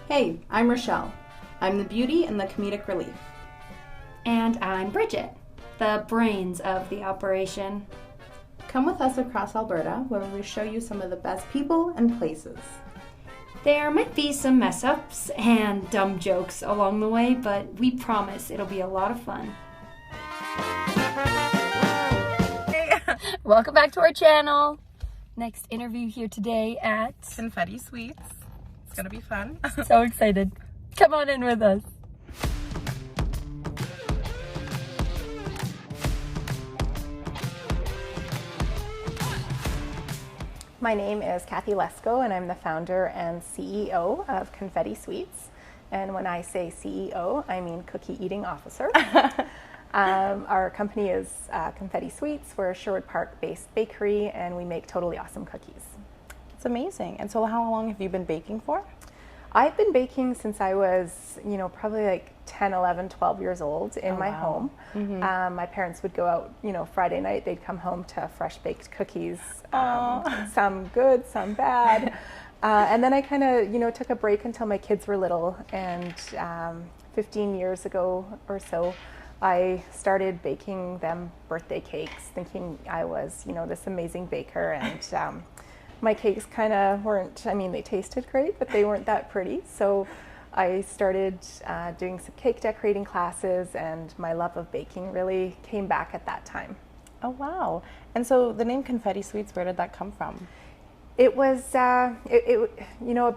Hey, I'm Rochelle. I'm the beauty and the comedic relief. And I'm Bridget, the brains of the operation. Come with us across Alberta where we show you some of the best people and places. There might be some mess-ups and dumb jokes along the way, but we promise it'll be a lot of fun. Welcome back to our channel. Next interview here today at Confetti Sweets. It's gonna be fun. So excited. Come on in with us. My name is Kathy Lesko and I'm the founder and CEO of Confetti Sweets. And when I say CEO, I mean cookie eating officer. Our company is Confetti Sweets. We're a Sherwood Park based bakery and we make totally awesome cookies. It's amazing. And so how long have you been baking for? I've been baking since I was, probably like 10, 11, 12 years old in my home. Mm-hmm. My parents would go out, Friday night, they'd come home to fresh baked cookies, some good, some bad. And then I kind of, took a break until my kids were little. And 15 years ago or so, I started baking them birthday cakes, thinking I was, this amazing baker. And my cakes kind of weren't, they tasted great, but they weren't that pretty. So I started doing some cake decorating classes, and my love of baking really came back at that time. Oh, wow. And so the name Confetti Sweets, where did that come from? It was, a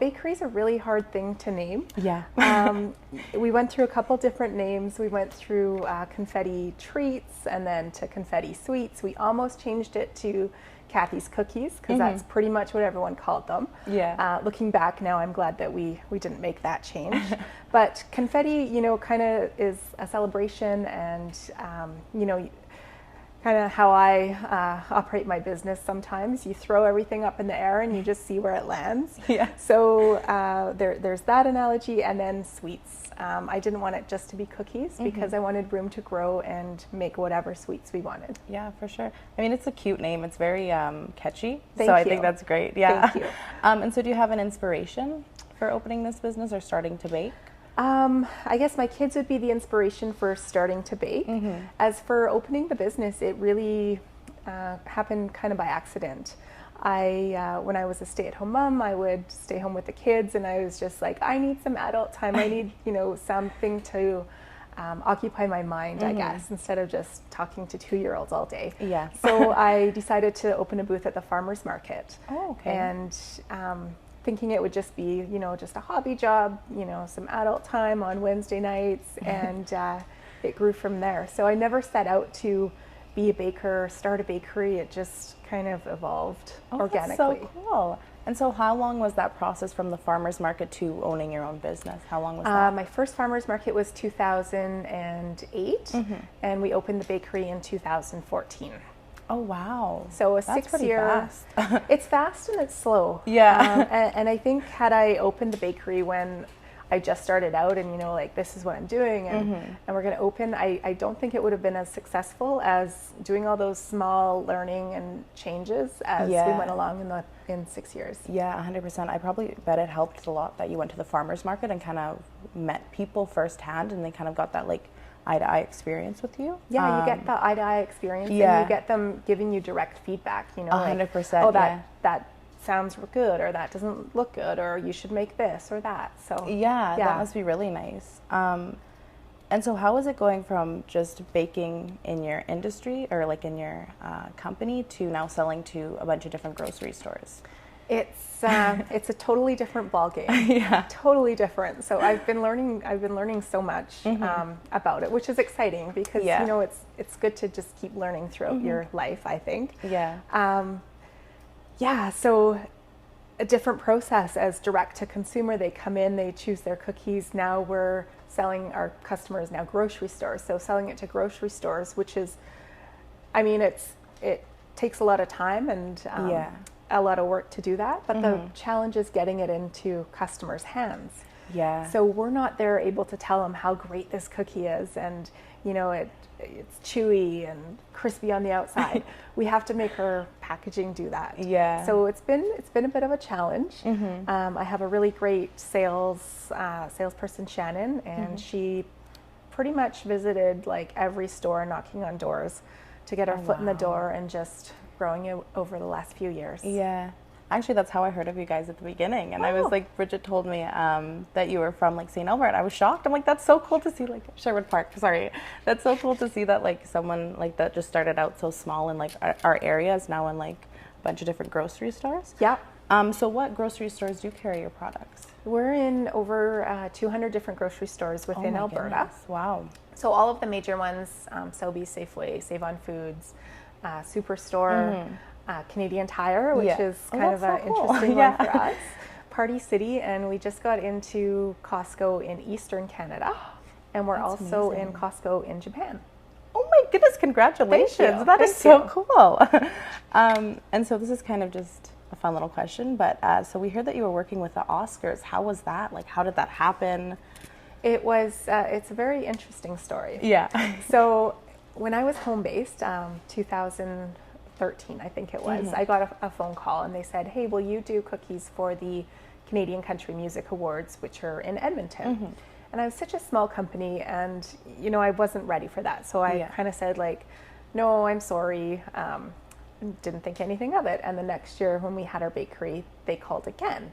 bakery is a really hard thing to name. Yeah. We went through a couple different names. We went through Confetti Treats and then to Confetti Sweets. We almost changed it to Kathy's Cookies because that's pretty much what everyone called them. Yeah. Looking back now, I'm glad that we didn't make that change. But confetti, kind of is a celebration and, kind of how I operate my business sometimes. You throw everything up in the air and you just see where it lands. Yeah. So there's that analogy, and then sweets. I didn't want it just to be cookies because I wanted room to grow and make whatever sweets we wanted. Yeah, for sure. It's a cute name. It's very catchy. Thank I you. think that's great. Yeah. Thank you. And so do you have an inspiration for opening this business or starting to bake? I guess my kids would be the inspiration for starting to bake. As for opening the business, it really happened kind of by accident. When I was a stay-at-home mom, I would stay home with the kids, and I was just like, I need some adult time. I need, something to occupy my mind, I guess, instead of just talking to 2-year-olds all day. Yeah. So I decided to open a booth at the farmer's market. Oh, okay. And thinking it would just be, just a hobby job, some adult time on Wednesday nights, and it grew from there. So I never set out to be a baker, start a bakery. It just kind of evolved organically. That's so cool. And so how long was that process from the farmer's market to owning your own business? How long was that? My first farmer's market was 2008, and we opened the bakery in 2014. Oh, wow. So a That's 6-year, fast. It's fast and it's slow. Yeah. And I think had I opened the bakery when I just started out and, this is what I'm doing and we're going to open, I don't think it would have been as successful as doing all those small learning and changes as we went along in 6 years. Yeah, 100%. I probably bet it helped a lot that you went to the farmer's market and kind of met people firsthand and they kind of got that eye-to-eye experience with you. Yeah, you get the eye-to-eye experience and you get them giving you direct feedback, 100%. Oh, that sounds good, or that doesn't look good, or you should make this or that. So yeah, that must be really nice. And so how is it going from just baking in your industry or in your company to now selling to a bunch of different grocery stores? It's a totally different ballgame. Yeah, totally different. So I've been learning so much about it, which is exciting because it's good to just keep learning throughout your life, I think. So a different process as direct to consumer. They come in, they choose their cookies. Now we're selling our customers now grocery stores. So selling it to grocery stores, which is, it takes a lot of time and a lot of work to do that. But the challenge is getting it into customers' hands. Yeah. So we're not there able to tell them how great this cookie is, and you know it's chewy and crispy on the outside. We have to make our packaging do that. Yeah. So it's been a bit of a challenge. I have a really great salesperson, Shannon, and she pretty much visited like every store, knocking on doors to get our foot in the door, and just growing it over the last few years. Yeah. Actually, that's how I heard of you guys at the beginning. And I was like, Bridget told me that you were from like St. Albert. I was shocked. I'm like, that's so cool to see, like Sherwood Park. Sorry. That's so cool to see that like someone like that just started out so small in like our area is now in like a bunch of different grocery stores. Yeah. So what grocery stores do carry your products? We're in over 200 different grocery stores within Alberta. Goodness. Wow. So all of the major ones, Sobeys, Safeway, Save on Foods, Superstore, Canadian Tire, which is kind of an interesting one for us, Party City, and we just got into Costco in Eastern Canada, and we're also in Costco in Japan. Oh my goodness, congratulations. Thank you. That is so cool. And so this is kind of just a fun little question, but so we heard that you were working with the Oscars. How was that? Like, how did that happen? It was, it's a very interesting story. Yeah. So when I was home-based, 2013, I think it was, I got a phone call and they said, hey, will you do cookies for the Canadian Country Music Awards, which are in Edmonton? And I was such a small company, and, you know, I wasn't ready for that. So I kind of said, like, no, I'm sorry. Didn't think anything of it. And the next year when we had our bakery, they called again.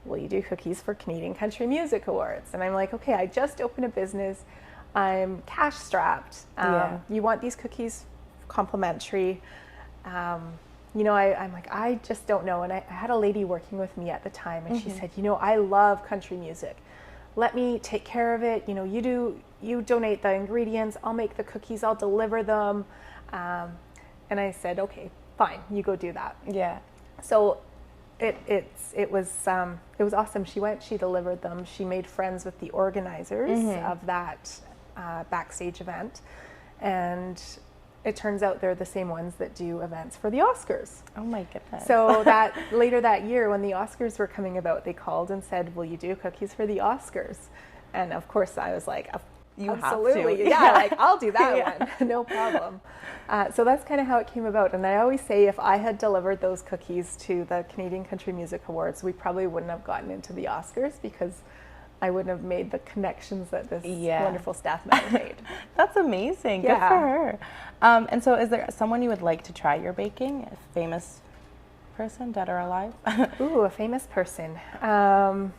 Will you do cookies for Canadian Country Music Awards? And I'm like, okay, I just opened a business. I'm cash strapped. You want these cookies complimentary? You know, I'm like, I just don't know. And I had a lady working with me at the time, and she said, you know, I love country music. Let me take care of it. You know, you donate the ingredients. I'll make the cookies. I'll deliver them. And I said, okay, fine, you go do that. Yeah. So it was awesome. She delivered them. She made friends with the organizers of that backstage event, and it turns out they're the same ones that do events for the Oscars. Oh my goodness. So that later that year, when the Oscars were coming about, they called and said, will you do cookies for the Oscars? And of course I was like, absolutely, have to. yeah, like I'll do that one, no problem. So that's kind of how it came about. And I always say, if I had delivered those cookies to the Canadian Country Music Awards, we probably wouldn't have gotten into the Oscars, because I wouldn't have made the connections that this wonderful staff member made. That's amazing. Good for her. And so is there someone you would like to try your baking? A famous person, dead or alive? Ooh, a famous person. I'm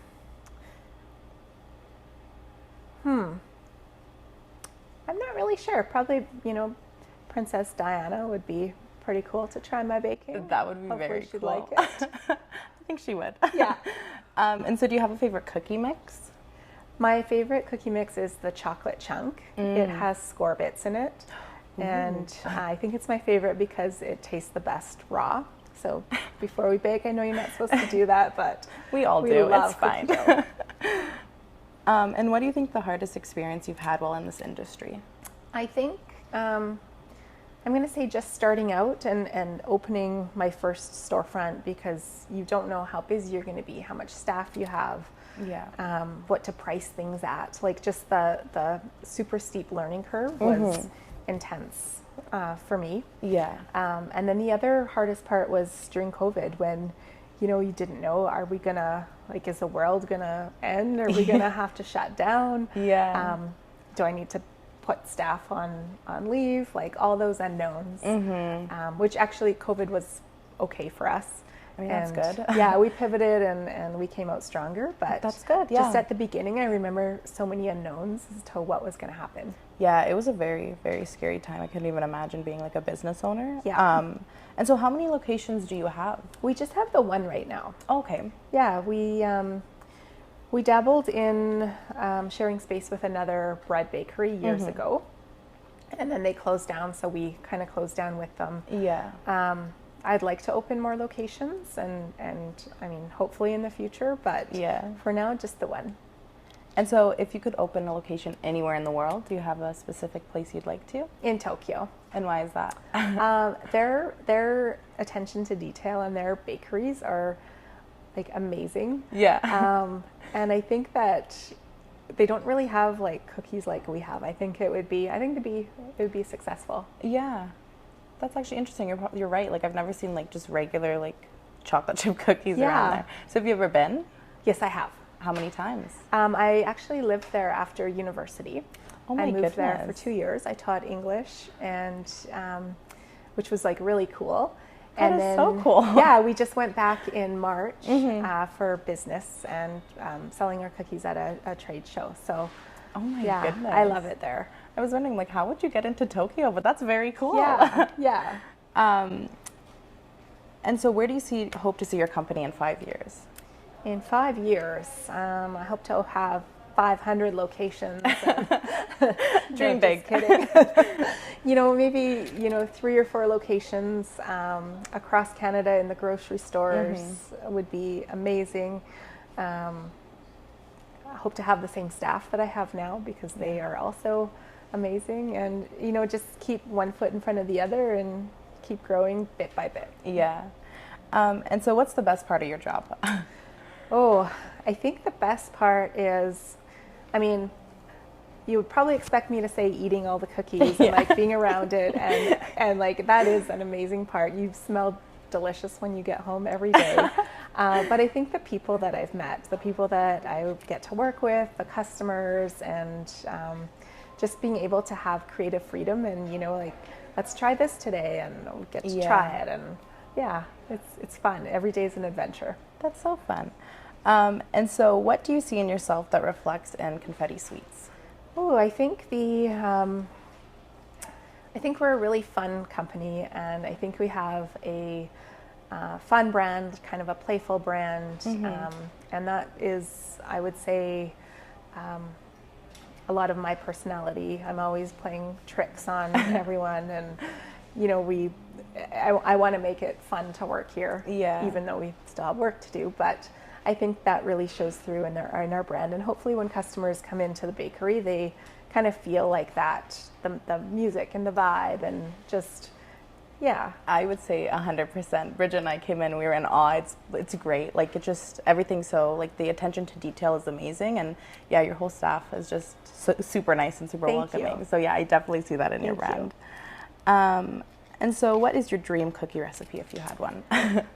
not really sure. Probably, you know, Princess Diana would be pretty cool to try my baking. That would be Hopefully very she'd cool. like it. I think she would. Yeah. And so do you have a favorite cookie mix? My favorite cookie mix is the chocolate chunk. It has score bits in it. And I think it's my favorite because it tastes the best raw. So before we bake, I know you're not supposed to do that, but we all do. love it's fine. cookie dough. And what do you think the hardest experience you've had while in this industry? I think I'm going to say just starting out and opening my first storefront, because you don't know how busy you're going to be, how much staff you have, what to price things at. Like, just the super steep learning curve was intense for me. Yeah. And then the other hardest part was during COVID, when, you know, you didn't know, are we going to, like, is the world going to end? Are we going to have to shut down? Yeah. Do I need to put staff on leave? Like, all those unknowns, which actually COVID was okay for us. I mean, that's good. Yeah, we pivoted and we came out stronger, but that's good. Yeah. Just at the beginning, I remember so many unknowns as to what was going to happen. Yeah, it was a very, very scary time. I couldn't even imagine being like a business owner. Yeah. And so how many locations do you have? We just have the one right now. Okay. Yeah, we dabbled in sharing space with another bread bakery years ago, and then they closed down, so we kind of closed down with them. Yeah. I'd like to open more locations, and I mean, hopefully in the future, but for now, just the one. And so if you could open a location anywhere in the world, do you have a specific place you'd like to? In Tokyo. And why is that? Their attention to detail and their bakeries are like amazing. Yeah. And I think that they don't really have like cookies like we have. I think it would be successful. Yeah. That's actually interesting. You're right. Like I've never seen like just regular like chocolate chip cookies around there. So have you ever been? Yes, I have. How many times? I actually lived there after university. Oh my I moved goodness. there for 2 years. I taught English, and which was like really cool. That and is then, so cool. Yeah, we just went back in March for business and selling our cookies at a trade show. So, Oh my goodness. I love it there. I was wondering like how would you get into Tokyo? But that's very cool. Yeah, yeah. And so where do you hope to see your company in 5 years? In 5 years, I hope to have 500 locations. Dream No, big. just kidding. Maybe 3 or 4 locations across Canada in the grocery stores would be amazing. I hope to have the same staff that I have now because they are also amazing, and just keep one foot in front of the other and keep growing bit by bit. Yeah. And so what's the best part of your job? Oh, I think the best part is, you would probably expect me to say eating all the cookies and like being around it, and like that is an amazing part. You smell delicious when you get home every day. But I think the people that I've met, the people that I get to work with, the customers, and just being able to have creative freedom and like let's try this today and we'll get to try it, and it's fun. Every day is an adventure. That's so fun. And so what do you see in yourself that reflects in Confetti Sweets? Oh, I think we're a really fun company, and I think we have a fun brand, kind of a playful brand, and that is, I would say, a lot of my personality. I'm always playing tricks on everyone, and I want to make it fun to work here, even though we still have work to do. But I think that really shows through in our brand, and hopefully when customers come into the bakery, they kind of feel like that, the music and the vibe, and just, I would say 100%. Bridget and I came in, we were in awe. It's great. Like, it just, everything's so, like, the attention to detail is amazing, and your whole staff is just super nice and super welcoming. So I definitely see that in your brand. And so what is your dream cookie recipe if you had one?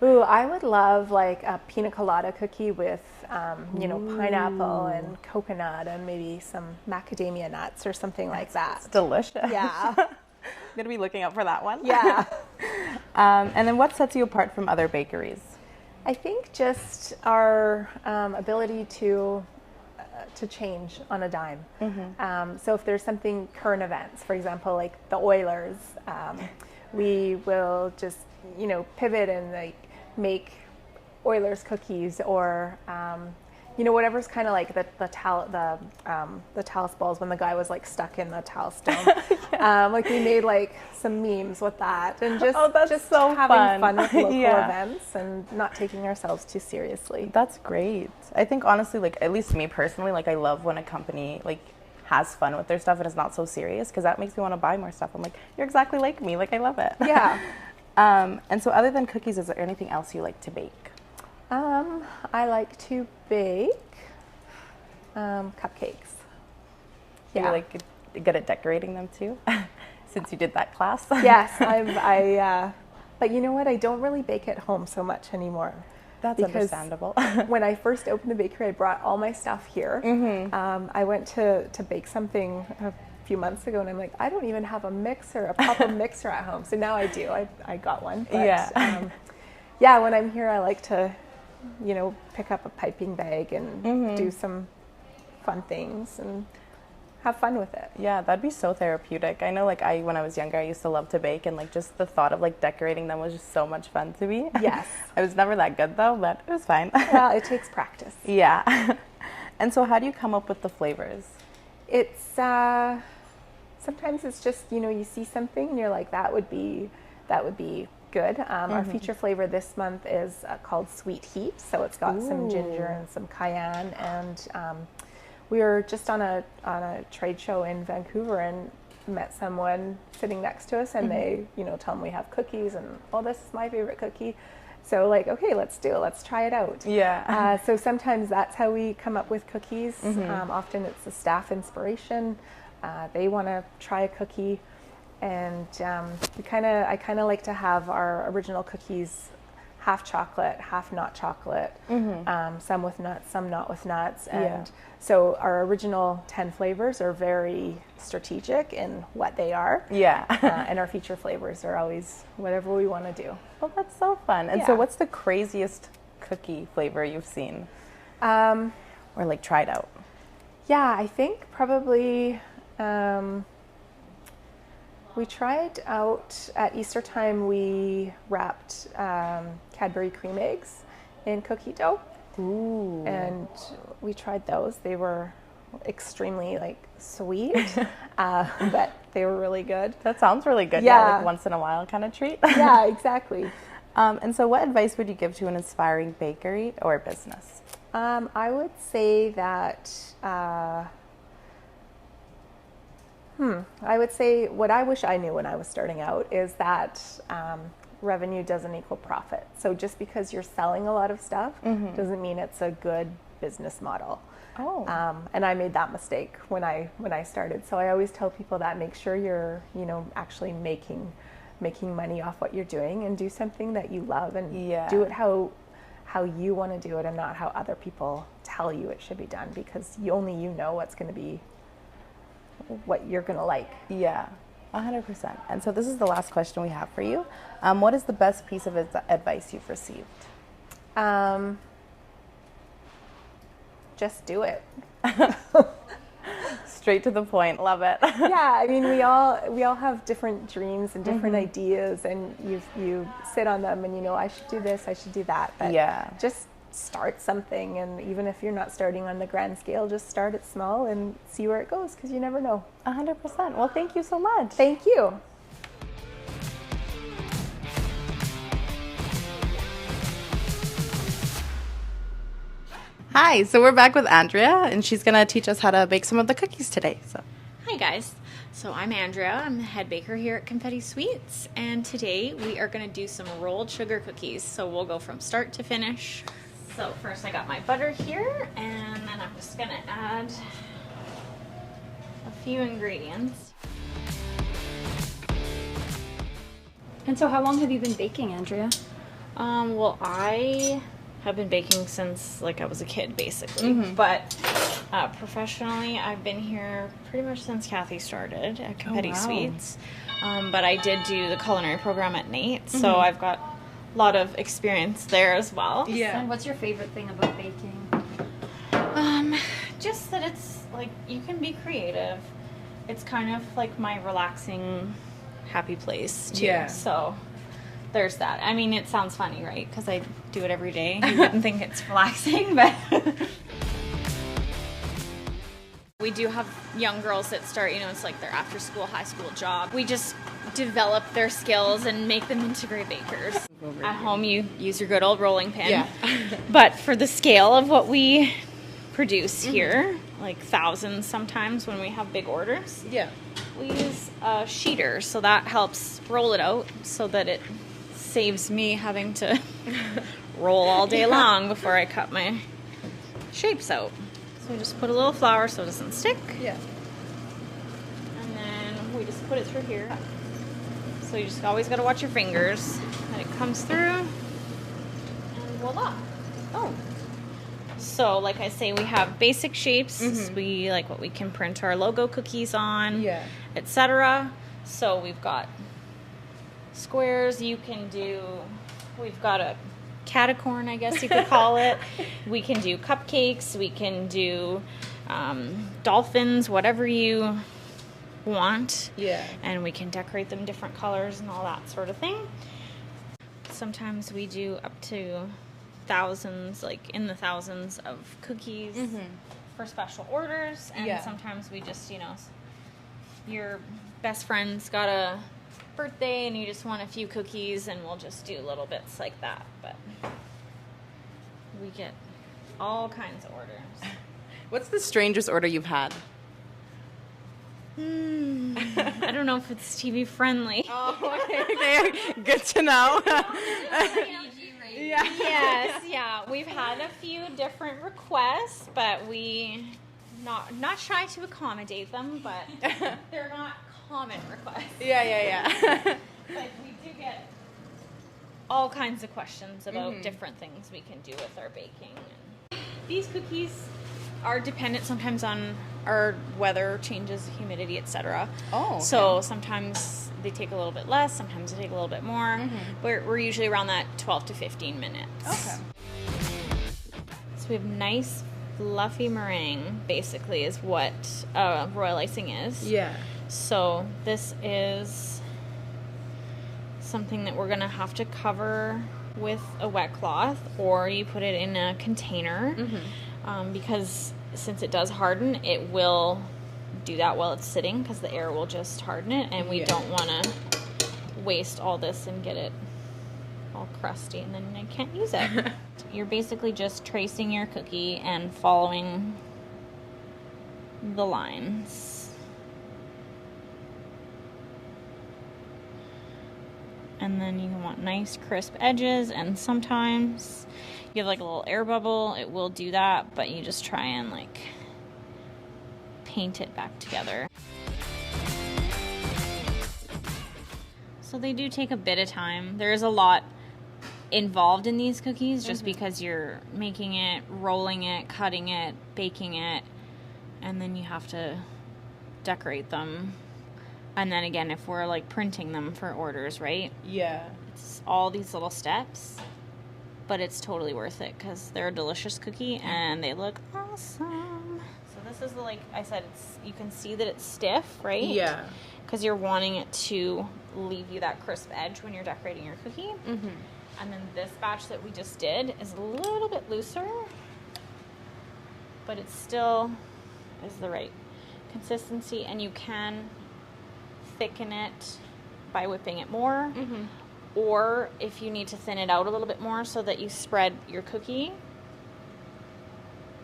Ooh, I would love like a pina colada cookie with, pineapple and coconut and maybe some macadamia nuts or something like that. It's delicious. Yeah. I'm going to be looking out for that one. Yeah. And then what sets you apart from other bakeries? I think just our ability to change on a dime. So if there's something, current events, for example, like the Oilers, we will just, pivot and like make Oilers cookies, or whatever's kind of like the Talus balls when the guy was like stuck in the Talus dome. Like we made like some memes with that, and just so having fun with local events and not taking ourselves too seriously. That's great. I think honestly, like at least me personally, like I love when a company like has fun with their stuff and is not so serious, because that makes me want to buy more stuff. I'm like, you're exactly like me. Like I love it. Yeah. And so other than cookies, is there anything else you like to bake? I like to bake cupcakes. Yeah. You're like good at decorating them too, since you did that class. Yes, but you know what? I don't really bake at home so much anymore. That's understandable. When I first opened the bakery, I brought all my stuff here. I went to bake something a few months ago, and I'm like, I don't even have a proper mixer at home. So now I do. I got one. But, when I'm here, I like to, pick up a piping bag and do some fun things and have fun with it. Yeah, that'd be so therapeutic. I know, like, when I was younger, I used to love to bake, and like just the thought of like decorating them was just so much fun to me. Yes. I was never that good though, but it was fine. Well, it takes practice. Yeah. And so how do you come up with the flavors? It's sometimes it's just, you see something and you're like, that would be good. Our feature flavor this month is called Sweet Heat, so it's got some ginger and some cayenne, and we were just on a trade show in Vancouver and met someone sitting next to us, and they, tell them we have cookies, and this is my favorite cookie, So like, okay, let's do it. Let's try it out. Yeah. So sometimes that's how we come up with cookies. Often it's the staff inspiration. They want to try a cookie, and I kind of like to have our original cookies half chocolate, half not chocolate, some with nuts, some not with nuts. And so our original 10 flavors are very strategic in what they are. Yeah. And our feature flavors are always whatever we want to do. Well, that's so fun. And so what's the craziest cookie flavor you've seen? Or like tried out? Yeah, I think probably we tried out at Easter time, we wrapped Cadbury cream eggs in cookie dough. Ooh. And we tried those. They were extremely like sweet, but they were really good. That sounds really good. Yeah. Like once in a while kind of treat. Yeah, exactly. And so what advice would you give to an aspiring bakery or business? I would say that I would say what I wish I knew when I was starting out is that revenue doesn't equal profit. So just because you're selling a lot of stuff doesn't mean it's a good business model. Oh. And I made that mistake when I started. So I always tell people that make sure you're, actually making money off what you're doing, and do something that you love, and do it how you want to do it, and not how other people tell you it should be done, because only you know what's going to be what you're going to like. Yeah, 100%. And so this is the last question we have for you. What is the best piece of advice you've received? Just do it. Straight to the point. Love it. Yeah, I mean, we all have different dreams and different ideas, and you sit on them, and I should do this, I should do that. But just start something, and even if you're not starting on the grand scale, just start it small and see where it goes, because you never know. 100%. Well, thank you so much. Thank you. Hi, so we're back with Andrea, and she's going to teach us how to bake some of the cookies today. So, hi guys. So I'm Andrea. I'm the head baker here at Confetti Sweets, and today we are going to do some rolled sugar cookies. So we'll go from start to finish. So first I got my butter here, and then I'm just going to add a few ingredients. And so how long have you been baking, Andrea? Well, I have been baking since I was a kid, basically. But professionally, I've been here pretty much since Kathy started at Confetti Sweets. But I did do the culinary program at NATE, so I've got a lot of experience there as well. Yeah. And what's your favorite thing about baking? Just that it's you can be creative. It's kind of like my relaxing, happy place too. Yeah. So there's that. I mean, it sounds funny, right? Because I do it every day. You wouldn't think it's relaxing, but we do have young girls that start, it's like their after school, high school job. We just develop their skills and make them into great bakers. At home, you use your good old rolling pin. Yeah. But for the scale of what we produce here, thousands sometimes when we have big orders, we use a sheeter. So that helps roll it out so that it saves me having to roll all day long before I cut my shapes out. So we just put a little flour so it doesn't stick. Yeah. And then we just put it through here. So you just always got to watch your fingers. And it comes through. And voila. Oh. So like I say, we have basic shapes. We like what we can print our logo cookies on, etc. So we've got squares you can do. We've got a catacorn, I guess you could call it. We can do cupcakes. We can do dolphins, whatever you want. Yeah. And we can decorate them different colors and all that sort of thing. Sometimes we do up to thousands, in the thousands of cookies for special orders. And sometimes we just, your best friend's got a birthday and you just want a few cookies, and we'll just do little bits like that. But we get all kinds of orders. What's the strangest order you've had? I don't know if it's TV friendly. Oh, okay. Good to know. Yeah. Yes, yeah. We've had a few different requests, but we not shy to accommodate them, but they're not common requests. Yeah. Like, we do get all kinds of questions about different things we can do with our baking. These cookies are dependent sometimes on our weather changes, humidity, etc. Oh. Okay. So sometimes they take a little bit less, sometimes they take a little bit more. We're usually around that 12 to 15 minutes. Okay. So we have nice, fluffy meringue, basically, is what royal icing is. Yeah. So this is something that we're going to have to cover with a wet cloth, or you put it in a container, because since it does harden, it will do that while it's sitting, because the air will just harden it, and we don't want to waste all this and get it all crusty, and then I can't use it. You're basically just tracing your cookie and following the lines. And then you want nice crisp edges, and sometimes you have like a little air bubble, it will do that, but you just try and like paint it back together. So they do take a bit of time. There is a lot involved in these cookies, just because you're making it, rolling it, cutting it, baking it, and then you have to decorate them. And then again, if we're like printing them for orders, right? Yeah. It's all these little steps, but it's totally worth it because they're a delicious cookie and they look awesome. So this is like I said, you can see that it's stiff, right? Yeah. Because you're wanting it to leave you that crisp edge when you're decorating your cookie. And then this batch that we just did is a little bit looser, but it still is the right consistency, and you can thicken it by whipping it more, or if you need to thin it out a little bit more so that you spread your cookie,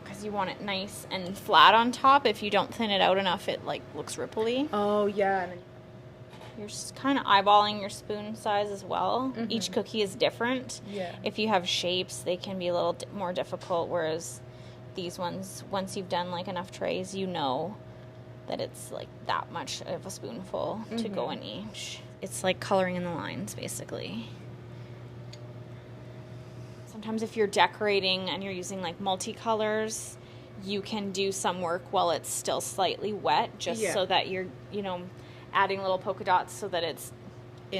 because you want it nice and flat on top. If you don't thin it out enough, it like looks ripply. Oh, yeah. You're just kind of eyeballing your spoon size as well. Each cookie is different. Yeah. If you have shapes, they can be a little more difficult, whereas these ones, once you've done like enough trays, you know that it's like that much of a spoonful to go in each. It's like coloring in the lines, basically. Sometimes if you're decorating and you're using like multicolors, you can do some work while it's still slightly wet, just so that you're, adding little polka dots so that it's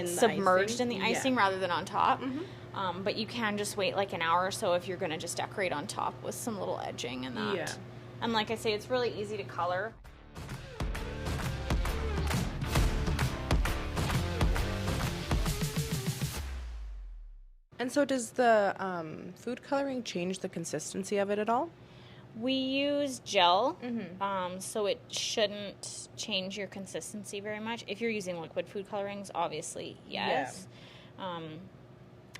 submerged in the icing rather than on top. But you can just wait like an hour or so if you're going to just decorate on top with some little edging and that. Yeah. And like I say, it's really easy to color. And so does the food coloring change the consistency of it at all? We use gel, so it shouldn't change your consistency very much. If you're using liquid food colorings, obviously, yes.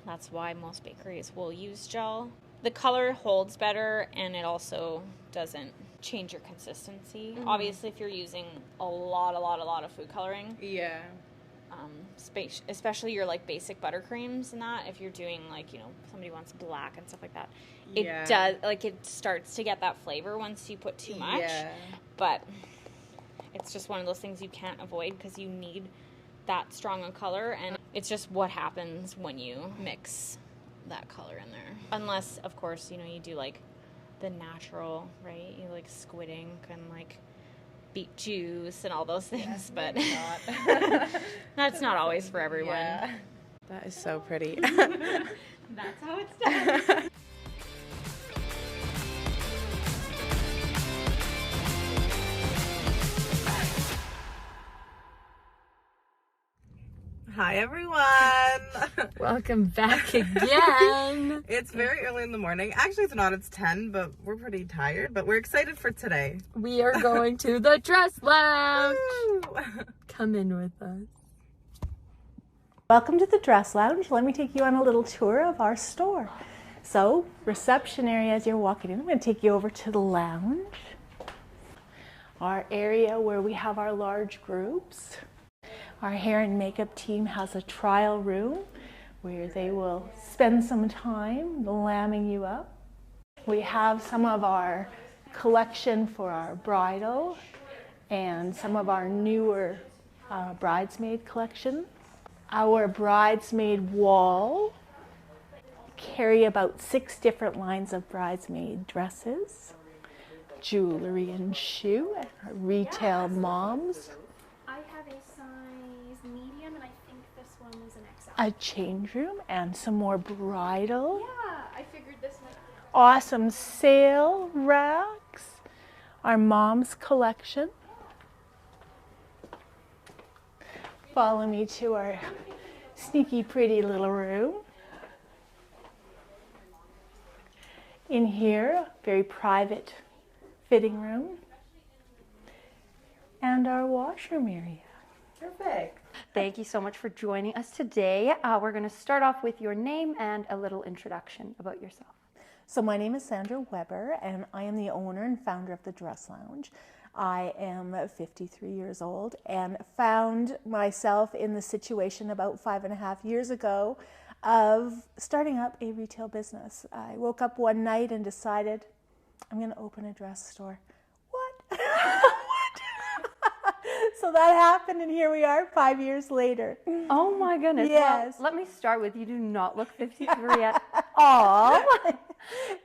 That's why most bakeries will use gel. The color holds better, and it also doesn't change your consistency. Obviously, if you're using a lot of food coloring, especially your like basic buttercreams and that, if you're doing like, somebody wants black and stuff like that, it does, like, it starts to get that flavor once you put too much. But it's just one of those things you can't avoid because you need that strong a color, and it's just what happens when you mix that color in there. Unless, of course, you do like the natural, right? You like squid ink and like beet juice and all those things, but that's not always for everyone. Yeah. That is so pretty. That's how it's done. Hi, everyone. Welcome back again. It's very early in the morning. Actually, it's not. It's 10, but we're pretty tired. But we're excited for today. We are going to the dress lounge. Woo! Come in with us. Welcome to the Dress Lounge. Let me take you on a little tour of our store. So, reception area as you're walking in. I'm going to take you over to the lounge. Our area where we have our large groups. Our hair and makeup team has a trial room where they will spend some time lambing you up. We have some of our collection for our bridal and some of our newer bridesmaid collection. Our bridesmaid wall carry about 6 different lines of bridesmaid dresses, jewelry and shoe, and our retail moms. I have a size medium, and I think this one is an XL. A change room and some more bridal. Yeah, I figured this one. Awesome sale racks. Our mom's collection. Follow me to our sneaky pretty little room. In here, very private fitting room. And our washroom area. Perfect. Thank you so much for joining us today. We're going to start off with your name and a little introduction about yourself. So my name is Sandra Weber, and I am the owner and founder of the Dress Lounge. I am 53 years old and found myself in the situation about 5.5 years ago of starting up a retail business. I woke up one night and decided I'm going to open a dress store. What? So that happened, and here we are 5 years later. Oh my goodness. Yes. Well, let me start with, you do not look 53 at all.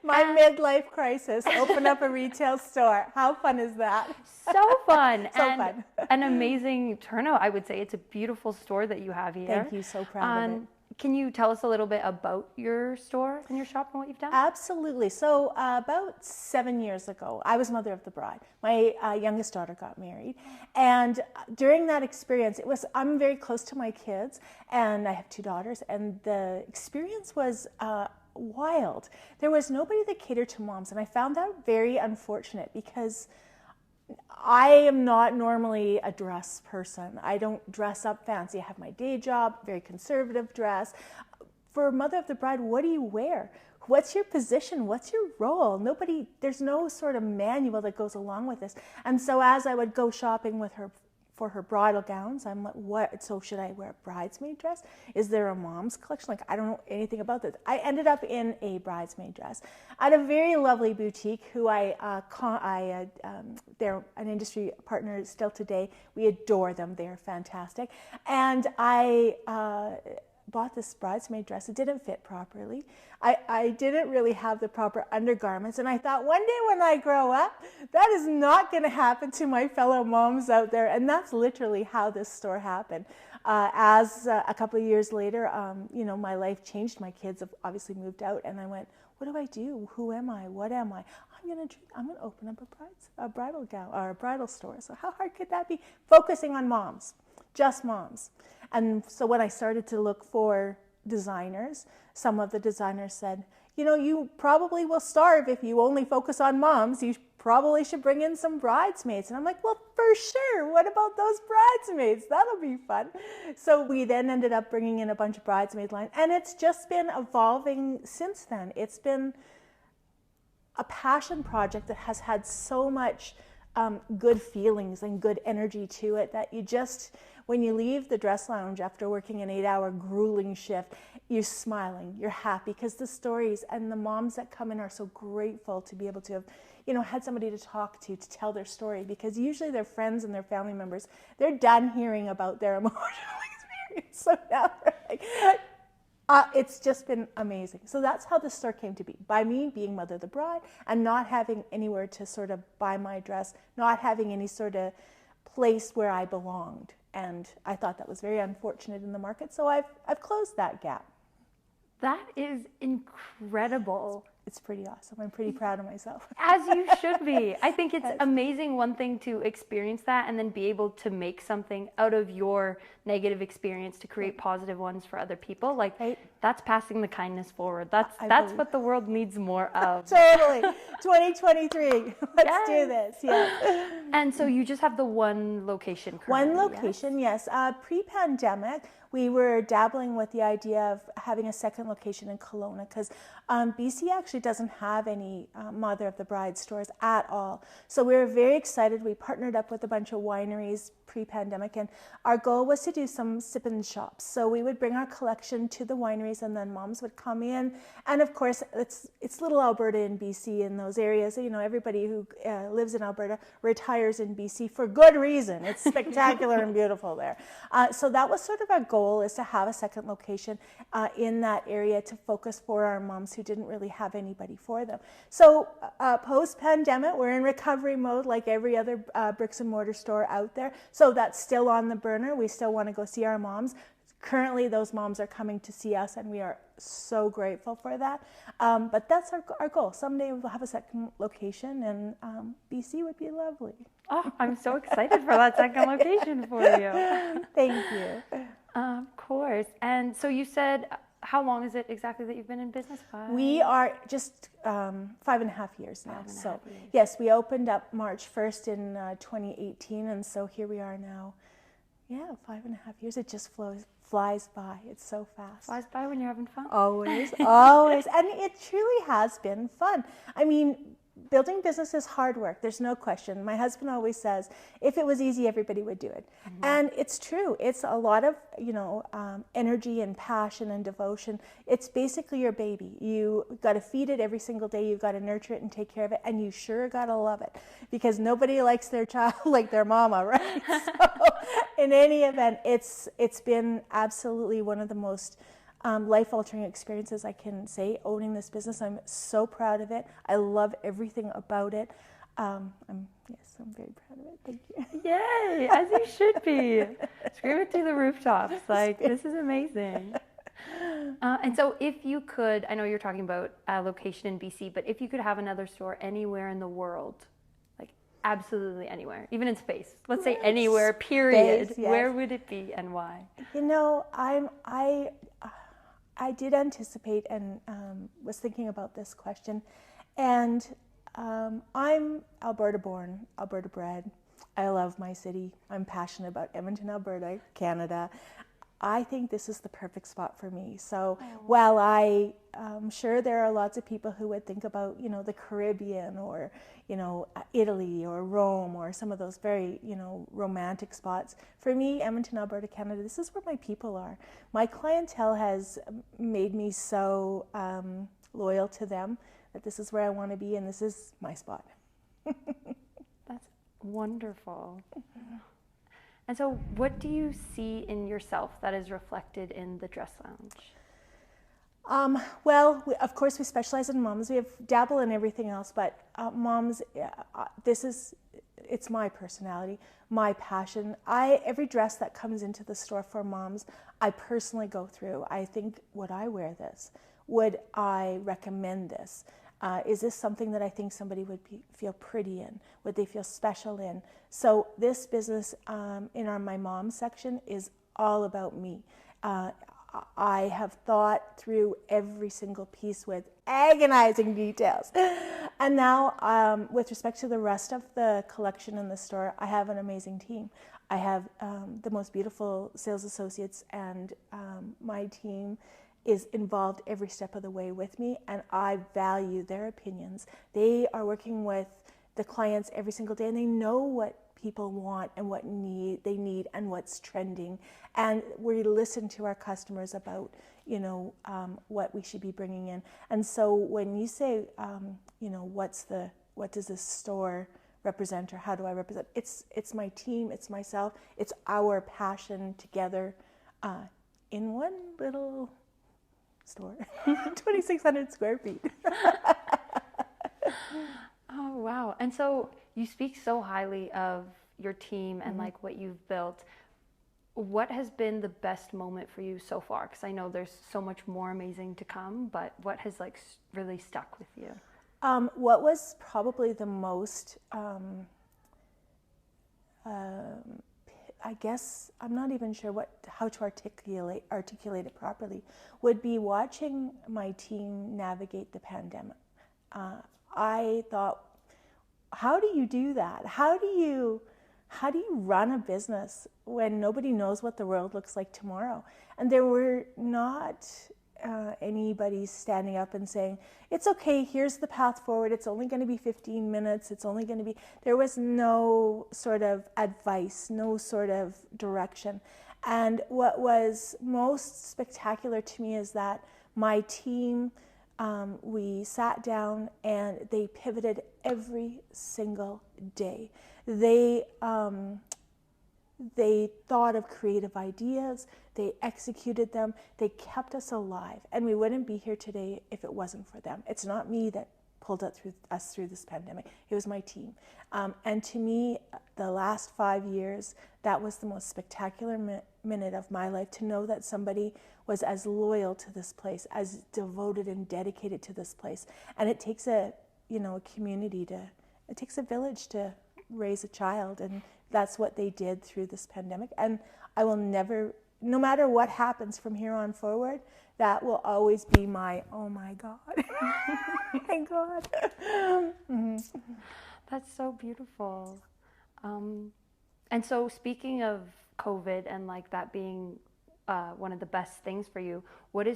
My midlife crisis, open up a retail store. How fun is that? So fun. So and fun. An amazing turnout, I would say. It's a beautiful store that you have here. Thank you, so proud of it. Can you tell us a little bit about your store and your shop and what you've done? Absolutely. So about 7 years ago, I was mother of the bride. My youngest daughter got married. And during that experience, I'm very close to my kids, and I have 2 daughters, and the experience was wild. There was nobody that catered to moms, and I found that very unfortunate because I am not normally a dress person. I don't dress up fancy. I have my day job, very conservative dress. For Mother of the Bride, what do you wear? What's your position? What's your role? There's no sort of manual that goes along with this. And so as I would go shopping with her for her bridal gowns, I'm like, so should I wear a bridesmaid dress? Is there a mom's collection? Like, I don't know anything about this. I ended up in a bridesmaid dress at a very lovely boutique who they're an industry partner still today. We adore them. They're fantastic. And I bought this bridesmaid dress. It didn't fit properly. I didn't really have the proper undergarments, and I thought one day when I grow up, that is not going to happen to my fellow moms out there, and that's literally how this store happened. As a couple of years later, my life changed. My kids have obviously moved out, and I went, what do I do? Who am I? What am I? I'm going to open up a bridal gown or a bridal store. So how hard could that be? Focusing on moms, just moms. And so when I started to look for designers, some of the designers said, you probably will starve if you only focus on moms. You probably should bring in some bridesmaids. And I'm like, well, for sure. What about those bridesmaids? That'll be fun. So we then ended up bringing in a bunch of bridesmaid lines. And it's just been evolving since then. It's been a passion project that has had so much good feelings and good energy to it that when you leave the Dress Lounge after working an 8-hour grueling shift, you're smiling, you're happy, because the stories and the moms that come in are so grateful to be able to have, had somebody to talk to tell their story, because usually their friends and their family members, they're done hearing about their emotional experience. So now they're like, it's just been amazing. So that's how the store came to be, by me being Mother of the Bride and not having anywhere to sort of buy my dress, not having any sort of place where I belonged. And I thought that was very unfortunate in the market, so I've closed that gap. That is incredible. It's pretty awesome. I'm pretty proud of myself. As you should be. I think it's amazing, one thing, to experience that and then be able to make something out of your negative experience to create positive ones for other people. Like, that's passing the kindness forward. That's what the world needs more of. Totally. 2023. Let's do this. Yeah. And so you just have the one location currently? One location, yes. Pre-pandemic, we were dabbling with the idea of having a second location in Kelowna, because BC actually doesn't have any Mother of the Bride stores at all. So we were very excited. We partnered up with a bunch of wineries pre-pandemic, and our goal was to do some sip-in shops. So we would bring our collection to the wineries, and then moms would come in. And of course, it's little Alberta in BC in those areas. You know, everybody who lives in Alberta retires in BC for good reason. It's spectacular and beautiful there. So that was sort of our goal, is to have a second location in that area to focus for our moms who didn't really have anybody for them. So post-pandemic, we're in recovery mode like every other bricks and mortar store out there. So that's still on the burner. We still want to go see our moms. Currently, those moms are coming to see us, and we are so grateful for that. But that's our goal. Someday we'll have a second location, and BC would be lovely. Oh, I'm so excited for that second location for you. Thank you. Of course. And so you said, how long is it exactly that you've been in business? We are just 5.5 years now. Yes, we opened up March 1st in 2018, and so here we are now. Yeah, 5.5 years. It just flies by. It's so fast. Flies by when you're having fun. Always, always. And it truly has been fun. I mean, building business is hard work. There's no question. My husband always says, if it was easy, everybody would do it. Mm-hmm. And it's true. It's a lot of, energy and passion and devotion. It's basically your baby. You got to feed it every single day. You've got to nurture it and take care of it. And you sure got to love it, because nobody likes their child like their mama, right? So in any event, it's been absolutely one of the most life-altering experiences, I can say, owning this business. I'm so proud of it. I love everything about it. I'm very proud of it. Thank you. Yay, as you should be. Scream it to the rooftops. Like, this is amazing. And so if you could, I know you're talking about a location in BC, but if you could have another store anywhere in the world, like absolutely anywhere, even in space, let's say anywhere, period, space, yes. Where would it be and why? I did anticipate and was thinking about this question, and I'm Alberta born, Alberta bred. I love my city. I'm passionate about Edmonton, Alberta, Canada. I think this is the perfect spot for me. So while I'm sure there are lots of people who would think about, the Caribbean or, Italy or Rome or some of those very, romantic spots. For me, Edmonton, Alberta, Canada, this is where my people are. My clientele has made me so loyal to them that this is where I want to be, and this is my spot. That's wonderful. And so what do you see in yourself that is reflected in the Dress Lounge? Of course, we specialize in moms. We have dabble in everything else, but moms, it's my personality, my passion. Every dress that comes into the store for moms, I personally go through. I think, would I wear this? Would I recommend this? Is this something that I think somebody would feel pretty in? Would they feel special in? So this business in my mom section is all about me. I have thought through every single piece with agonizing details. And now with respect to the rest of the collection in the store, I have an amazing team. I have the most beautiful sales associates, and my team is involved every step of the way with me, and I value their opinions. They are working with the clients every single day, and they know what people want and what they need and what's trending. And we listen to our customers about, what we should be bringing in. And so when you say, what does this store represent, or how do I represent? It's my team, it's myself, it's our passion together in one little store, 2,600 square feet. Oh, wow. And so you speak so highly of your team and like what you've built. What has been the best moment for you so far? Because I know there's so much more amazing to come, but what has really stuck with you? What was probably the most, I guess, I'm not even sure how to articulate it properly, would be watching my team navigate the pandemic. I thought, how do you do that? How do you run a business when nobody knows what the world looks like tomorrow? And there were not anybody standing up and saying, it's okay, here's the path forward, it's only going to be 15 minutes, it's only going to be, there was no sort of advice, no sort of direction. And what was most spectacular to me is that my team, we sat down and they pivoted every single day. They thought of creative ideas, they executed them, they kept us alive, and we wouldn't be here today if it wasn't for them. It's not me that pulled us through this pandemic, it was my team. And to me, the last 5 years, that was the most spectacular minute of my life, to know that somebody was as loyal to this place, as devoted and dedicated to this place. And it takes a community it takes a village to raise a child, and that's what they did through this pandemic. And I will never, no matter what happens from here on forward, that will always be my, oh my God, oh my God. Mm-hmm. That's so beautiful. And so speaking of COVID and like that being one of the best things for you, what do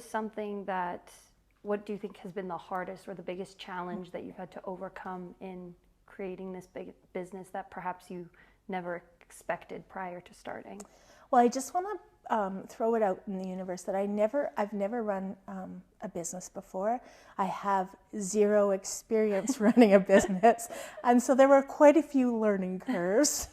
you think has been the hardest or the biggest challenge that you've had to overcome in creating this big business that perhaps you never expected prior to starting? Well, I just want to throw it out in the universe that I've never run a business before. I have zero experience running a business, and so there were quite a few learning curves.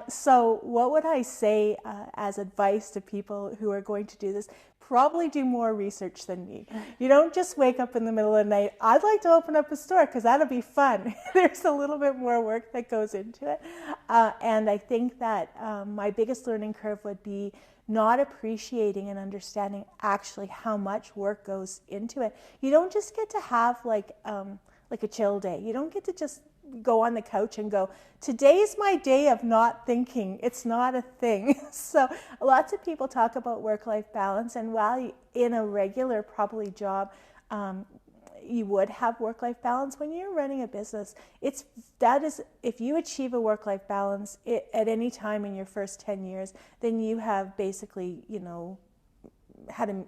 So what would I say as advice to people who are going to do this? Probably do more research than me. You don't just wake up in the middle of the night, I'd like to open up a store because that'll be fun. There's a little bit more work that goes into it. And I think that my biggest learning curve would be not appreciating and understanding actually how much work goes into it. You don't just get to have like a chill day. You don't get to just go on the couch and go, today's my day of not thinking. It's not a thing. So lots of people talk about work-life balance, and while in a regular probably job you would have work-life balance, when you're running a business, if you achieve a work-life balance at any time in your first 10 years, then you have basically had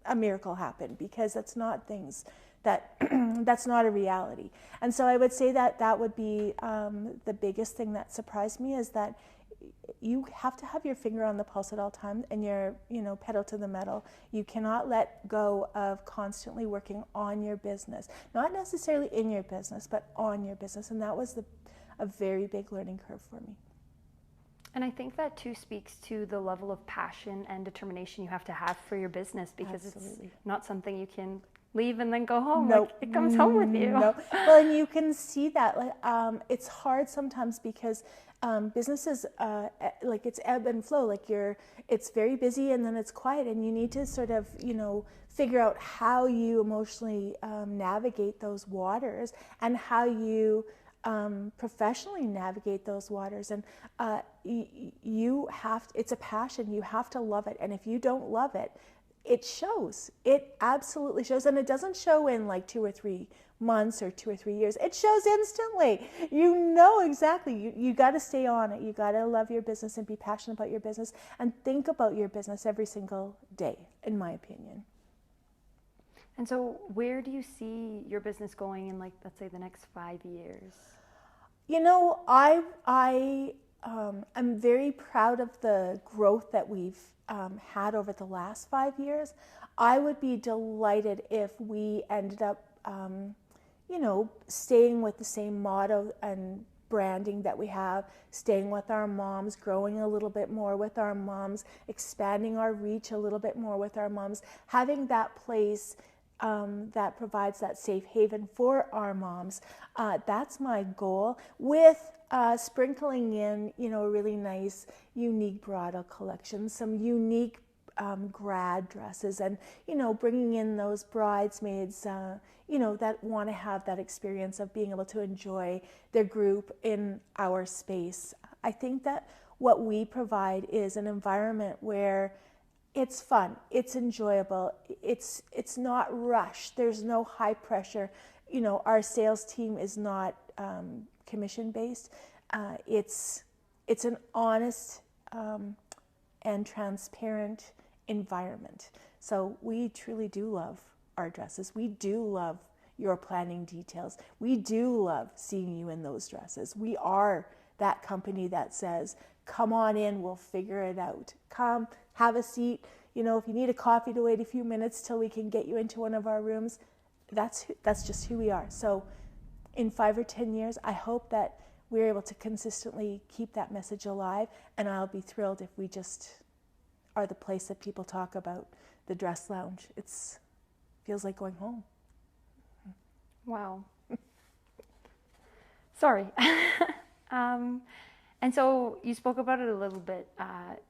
a miracle happen, because that's not that's not a reality. And so I would say that would be the biggest thing that surprised me, is that you have to have your finger on the pulse at all times, and your pedal to the metal. You cannot let go of constantly working on your business, not necessarily in your business, but on your business. And that was a very big learning curve for me. And I think that too speaks to the level of passion and determination you have to have for your business, because Absolutely. It's not something you can leave and then go home. Nope. Like, it comes home with you. Nope. Well, and you can see that. It's hard sometimes because businesses, it's ebb and flow. Like it's very busy and then it's quiet, and you need to sort of, figure out how you emotionally navigate those waters, and how you professionally navigate those waters. And it's a passion. You have to love it. And if you don't love it, it shows. It absolutely shows. And it doesn't show in like 2 or 3 months or 2 or 3 years. It shows instantly. You know exactly. You got to stay on it. You got to love your business and be passionate about your business, and think about your business every single day, in my opinion. And so where do you see your business going in, like, let's say the next 5 years? I'm very proud of the growth that we've had over the last 5 years. I would be delighted if we ended up, staying with the same motto and branding that we have, staying with our moms, growing a little bit more with our moms, expanding our reach a little bit more with our moms, having that place that provides that safe haven for our moms. That's my goal, with sprinkling in, a really nice, unique bridal collection, some unique grad dresses, and, bringing in those bridesmaids, that want to have that experience of being able to enjoy their group in our space. I think that what we provide is an environment where it's fun, it's enjoyable, it's not rushed, there's no high pressure. Our sales team is not commission based. It's an honest and transparent environment. So we truly do love our dresses. We do love your planning details. We do love seeing you in those dresses. We are that company that says, come on in, we'll figure it out. Come, have a seat. You know, if you need a coffee to wait a few minutes till we can get you into one of our rooms, that's just who we are. So in 5 or 10 years, I hope that we're able to consistently keep that message alive, and I'll be thrilled if we just are the place that people talk about, the dress lounge. It's feels like going home. Wow. Sorry. And so you spoke about it a little bit.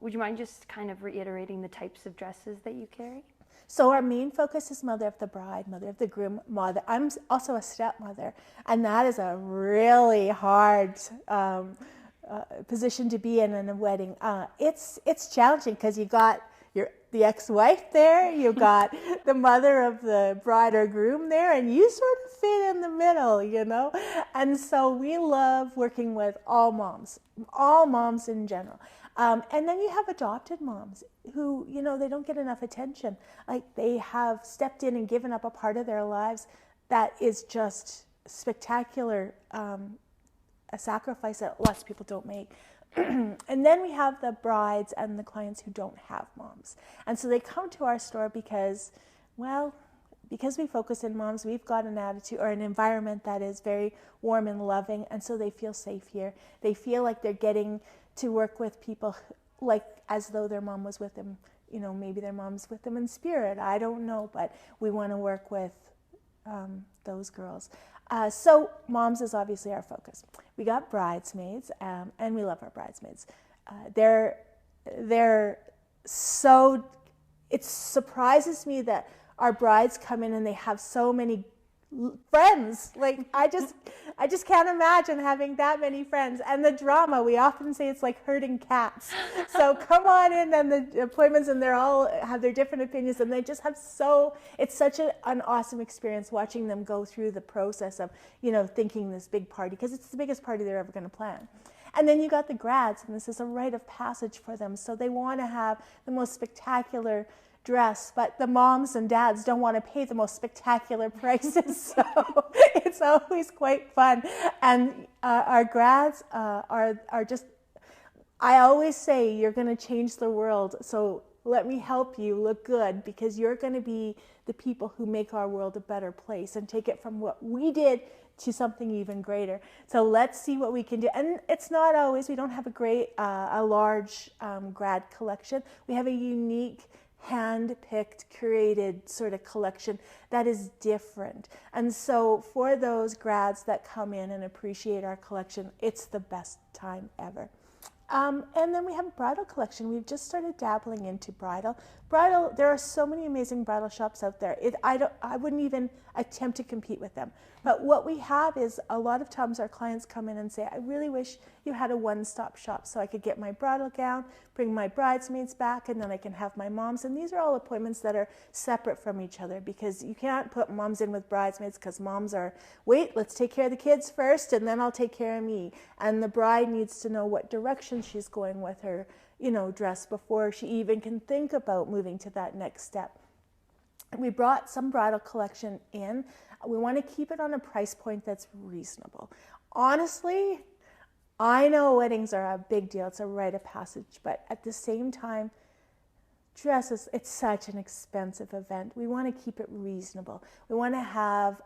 Would you mind just kind of reiterating the types of dresses that you carry? So our main focus is mother of the bride, mother of the groom, mother. I'm also a stepmother, and that is a really hard position to be in a wedding. It's challenging because you got the ex-wife there, you got the mother of the bride or groom there, and you sort of fit in the middle, you know? And so we love working with all moms in general. And then you have adopted moms who, you know, they don't get enough attention. Like, they have stepped in and given up a part of their lives that is just spectacular, a sacrifice that lots of people don't make. And then we have the brides and the clients who don't have moms. And so they come to our store because we focus in moms, we've got an attitude or an environment that is very warm and loving, and so they feel safe here. They feel like they're getting to work with people like as though their mom was with them. You know, maybe their mom's with them in spirit. I don't know, but we want to work with those girls. So moms is obviously our focus. We got bridesmaids, and we love our bridesmaids. They're so, it surprises me that our brides come in and they have so many friends. Like, I just can't imagine having that many friends. And the drama, we often say it's like herding cats. So come on in and the appointments, and they're all have their different opinions, and they just have it's such an awesome experience watching them go through the process of, you know, thinking this big party, because it's the biggest party they're ever going to plan. And then you got the grads, and this is a rite of passage for them. So they want to have the most spectacular dress, but the moms and dads don't want to pay the most spectacular prices, so it's always quite fun. And our grads are just, I always say, you're going to change the world, so let me help you look good, because you're going to be the people who make our world a better place and take it from what we did to something even greater. So let's see what we can do. And it's not always, we don't have a large grad collection. We have a unique, hand-picked, curated sort of collection that is different. And so for those grads that come in and appreciate our collection, it's the best time ever. And then we have a bridal collection. We've just started dabbling into bridal. There are so many amazing bridal shops out there. I wouldn't even attempt to compete with them. But what we have is, a lot of times our clients come in and say, I really wish you had a one-stop shop so I could get my bridal gown, bring my bridesmaids back, and then I can have my moms. And these are all appointments that are separate from each other, because you can't put moms in with bridesmaids, because moms are, wait, let's take care of the kids first, and then I'll take care of me. And the bride needs to know what direction she's going with her, you know, dress before she even can think about moving to that next step. We brought some bridal collection in. We want to keep it on a price point that's reasonable. Honestly, I know weddings are a big deal. It's a rite of passage. But at the same time, dresses, it's such an expensive event. We want to keep it reasonable. We want to have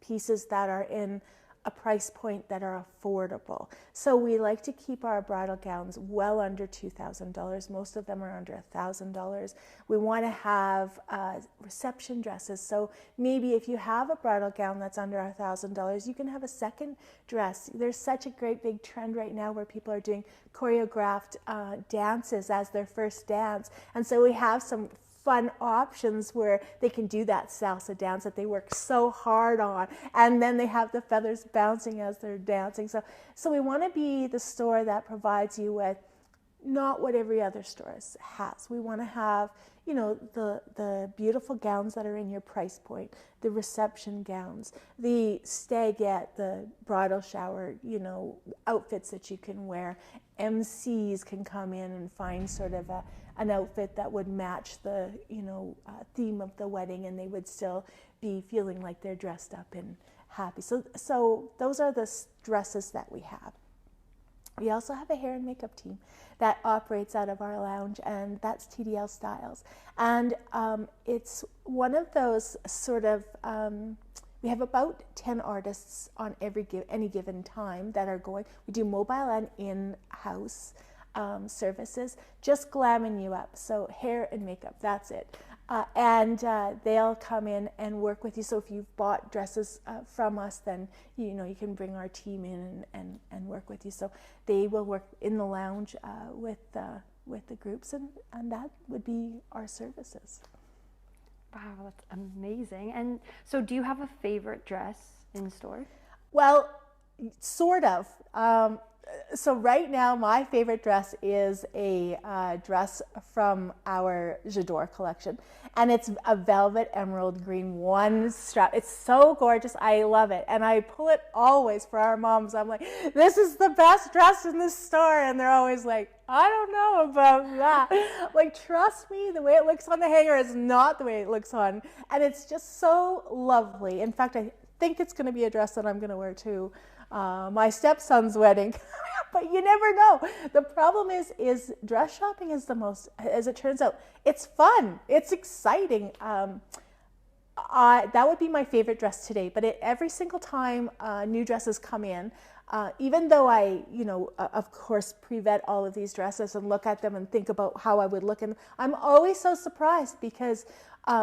pieces that are in a price point that are affordable. So we like to keep our bridal gowns well under $2,000. Most of them are under $1,000. We want to have reception dresses. So maybe if you have a bridal gown that's under $1,000, you can have a second dress. There's such a great big trend right now where people are doing choreographed dances as their first dance. And so we have some fun options where they can do that salsa dance that they work so hard on, and then they have the feathers bouncing as they're dancing. So we want to be the store that provides you with not what every other store has. We want to have, you know, the beautiful gowns that are in your price point, the reception gowns, the stagette, the bridal shower, you know, outfits that you can wear. MCs can come in and find sort of a an outfit that would match the theme of the wedding, and they would still be feeling like they're dressed up and happy. So those are the dresses that we have. We also have a hair and makeup team that operates out of our lounge, and that's TDL Styles. And it's one of those sort of, we have about 10 artists on any given time that are going. We do mobile and in-house services, just glamming you up. So hair and makeup, that's it. And they'll come in and work with you. So if you've bought dresses from us, then you can bring our team in and work with you. So they will work in the lounge with the groups, and that would be our services. Wow, that's amazing. And so do you have a favorite dress in store? Well, sort of. So right now, my favorite dress is a dress from our J'adore collection, and it's a velvet emerald green one strap. It's so gorgeous. I love it, and I pull it always for our moms. I'm like, this is the best dress in the store, and they're always like, I don't know about that. Like, trust me, the way it looks on the hanger is not the way it looks on, and it's just so lovely. In fact, I think it's going to be a dress that I'm going to wear to my stepson's wedding. But you never know. The problem is dress shopping is the most, as it turns out, it's fun. It's exciting. That would be my favorite dress today. But every single time new dresses come in, even though I, of course, pre-vet all of these dresses and look at them and think about how I would look in them, I'm always so surprised because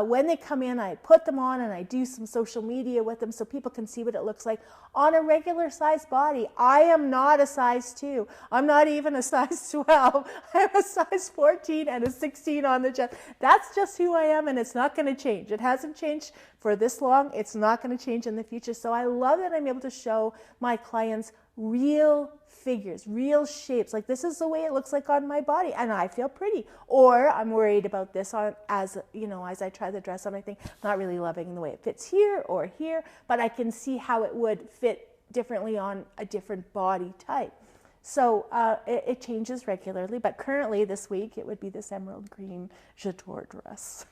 when they come in, I put them on and I do some social media with them so people can see what it looks like on a regular size body. I am not a size 2. I'm not even a size 12. I'm a size 14 and a 16 on the chest. That's just who I am, and it's not going to change. It hasn't changed for this long. It's not going to change in the future. So I love that I'm able to show my clients real figures, real shapes. Like, this is the way it looks like on my body, and I feel pretty. Or I'm worried about this as I try the dress on, I think, not really loving the way it fits here or here, but I can see how it would fit differently on a different body type. So it changes regularly, but currently this week it would be this emerald green J'adore dress.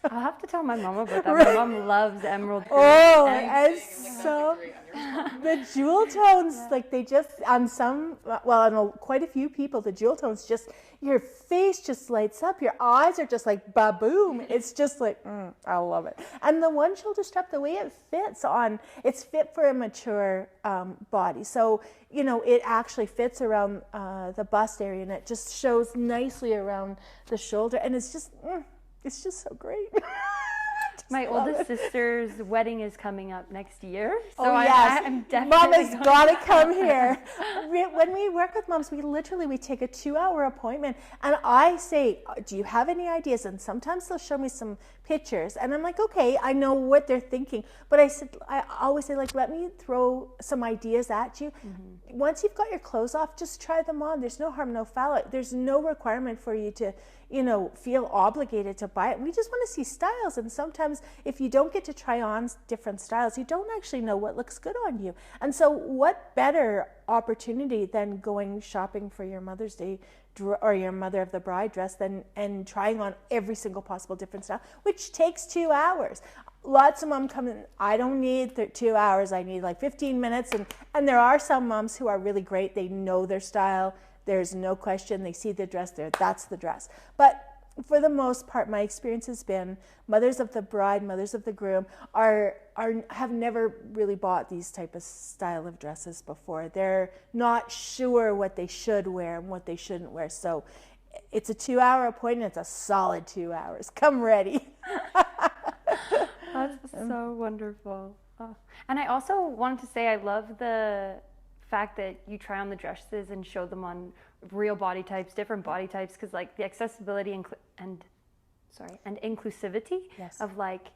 I'll have to tell my mom about that. My mom loves emerald green. Oh, and so the jewel tones, like they just, on some, well, on quite a few people, the jewel tones just, your face just lights up. Your eyes are just like, ba-boom. It's just like, I love it. And the one shoulder strap, the way it fits on, it's fit for a mature body. So, it actually fits around the bust area, and it just shows nicely around the shoulder. And it's just so great. My oldest sister's wedding is coming up next year. So yes. I'm definitely Mom has got to come here. When we work with moms, we take a 2-hour appointment, and I say, do you have any ideas? And sometimes they'll show me some pictures, and I'm like, okay, I know what they're thinking. But I always say, like, let me throw some ideas at you. Mm-hmm. Once you've got your clothes off, just try them on. There's no harm, no foul. There's no requirement for you to feel obligated to buy it. We just want to see styles. And sometimes if you don't get to try on different styles, you don't actually know what looks good on you. And so what better opportunity than going shopping for your Mother's Day or your mother of the bride dress and trying on every single possible different style, which takes 2 hours. Lots of moms come in, I don't need 2 hours, I need like 15 minutes. And there are some moms who are really great. They know their style. There's no question. They see the dress there. That's the dress. But for the most part, my experience has been mothers of the bride, mothers of the groom have never really bought these type of style of dresses before. They're not sure what they should wear and what they shouldn't wear. So it's a 2-hour appointment. It's a solid 2 hours. Come ready. That's so wonderful. Oh. And I also wanted to say I love the fact that you try on the dresses and show them on real body types, different body types, because like the accessibility and inclusivity of like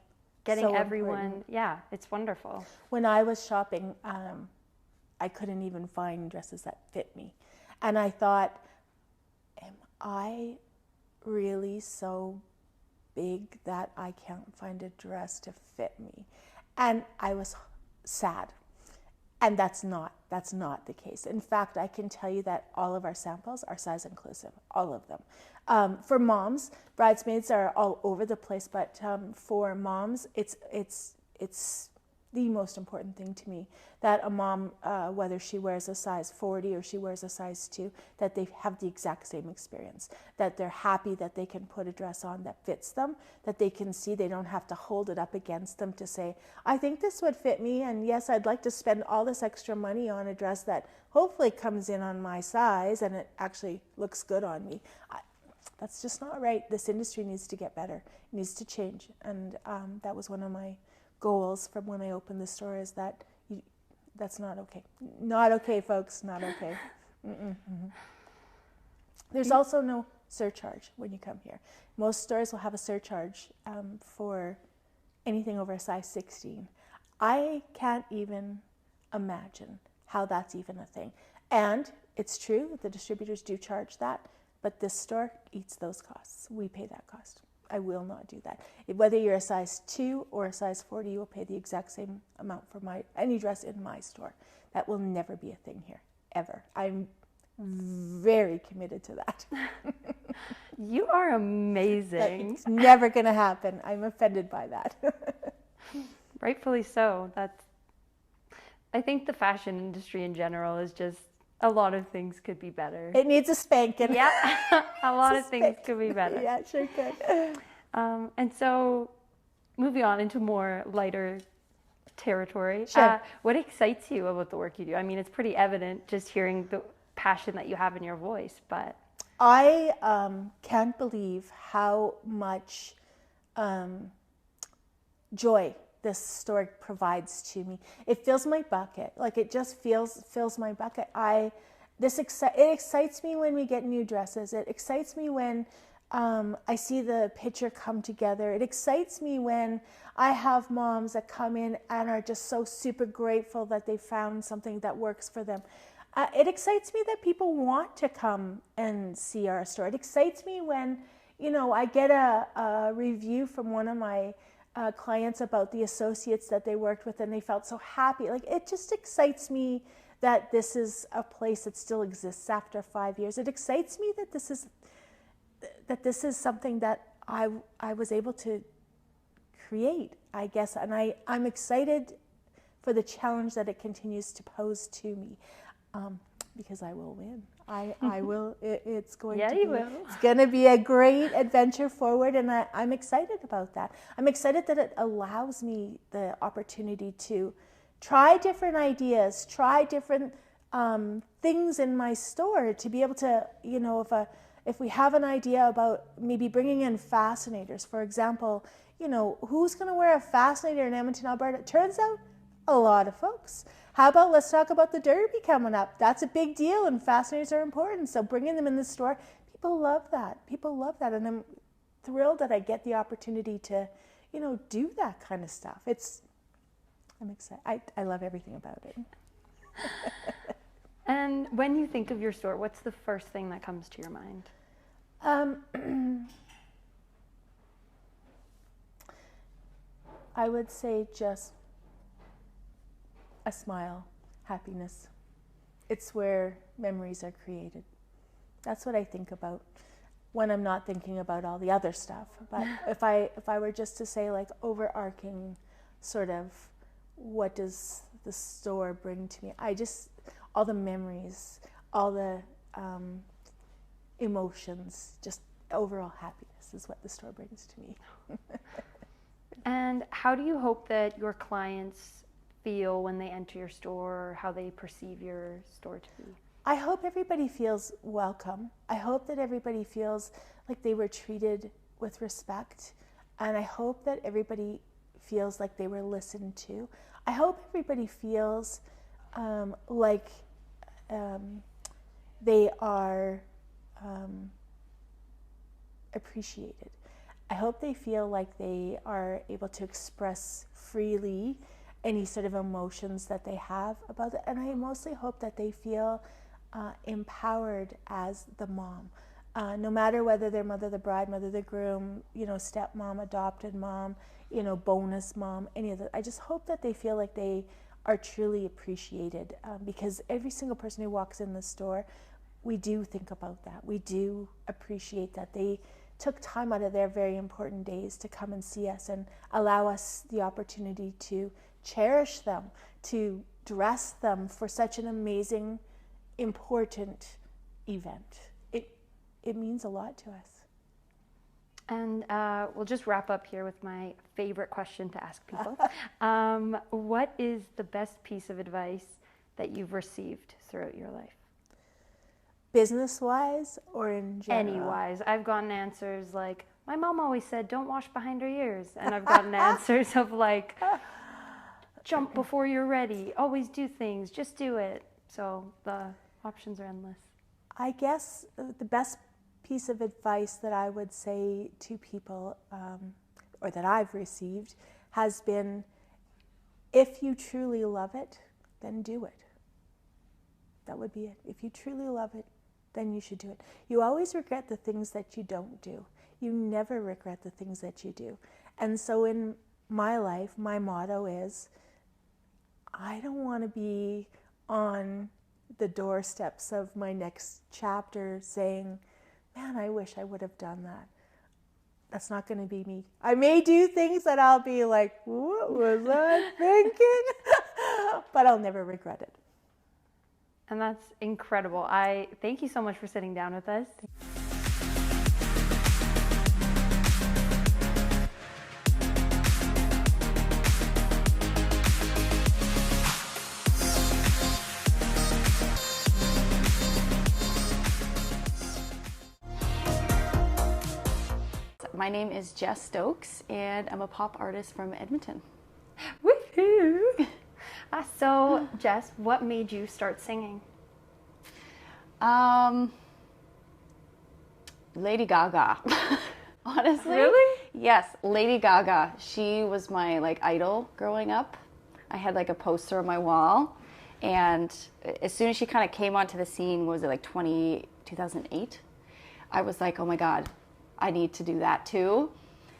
getting so everyone. Important. Yeah, it's wonderful. When I was shopping, I couldn't even find dresses that fit me, and I thought, am I really so big that I can't find a dress to fit me? And I was sad. And that's not the case. In fact, I can tell you that all of our samples are size inclusive, all of them. For moms, bridesmaids are all over the place, but for moms, it's the most important thing to me that a mom, whether she wears a size 40 or she wears a size 2, that they have the exact same experience, that they're happy that they can put a dress on that fits them, that they can see, they don't have to hold it up against them to say, I think this would fit me, and yes, I'd like to spend all this extra money on a dress that hopefully comes in on my size and it actually looks good on me. That's just not right. This industry needs to get better. It needs to change. And that was one of my goals from when I opened the store, is that that's not okay. Not okay, folks. Not okay. There's also no surcharge when you come here. Most stores will have a surcharge for anything over a size 16. I can't even imagine how that's even a thing. And it's true, the distributors do charge that, but this store eats those costs. We pay that cost. I will not do that. Whether you're a size 2 or a size 40, you will pay the exact same amount for any dress in my store. That will never be a thing here, ever. I'm very committed to that. You are amazing. It's never going to happen. I'm offended by that. Rightfully so. I think the fashion industry in general is just, a lot of things could be better. It needs a spanking. Yeah, a lot of things could be better. Yeah, it sure could. And so, moving on into more lighter territory, sure. What excites you about the work you do? I mean, it's pretty evident just hearing the passion that you have in your voice, but... I can't believe how much joy this store provides to me. It fills my bucket. Like, it just fills my bucket. It excites me when we get new dresses. It excites me when I see the picture come together. It excites me when I have moms that come in and are just so super grateful that they found something that works for them. It excites me that people want to come and see our store. It excites me when, I get a review from one of my clients about the associates that they worked with and they felt so happy. Like, it just excites me that this is a place that still exists after 5 years. It excites me that this is something that I was able to create, I guess. And I'm excited for the challenge that it continues to pose to me, because I will win. I will. It's going to be. You will. It's going to be a great adventure forward, and I'm excited about that. I'm excited that it allows me the opportunity to try different ideas, try different things in my store, to be able to, if we have an idea about maybe bringing in fascinators, for example, who's going to wear a fascinator in Edmonton, Alberta? Turns out a lot of folks. How about let's talk about the Derby coming up? That's a big deal, and fascinators are important. So bringing them in the store, people love that. People love that, and I'm thrilled that I get the opportunity to, do that kind of stuff. I'm excited. I love everything about it. And when you think of your store, what's the first thing that comes to your mind? I would say just a smile, happiness. It's where memories are created. That's what I think about when I'm not thinking about all the other stuff. But if I were just to say, like, overarching sort of, what does the store bring to me? All the memories, all the emotions, just overall happiness is what the store brings to me. And how do you hope that your clients feel when they enter your store, or how they perceive your store to be? I hope everybody feels welcome. I hope that everybody feels like they were treated with respect. And I hope that everybody feels like they were listened to. I hope everybody feels like they are appreciated. I hope they feel like they are able to express freely any sort of emotions that they have about it. And I mostly hope that they feel empowered as the mom. No matter whether they're mother the bride, mother the groom, stepmom, adopted mom, bonus mom, any of that. I just hope that they feel like they are truly appreciated, because every single person who walks in the store, we do think about that. We do appreciate that they took time out of their very important days to come and see us and allow us the opportunity to cherish them, to dress them for such an amazing, important event. It means a lot to us. And we'll just wrap up here with my favorite question to ask people. What is the best piece of advice that you've received throughout your life? Business-wise or in general? Any-wise. I've gotten answers like, my mom always said, don't wash behind her ears. And I've gotten answers of like, jump before you're ready. Always do things. Just do it. So the options are endless. I guess the best piece of advice that I would say to people, or that I've received, has been, if you truly love it, then do it. That would be it. If you truly love it, then you should do it. You always regret the things that you don't do. You never regret the things that you do. And so in my life, my motto is, I don't want to be on the doorsteps of my next chapter saying, man, I wish I would have done that. That's not going to be me. I may do things that I'll be like, what was I thinking? But I'll never regret it. And that's incredible. I thank you so much for sitting down with us. My name is Jess Stokes, and I'm a pop artist from Edmonton. Woohoo! So, Jess, what made you start singing? Lady Gaga. Honestly. Really? Yes, Lady Gaga. She was my idol growing up. I had a poster on my wall, and as soon as she kind of came onto the scene, was it 2008? I was like, oh my God, I need to do that too.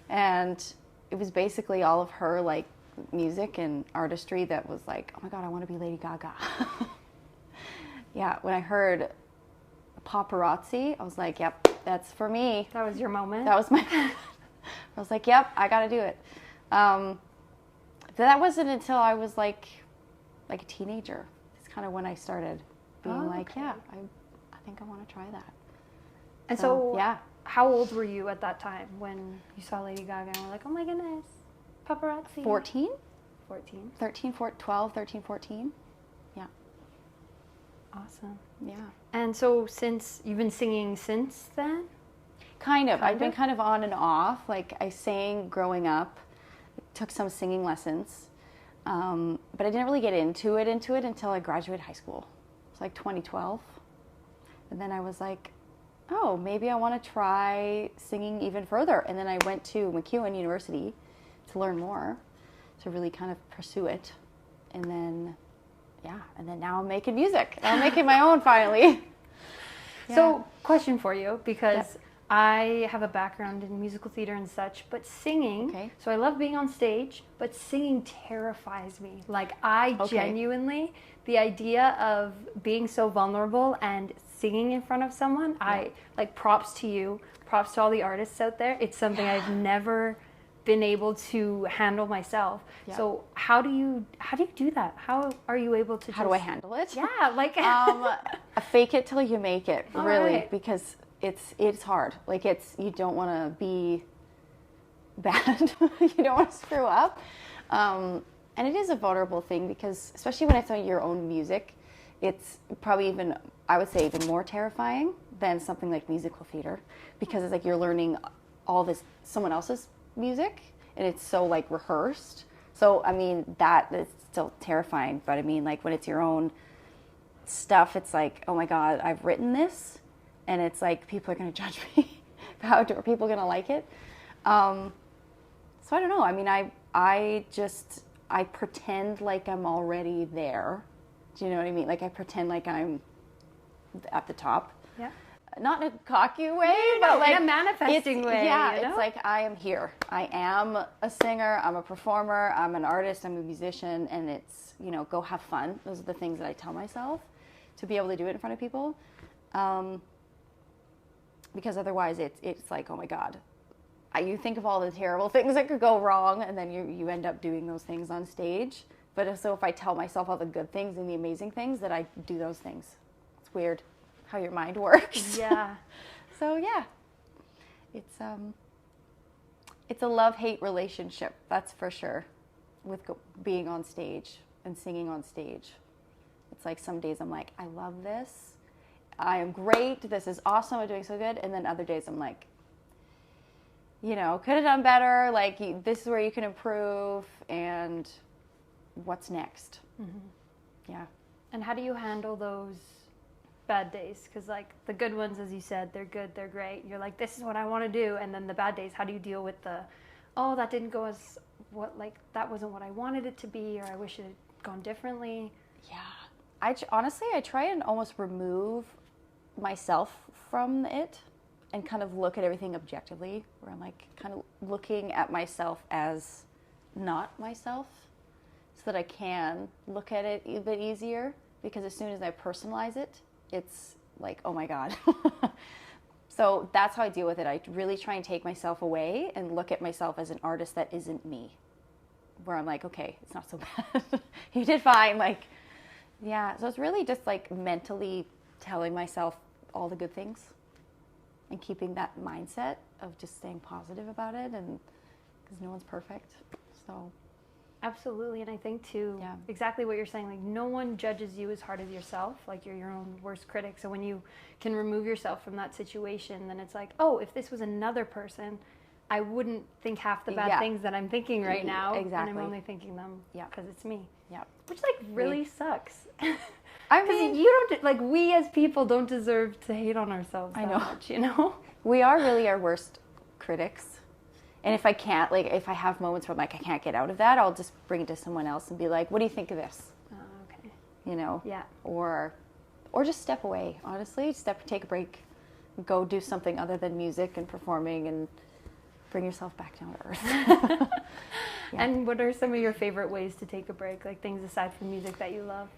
And it was basically all of her music and artistry that was like, oh my God, I want to be Lady Gaga. Yeah, when I heard Paparazzi, I was like, yep, that's for me. That was your moment? That was my I was like, yep, I got to do it. That wasn't until I was like a teenager. It's kind of when I started being yeah, I think I want to try that. And so yeah. How old were you at that time when you saw Lady Gaga and were like, oh my goodness, paparazzi? 14? 14. 12, 13, 14. Yeah. Awesome. Yeah. And so since you've been singing since then? Kind of. I've been kind of on and off. I sang growing up, took some singing lessons, but I didn't really get into it until I graduated high school. It was 2012. And then I was like, oh, maybe I want to try singing even further. And then I went to MacEwan University to learn more, to really kind of pursue it. And then, yeah, and then now I'm making music. I'm making my own finally. Yeah. So, question for you, because I have a background in musical theater and such, but singing, so I love being on stage, but singing terrifies me. Genuinely, the idea of being so vulnerable and singing in front of someone, I props to you, props to all the artists out there. It's something I've never been able to handle myself. Yeah. So how do you do that? How are you able to? How do I handle it? Yeah, fake it till you make it. All really, right. Because it's hard. You don't want to be bad. You don't want to screw up. And it is a vulnerable thing because, especially when it's on your own music, it's probably even, I would say, even more terrifying than something like musical theater, because it's you're learning all this someone else's music and it's so rehearsed. So I mean that is still terrifying, but I mean when it's your own stuff, it's oh my God, I've written this, and it's people are going to judge me. Are people going to like it? So I don't know. I mean, I pretend like I'm already there. Do you know what I mean? I pretend like I'm at the top. Yeah. not in a cocky way, but like in a manifesting way. Yeah, you know? it's like I am here. I am a singer. I'm a performer. I'm an artist. I'm a musician, and it's, you know, go have fun. Those are the things that I tell myself to be able to do it in front of people, because otherwise it's like, oh my God, you think of all the terrible things that could go wrong, and then you end up doing those things on stage. But so if I tell myself all the good things and the amazing things, that I do those things. It's weird how your mind works. Yeah. So yeah, it's a love-hate relationship, that's for sure, with being on stage and singing on stage. It's like some days I'm like, I love this, I am great, this is awesome, I'm doing so good, and then other days I'm like, you know, could have done better, like this is where you can improve, and what's next? Mm-hmm. Yeah. And how do you handle those bad days? Because like the good ones, as you said, they're good, they're great, you're like, this is what I want to do. And then the bad days, how do you deal with the, oh, that didn't go as what, like that wasn't what I wanted it to be, or I wish it had gone differently? Yeah, honestly I try and almost remove myself from it and kind of look at everything objectively, where I'm like kind of looking at myself as not myself, so that I can look at it a bit easier, because as soon as I personalize it, it's like, oh my God. So that's how I deal with it. I really try and take myself away and look at myself as an artist that isn't me, where I'm like, okay, it's not so bad. You did fine. Like, yeah. So it's really just like mentally telling myself all the good things and keeping that mindset of just staying positive about it, and because no one's perfect. So absolutely. And I think too, exactly what you're saying, like no one judges you as hard as yourself, like you're your own worst critic. So when you can remove yourself from that situation, then it's like, oh, if this was another person, I wouldn't think half the bad things that I'm thinking right now. Exactly. And I'm only thinking them because it's me. Yeah. Which like really sucks. I mean, you don't, like, we as people don't deserve to hate on ourselves that much, you know? We are really our worst critics. And if I can't, like, if I have moments where I'm like, I can't get out of that, I'll just bring it to someone else and be like, what do you think of this? Okay. You know? Yeah. Or just step away, honestly. Take a break. Go do something other than music and performing, and bring yourself back down to earth. And what are some of your favorite ways to take a break? Like things aside from music that you love?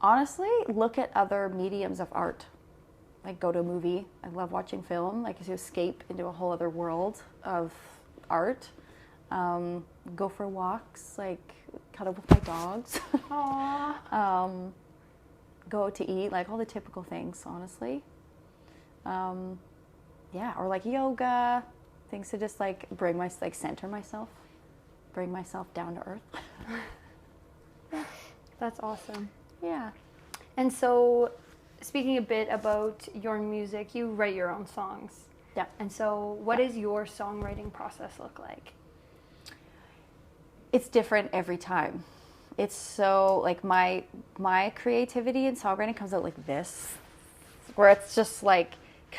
Honestly, look at other mediums of art. Like go to a movie. I love watching film. Like to escape into a whole other world of art. Go for walks. Like cuddle with my dogs. Aww. Go to eat. Like all the typical things, honestly. Yeah, or like yoga. Things to just like center myself. Bring myself down to earth. That's awesome. Yeah. And so, speaking a bit about your music, you write your own songs. Yeah. And so, what does your songwriting process look like? It's different every time. It's so, like, my creativity and songwriting comes out like this, where it's just like,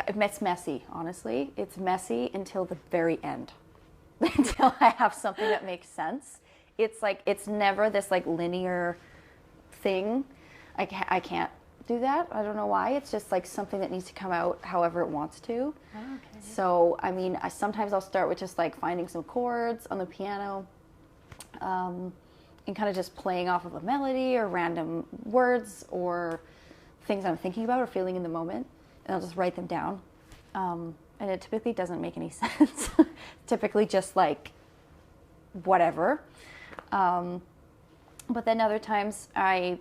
it's messy, honestly. It's messy until the very end. Until I have something that makes sense. It's like, it's never this like linear thing. I can't do that. I don't know why. It's just like something that needs to come out however it wants to. Oh, okay. So, I mean, sometimes I'll start with just like finding some chords on the piano, and kind of just playing off of a melody or random words or things I'm thinking about or feeling in the moment, and I'll just write them down. And it typically doesn't make any sense. Typically just like whatever. But then other times I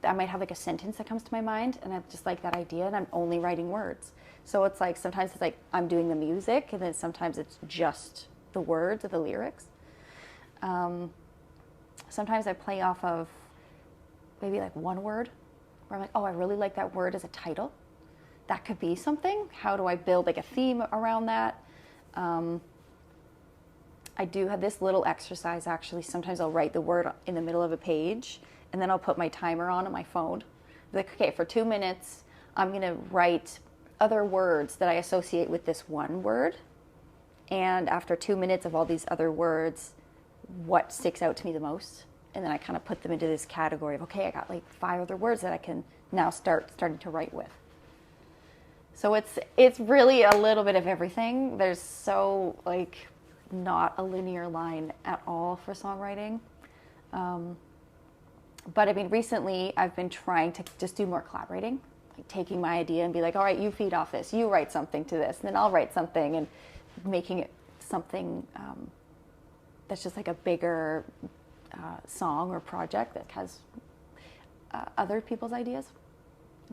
might have like a sentence that comes to my mind, and I just like that idea, and I'm only writing words. So it's like sometimes it's like I'm doing the music, and then sometimes it's just the words or the lyrics. Sometimes I play off of maybe like one word, where I'm like, oh, I really like that word as a title. That could be something. How do I build like a theme around that? I do have this little exercise, actually. Sometimes I'll write the word in the middle of a page, and then I'll put my timer on my phone. Like, okay, for 2 minutes, I'm going to write other words that I associate with this one word. And after 2 minutes of all these other words, what sticks out to me the most? and then I kind of put them into this category of, okay, I got like 5 other words that I can now starting to write with. So it's really a little bit of everything. There's so like not a linear line at all for songwriting. But I mean, recently I've been trying to just do more collaborating, like taking my idea and be like, all right, you feed off this, you write something to this, and then I'll write something, and making it something that's just like a bigger song or project that has other people's ideas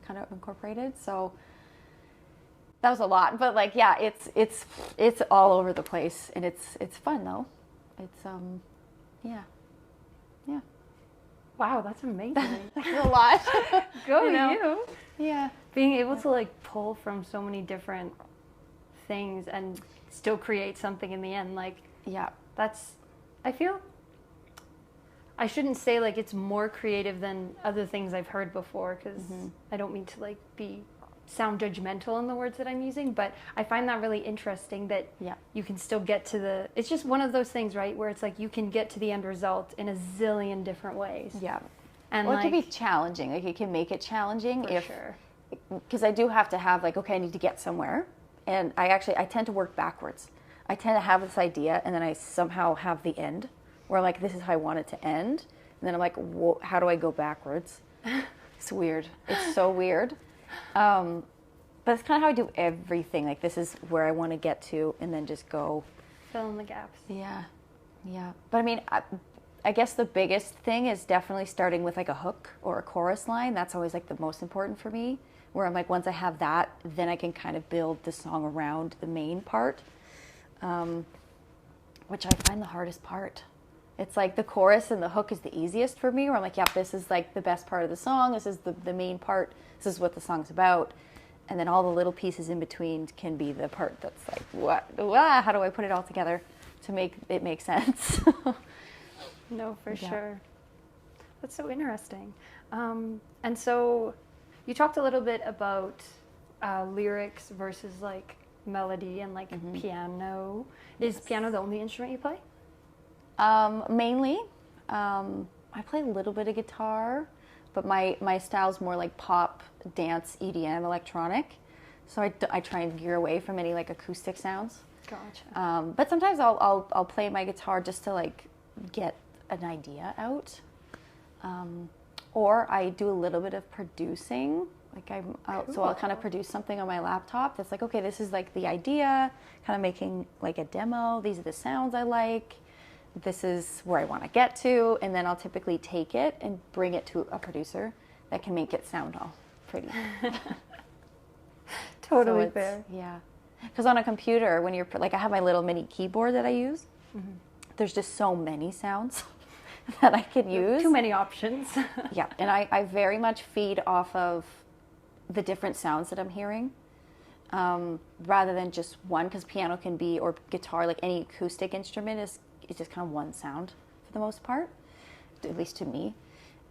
kind of incorporated. So that was a lot, but like, yeah, it's all over the place, and it's fun though. It's yeah. Wow, that's amazing. That's a lot. Go you. Yeah. Being able to like pull from so many different things and still create something in the end, like, yeah, I feel, I shouldn't say like it's more creative than other things I've heard before, because I don't mean to like sound judgmental in the words that I'm using, but I find that really interesting that you can still get to it's just one of those things, right, where it's like you can get to the end result in a zillion different ways. Yeah. And well, like, it can be challenging. Like, it can make it challenging sure. Because I do have to have like, okay, I need to get somewhere, and I tend to work backwards. I tend to have this idea, and then I somehow have the end, where like, this is how I want it to end, and then I'm like, how do I go backwards? It's weird. It's so weird. But it's kind of how I do everything. Like, this is where I want to get to, and then just go. Fill in the gaps. Yeah. But I mean, I guess the biggest thing is definitely starting with like a hook or a chorus line. That's always like the most important for me, where I'm like, once I have that, then I can kind of build the song around the main part, which I find the hardest part. It's like the chorus and the hook is the easiest for me, where I'm like, yep, this is like the best part of the song. This is the main part. This is what the song's about. And then all the little pieces in between can be the part that's like, how do I put it all together to make it make sense? No, for sure. That's so interesting. And so you talked a little bit about lyrics versus like melody and like piano. Is piano the only instrument you play? Mainly. I play a little bit of guitar, but my style's more like pop, dance, EDM, electronic. So I try and gear away from any like acoustic sounds. Gotcha. But sometimes I'll play my guitar just to like get an idea out. Or I do a little bit of producing. Like so I'll kind of produce something on my laptop that's like, okay, this is like the idea, kind of making like a demo. These are the sounds I like. This is where I want to get to. And then I'll typically take it and bring it to a producer that can make it sound all pretty. Totally fair. Yeah. Because on a computer, when you're like, I have my little mini keyboard that I use. There's just so many sounds that I can use. Too many options. Yeah. And I very much feed off of the different sounds that I'm hearing, rather than just one, because piano can be, or guitar, like any acoustic instrument is just kind of one sound for the most part, at least to me.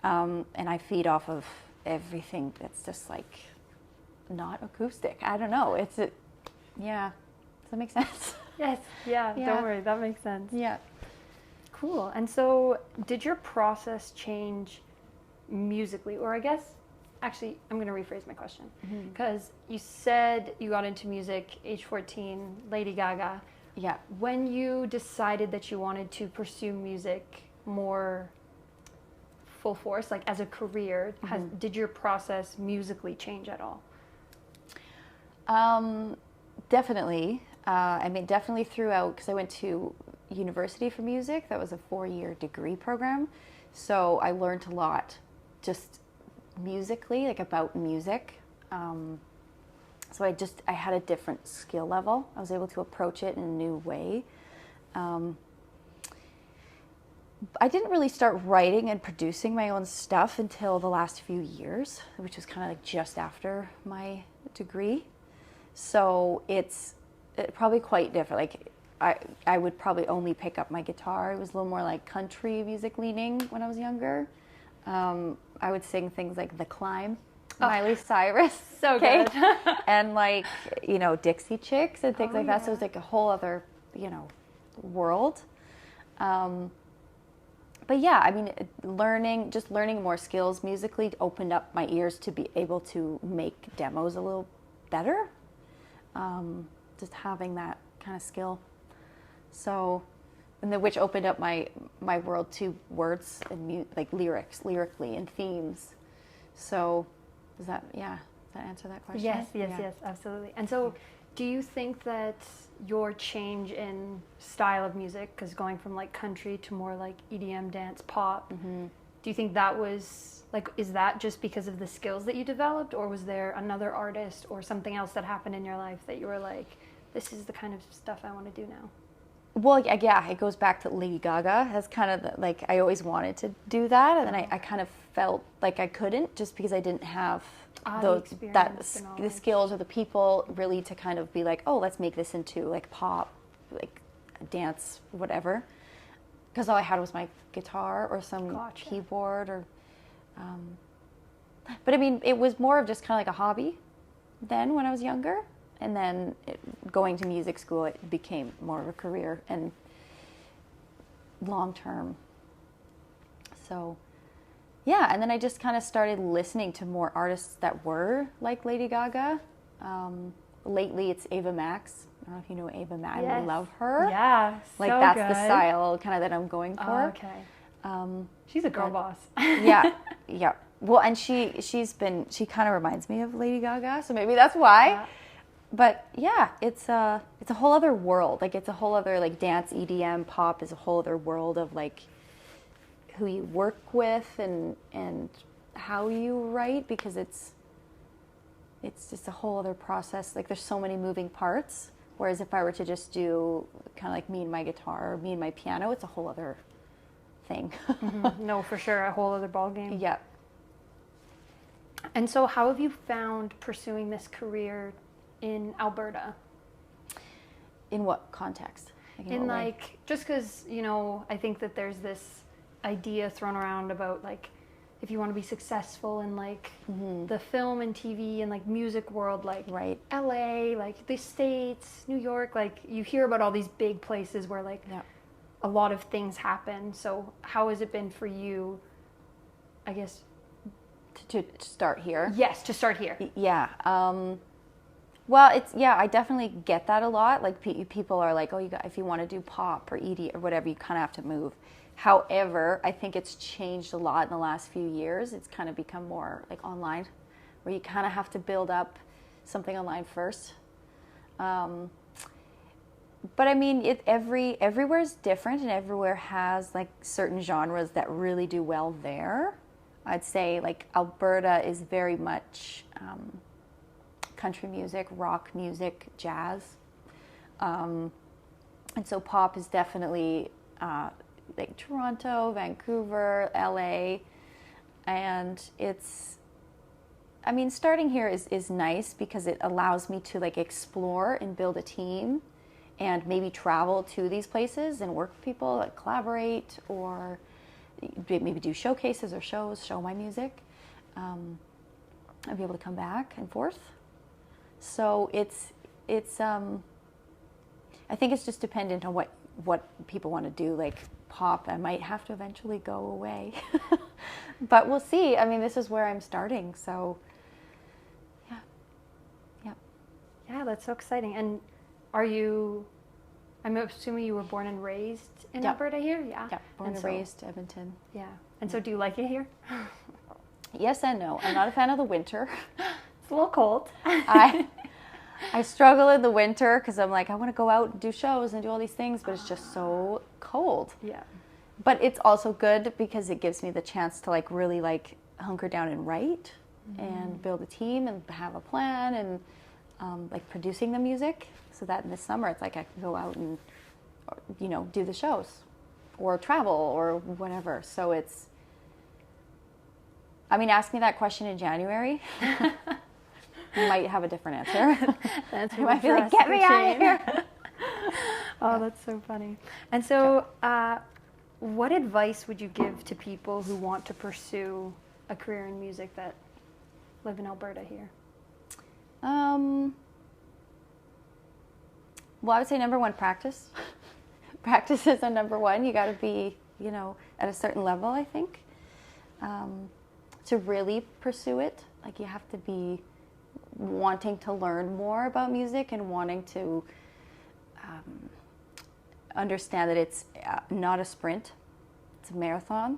And I feed off of everything that's just like not acoustic. I don't know. Yeah. Does that make sense? Yes. Yeah. Don't worry. That makes sense. Yeah. Cool. And so did your process change musically? Or I guess, actually, I'm going to rephrase my question. Because you said you got into music age 14, Lady Gaga. Yeah. When you decided that you wanted to pursue music more full force, like as a career, did your process musically change at all? Definitely. I mean, definitely throughout, because I went to university for music. That was a 4-year degree program. So I learned a lot just musically, like about music. So I had a different skill level. I was able to approach it in a new way. I didn't really start writing and producing my own stuff until the last few years, which was kind of like just after my degree. So it's probably quite different. Like I would probably only pick up my guitar. It was a little more like country music leaning when I was younger. I would sing things like The Climb, Miley Cyrus. So good. And like, Dixie Chicks and things like that. So it was like a whole other, world. but yeah, I mean, learning more skills musically opened up my ears to be able to make demos a little better. Just having that kind of skill. So, which opened up my world to words and like lyrically and themes. So, does that answer that question? Yes, absolutely. And so, do you think that your change in style of music, because going from like country to more like EDM, dance, pop, do you think that was like, is that just because of the skills that you developed, or was there another artist or something else that happened in your life that you were like, this is the kind of stuff I want to do now? Well, yeah, it goes back to Lady Gaga. That's kind of like, I always wanted to do that, and then I kind of felt like I couldn't, just because I didn't have the skills or the people really to kind of be like, oh, let's make this into like pop, like dance, whatever. Because all I had was my guitar or some keyboard, or. But I mean, it was more of just kind of like a hobby then when I was younger. And then going to music school, it became more of a career and long term. So, yeah, and then I just kind of started listening to more artists that were like Lady Gaga. Lately, it's Ava Max. I don't know if you know Ava Max. Yes. I love her. Yeah, like so that's good. The style kind of that I'm going for. Oh, okay. She's a girl boss. Yeah. Well, and she kind of reminds me of Lady Gaga, so maybe that's why. Yeah. But yeah, it's a whole other world. Like, it's a whole other, like, dance, EDM, pop is a whole other world of like who you work with and how you write, because it's just a whole other process. Like, there's so many moving parts. Whereas if I were to just do kind of like me and my guitar or me and my piano, it's a whole other thing. No, for sure, a whole other ballgame. Yeah. And so, how have you found pursuing this career in Alberta? In what context? In like, just because, you know, I think that there's this idea thrown around about like, if you want to be successful in like the film and TV and like music world, like LA, like the States, New York, like you hear about all these big places where like a lot of things happen. So how has it been for you, I guess, to start here? Yes, to start here. Yeah. Well, I definitely get that a lot. Like people are like, oh, if you want to do pop or ED or whatever, you kind of have to move. However, I think it's changed a lot in the last few years. It's kind of become more like online, where you kind of have to build up something online first. But I mean, everywhere is different, and everywhere has like certain genres that really do well there. I'd say like Alberta is very much country music, rock music, jazz. And so pop is definitely like Toronto, Vancouver, LA. And starting here is nice because it allows me to like explore and build a team and maybe travel to these places and work with people, like collaborate, or maybe do showcases or show my music. I'll be able to come back and forth. So it's I think it's just dependent on what people want to do. Like pop, I might have to eventually go away, but we'll see. I mean, this is where I'm starting, so yeah, that's so exciting. And I'm assuming you were born and raised in Alberta here? Yeah, born and raised Edmonton. Yeah, and so do you like it here? Yes and no. I'm not a fan of the winter. It's a little cold. I struggle in the winter because I'm like, I want to go out and do shows and do all these things, but it's just so cold. Yeah. But it's also good because it gives me the chance to like really like hunker down and write and build a team and have a plan and like producing the music, so that in the summer it's like I can go out and, you know, do the shows or travel or whatever. So it's, I mean, ask me that question in January. You might have a different answer. That's you might be like, get me out of here. Oh, that's so funny. And so what advice would you give to people who want to pursue a career in music that live in Alberta here? Well, I would say number one, practice. Practice is number one. You got to be you know, at a certain level, I think, to really pursue it. Like, you have to be wanting to learn more about music and wanting to understand that it's not a sprint, it's a marathon,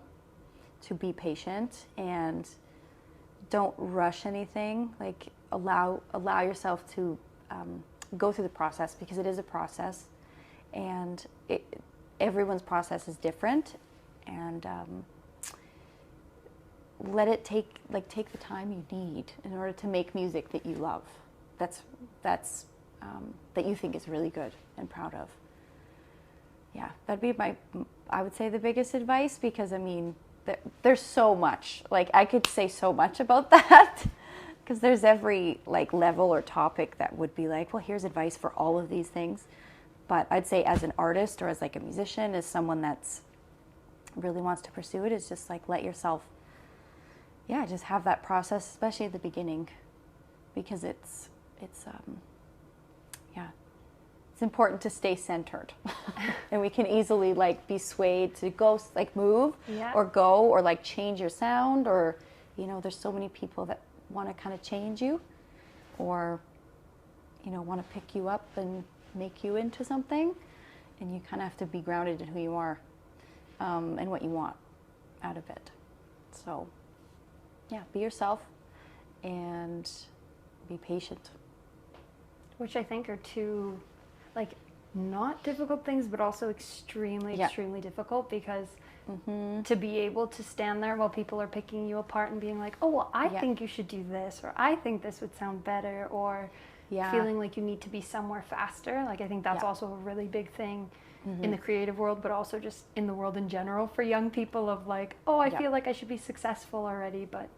to be patient and don't rush anything. Like, allow yourself to go through the process, because it is a process, and everyone's process is different, and let it take the time you need in order to make music that you love, that you think is really good and proud of. Yeah, that'd be I would say the biggest advice, because I mean, there's so much, like, I could say so much about that, because there's every like level or topic that would be like, well, here's advice for all of these things. But I'd say, as an artist or as like a musician, as someone that's really wants to pursue it, is just like, let yourself, just have that process, especially at the beginning, because it's important to stay centered. And we can easily like be swayed to go, like, move or go, or like change your sound, or, you know, there's so many people that want to kind of change you, or, you know, want to pick you up and make you into something, and you kind of have to be grounded in who you are, and what you want out of it. So be yourself and be patient. Which I think are two, like, not difficult things, but also extremely difficult, because to be able to stand there while people are picking you apart and being like, oh, well, I think you should do this, or I think this would sound better, or feeling like you need to be somewhere faster. Like, I think that's also a really big thing in the creative world, but also just in the world in general for young people, of like, oh, I feel like I should be successful already. But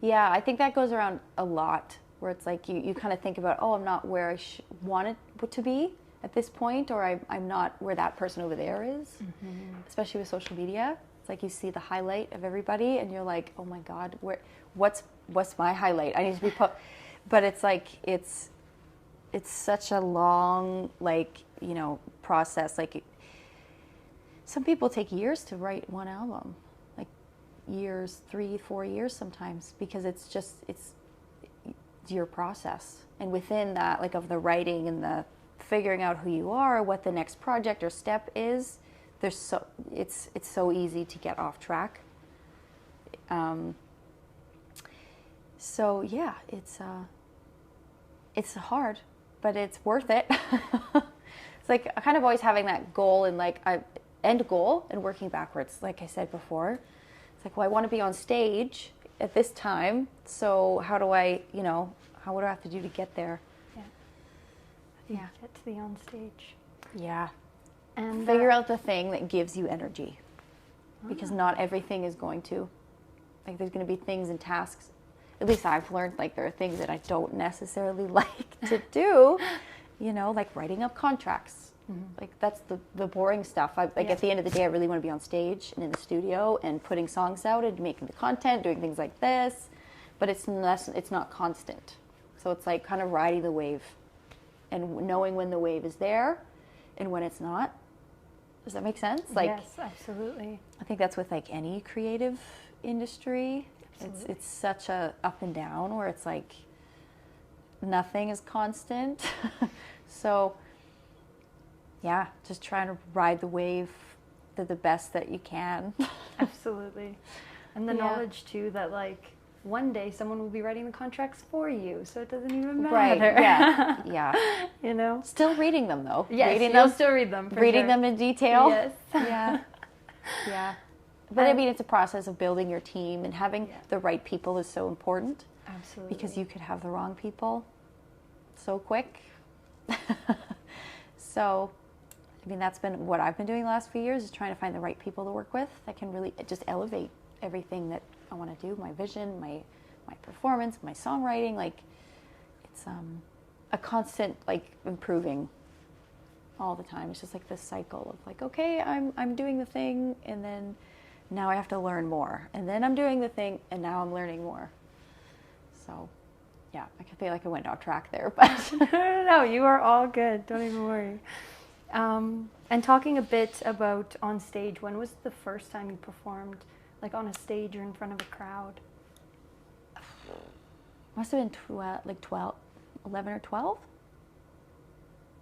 I think that goes around a lot, where it's like you kind of think about, oh, I'm not where I want it to be at this point, or I'm not where that person over there is. Especially with social media, it's like you see the highlight of everybody, and you're like, oh my God, what's my highlight? I need to be but it's like it's such a long, like, you know, process. Like, some people take years to write one album, like years, 3-4 years sometimes, because it's your process. And within that, like, of the writing and the figuring out who you are, what the next project or step is, it's so easy to get off track. It's hard, but it's worth it. It's like kind of always having that goal, and like end goal, and working backwards. Like I said before, it's like, well, I want to be on stage at this time, so how do I, you know, what do I have to do to get there? Get to the on stage. And figure out the thing that gives you energy, because not everything is going to. Like, there's going to be things and tasks. At least I've learned, like, there are things that I don't necessarily like to do, you know, like writing up contracts. Like, that's the boring stuff. At the end of the day, I really want to be on stage and in the studio and putting songs out and making the content, doing things like this. But it's not constant. So it's like kind of riding the wave and knowing when the wave is there and when it's not. Does that make sense? Like, yes, absolutely. I think that's with like any creative industry. It's such a up and down, where it's like nothing is constant. So just trying to ride the wave to the best that you can. Absolutely. And the knowledge too that, like, one day someone will be writing the contracts for you, so it doesn't even matter. Right. You know, still reading them though. Yes, you'll still read them. Reading them in detail. Yes. But I mean, it's a process of building your team, and having the right people is so important. Absolutely. Because you could have the wrong people so quick. So, I mean, that's been what I've been doing the last few years, is trying to find the right people to work with that can really just elevate everything that I want to do, my vision, my performance, my songwriting. Like, it's a constant, like, improving all the time. It's just like this cycle of like, okay, I'm doing the thing, and then now I have to learn more, and then I'm doing the thing, and now I'm learning more. So I feel like I went off track there, but no, you are all good. Don't even worry. And talking a bit about on stage, when was the first time you performed like on a stage or in front of a crowd? Must have been 11 or 12.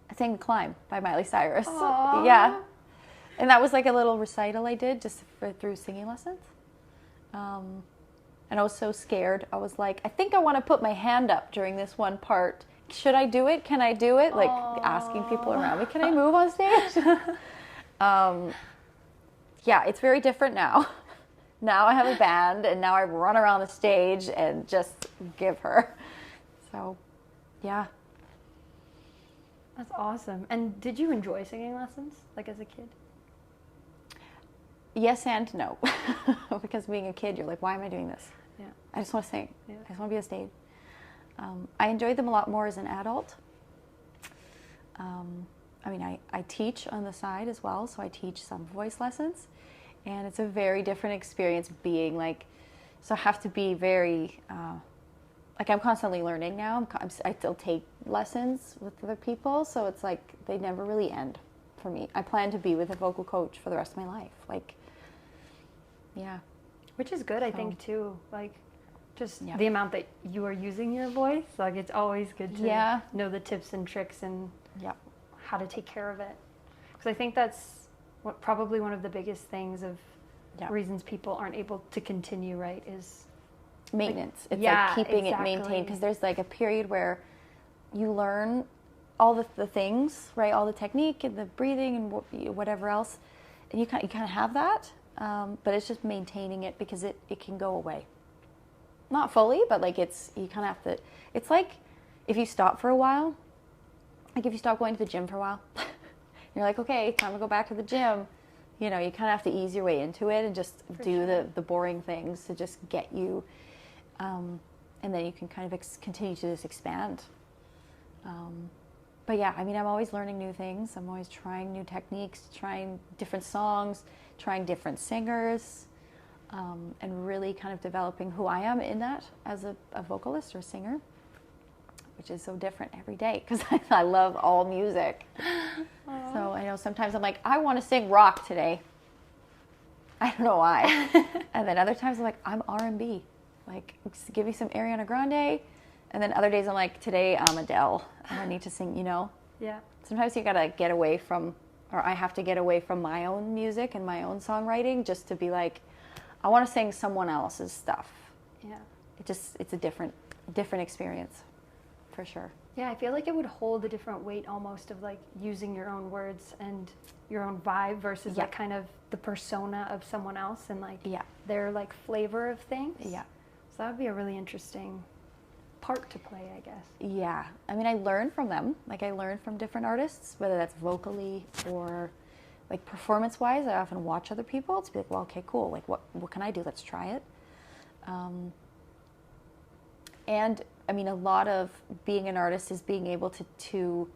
I sang Climb by Miley Cyrus. Aww. Yeah. And that was like a little recital I did just through singing lessons. And I was so scared. I was like, I think I want to put my hand up during this one part. Should I do it? Can I do it? Like asking people around me, can I move on stage? Yeah, it's very different now. Now I have a band and now I run around the stage and just give her. So, yeah. That's awesome. And did you enjoy singing lessons, like as a kid? Yes and no. Because being a kid, you're like, why am I doing this? Yeah. I just want to sing. Yeah. I just want to be on stage. I enjoyed them a lot more as an adult. I mean, I teach on the side as well, so I teach some voice lessons. And it's a very different experience being like, so I have to be very, like I'm constantly learning now. I still take lessons with other people, so it's like they never really end for me. I plan to be with a vocal coach for the rest of my life. Like, yeah. Which is good, I think, too. Like, just the amount that you are using your voice. Like, it's always good to know the tips and tricks and how to take care of it. Because I think that's probably one of the biggest things of reasons people aren't able to continue, right, is maintenance. It's like keeping it maintained, because there's like a period where you learn all the things, right, all the technique and the breathing and whatever else, and you kind of have that, but it's just maintaining it because it can go away. Not fully, but like you kind of have to. It's like if you stop for a while, like if you stop going to the gym for a while, you're like, okay, time to go back to the gym. You know, you kind of have to ease your way into it and just do the boring things to just get you, and then you can kind of continue to just expand. But yeah, I mean, I'm always learning new things. I'm always trying new techniques, trying different songs, trying different singers, and really kind of developing who I am in that as a vocalist or singer, which is so different every day because I love all music. Aww. So I know sometimes I'm like, I want to sing rock today. I don't know why. And then other times I'm like, I'm R&B. Like, just give me some Ariana Grande. And then other days I'm like, today I'm Adele. And I need to sing, you know? Yeah. Sometimes you gotta get away from, or I have to get away from my own music and my own songwriting just to be like, I want to sing someone else's stuff. Yeah. It's a different experience, for sure. Yeah, I feel like it would hold a different weight almost of like using your own words and your own vibe versus like kind of the persona of someone else and like their like flavor of things. Yeah. So that would be a really interesting part to play, I guess. Yeah. I mean, I learn from them. Like I learn from different artists, whether that's vocally or like performance-wise. I often watch other people to be like, well, okay, cool. Like what can I do? Let's try it. And I mean, a lot of being an artist is being able to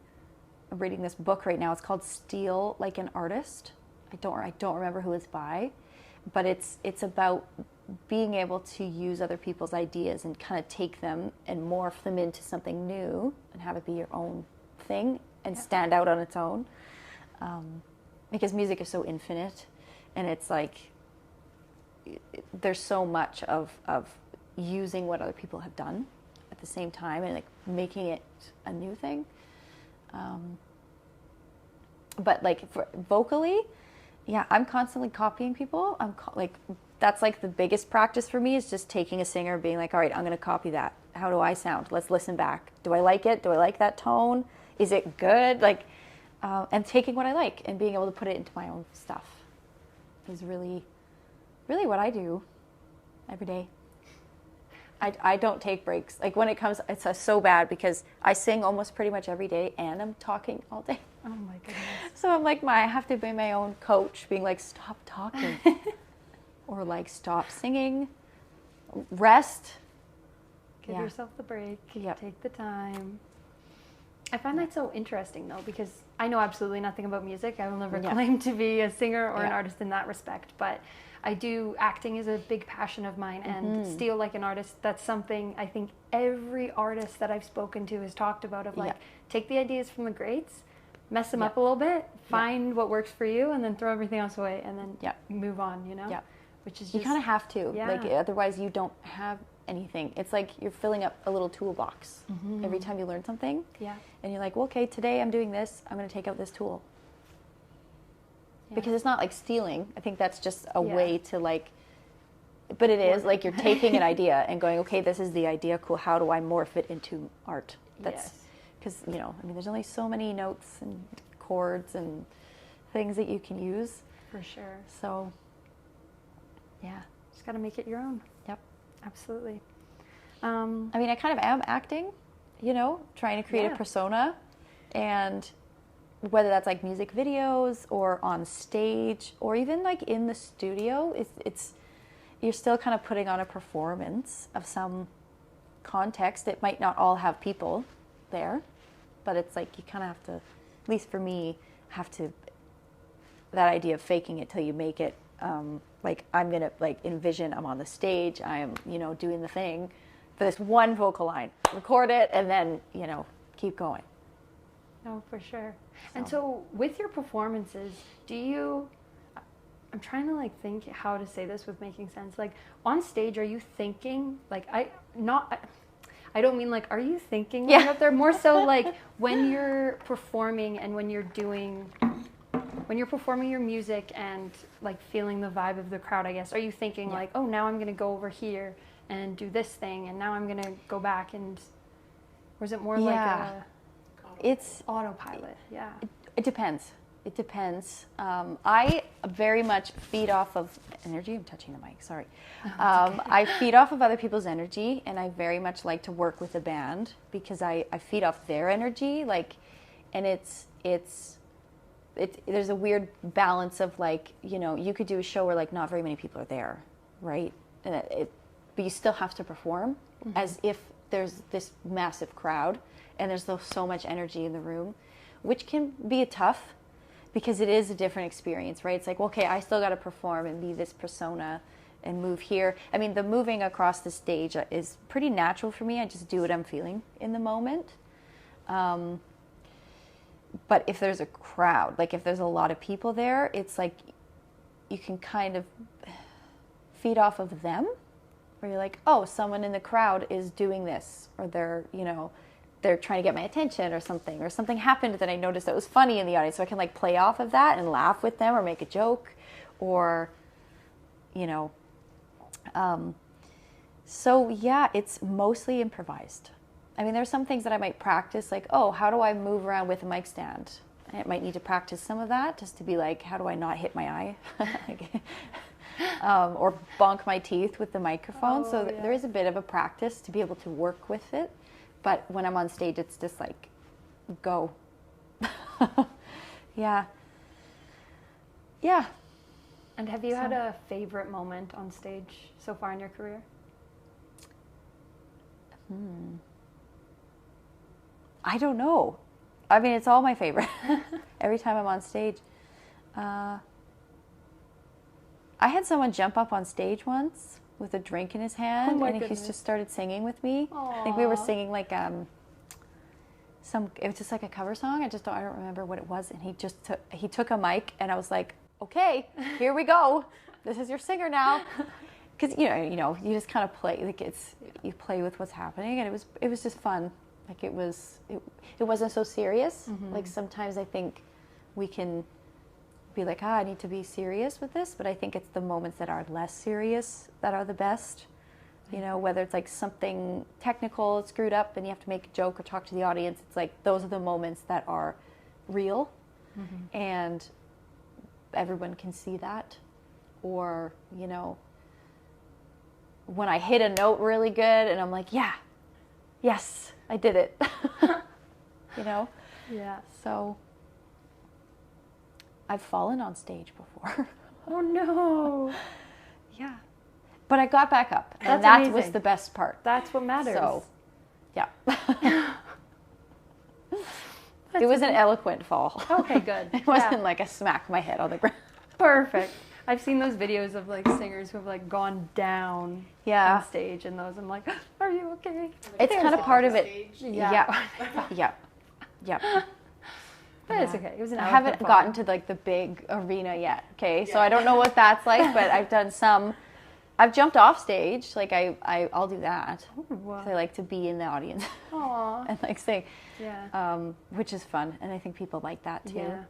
I'm reading this book right now. It's called Steal Like an Artist. I don't remember who it's by, but it's about being able to use other people's ideas and kind of take them and morph them into something new and have it be your own thing and stand out on its own. Because music is so infinite, and it's like there's so much of using what other people have done at the same time and like making it a new thing. But like vocally, I'm constantly copying people. That's like the biggest practice for me is just taking a singer and being like, all right, I'm going to copy that. How do I sound? Let's listen back. Do I like it? Do I like that tone? Is it good? Like, and taking what I like and being able to put it into my own stuff is really, really what I do every day. I don't take breaks. Like when it comes, it's so bad because I sing almost pretty much every day and I'm talking all day. Oh my goodness. So I'm like, I have to be my own coach, being like, stop talking. Or like, stop singing, rest. Give yourself the break, take the time. I find that so interesting though, because I know absolutely nothing about music. I will never claim to be a singer or an artist in that respect, but acting is a big passion of mine, and Steal Like an Artist, that's something I think every artist that I've spoken to has talked about of like, take the ideas from the greats, mess them up a little bit, find what works for you, and then throw everything else away, and then move on, you know? Yeah. Which is just, you kind of have to. Yeah. Like, otherwise you don't have anything. It's like you're filling up a little toolbox every time you learn something. Yeah. And you're like, well, okay, today I'm doing this. I'm going to take out this tool. Yeah. Because it's not like stealing. I think that's just a way to like, but it is like you're taking an idea and going, okay, this is the idea. Cool. How do I morph it into art? That's because, you know, I mean, there's only so many notes and chords and things that you can use. For sure. So, yeah. Just got to make it your own. Yep. Absolutely. I mean, I kind of am acting, you know, trying to create a persona, and whether that's like music videos or on stage or even like in the studio, it's you're still kind of putting on a performance of some context. It might not all have people there, but it's like you kind of have to, at least for me, have to, that idea of faking it till you make it. Like I'm gonna like envision I'm on the stage, I'm, you know, doing the thing for this one vocal line, record it, and then, you know, keep going. No, for sure. And so with your performances, do you, I'm trying to like think how to say this with making sense. Like on stage, are you thinking like, I don't mean like, are you thinking when you're up there? More so like when you're performing and when you're performing your music and like feeling the vibe of the crowd, I guess, are you thinking like, oh, now I'm going to go over here and do this thing, and now I'm going to go back, and, or is it more like it's autopilot? Yeah. It depends. It depends. I very much feed off of energy. I'm touching the mic, sorry. Okay. I feed off of other people's energy, and I very much like to work with a band because I feed off their energy, like, and there's a weird balance of like, you know, you could do a show where like not very many people are there, right? And but you still have to perform as if there's this massive crowd and there's so much energy in the room, which can be tough because it is a different experience, right? It's like, okay, I still got to perform and be this persona and move here. I mean, the moving across the stage is pretty natural for me. I just do what I'm feeling in the moment. But if there's a crowd, like if there's a lot of people there, it's like you can kind of feed off of them, where you're like, oh, someone in the crowd is doing this, or they're, you know, they're trying to get my attention or something happened that I noticed that was funny in the audience. So I can like play off of that and laugh with them or make a joke or, you know. So yeah, it's mostly improvised. I mean, there's some things that I might practice, like, oh, how do I move around with a mic stand? I might need to practice some of that just to be like, how do I not hit my eye? Or bonk my teeth with the microphone. So there is a bit of a practice to be able to work with it. But when I'm on stage, it's just like, go. Yeah. Yeah. And have you had a favorite moment on stage so far in your career? I don't know. I mean, it's all my favorite. Every time I'm on stage. I had someone jump up on stage once with a drink in his hand, and he just started singing with me. Aww. I think we were singing like it was just like a cover song. I don't remember what it was. And he took a mic, and I was like, okay, here we go. This is your singer now. Because you just kind of play, like you play with what's happening, and it was just fun. Like it wasn't so serious. Like sometimes I think we can be like, I need to be serious with this, but I think it's the moments that are less serious that are the best. You know, whether it's like something technical screwed up and you have to make a joke or talk to the audience, it's like those are the moments that are real, and everyone can see that. Or, you know, when I hit a note really good and I'm like, yes, I did it. You know? Yeah. So I've fallen on stage before. Oh no. Yeah. But I got back up. And That's that was the best part. That's what matters. So, yeah. It was an eloquent fall. Okay, good. It wasn't like a smack my head on the ground. Perfect. I've seen those videos of like singers who have like gone down on stage, and those I'm like, are you okay? It's kind of part of it. Yeah. Yeah. But it's okay. It was an I haven't gotten to like the big arena yet. Okay, so I don't know what that's like, but I've done some. I've jumped off stage. Like I'll do that. Wow. I like to be in the audience and like sing. Yeah. Which is fun, and I think people like that too. Yeah.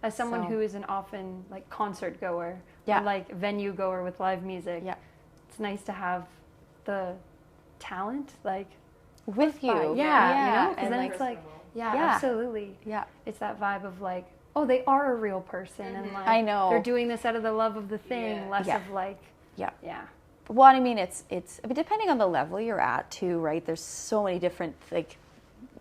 As someone who is an often like concert goer, or like venue goer with live music, it's nice to have the talent like with you. You know, because then it's like, absolutely. Yeah. It's that vibe of like, oh, they are a real person, and like, I know they're doing this out of the love of the thing, less of like, yeah. Well, I mean, it's depending on the level you're at too, right? There's so many different like